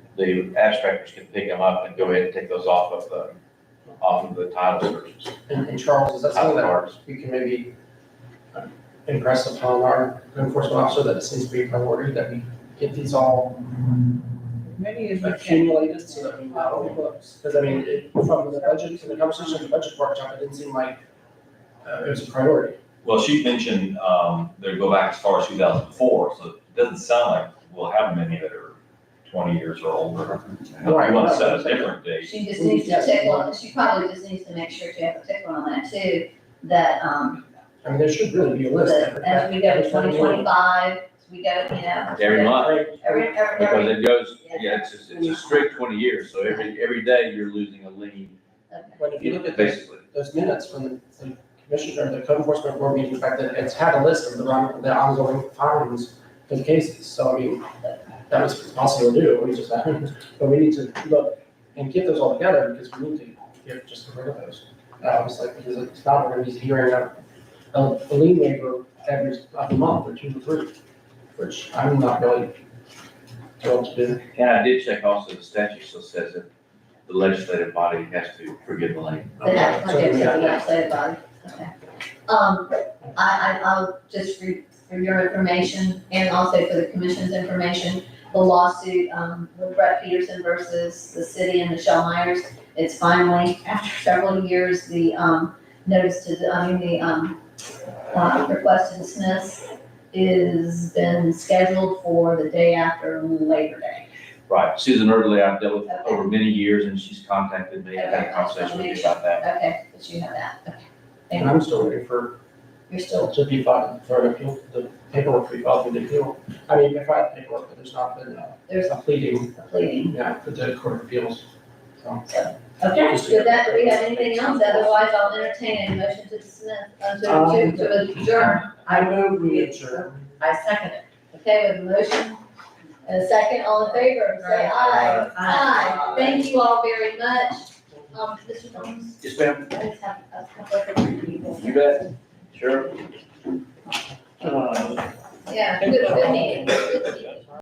abstractors can pick them up and go ahead and take those off of the title searches. And Charles, is that something that we can maybe impress upon our enforcement officer that it seems to be a priority, that we get these all Maybe if accumulated so that we know the books? Because I mean, from the budget, from the conversation of the budget workshop, it didn't seem like it was a priority. Well, she mentioned, they go back as far as 2004, so it doesn't sound like we'll have many that are 20 years or older. We want to set a different date. She just needs to check on, she probably just needs to make sure to have a ticker on that too, that, I mean, there should really be a list. that as we go to 2025, we go, Every month. Every. Because it goes, it's a strict 20 years, so every day you're losing a lien. But if you look at Basically. those minutes from the commissioner, the code enforcement board meeting, the fact that it's had a list of the ongoing findings for the cases. So I mean, that was possible to do, we just haven't. But we need to look and get those all together because we need to get just rid of those. Because it's not, we're gonna be hearing a lien waiver every month or 2 or 3, which I'm not really thrilled to do. And I did check also the statute still says that the legislative body has to forgive the lien. Okay. I'll just for your information and also for the commission's information, the lawsuit, with Brett Peterson versus the city and Michelle Myers, it's finally, after several years, the, request to dismiss is been scheduled for the day after Labor Day. Right, Susan Erdley, I've dealt with over many years, and she's contacted me, I've had a conversation with you about that. Okay, but you have that, okay. Thank And you. I'm still waiting for You're still, to be filed for an appeal, the paperwork to be filed for the appeal. I mean, if I have paperwork, but there's not been there's a pleading, a pleading. yeah, for the Court of Appeals. So, Okay, with that, do we have anything else? Otherwise, I'll entertain a motion to dismiss, to adjourn. I move we adjourn. I second it. Okay, we have a motion and a second. All in favor, say aye. Aye. Thank you all very much. Mr. Thomas? Yes, ma'am. I just have a couple of people. You bet, sure. Yeah, good meeting. Good meeting.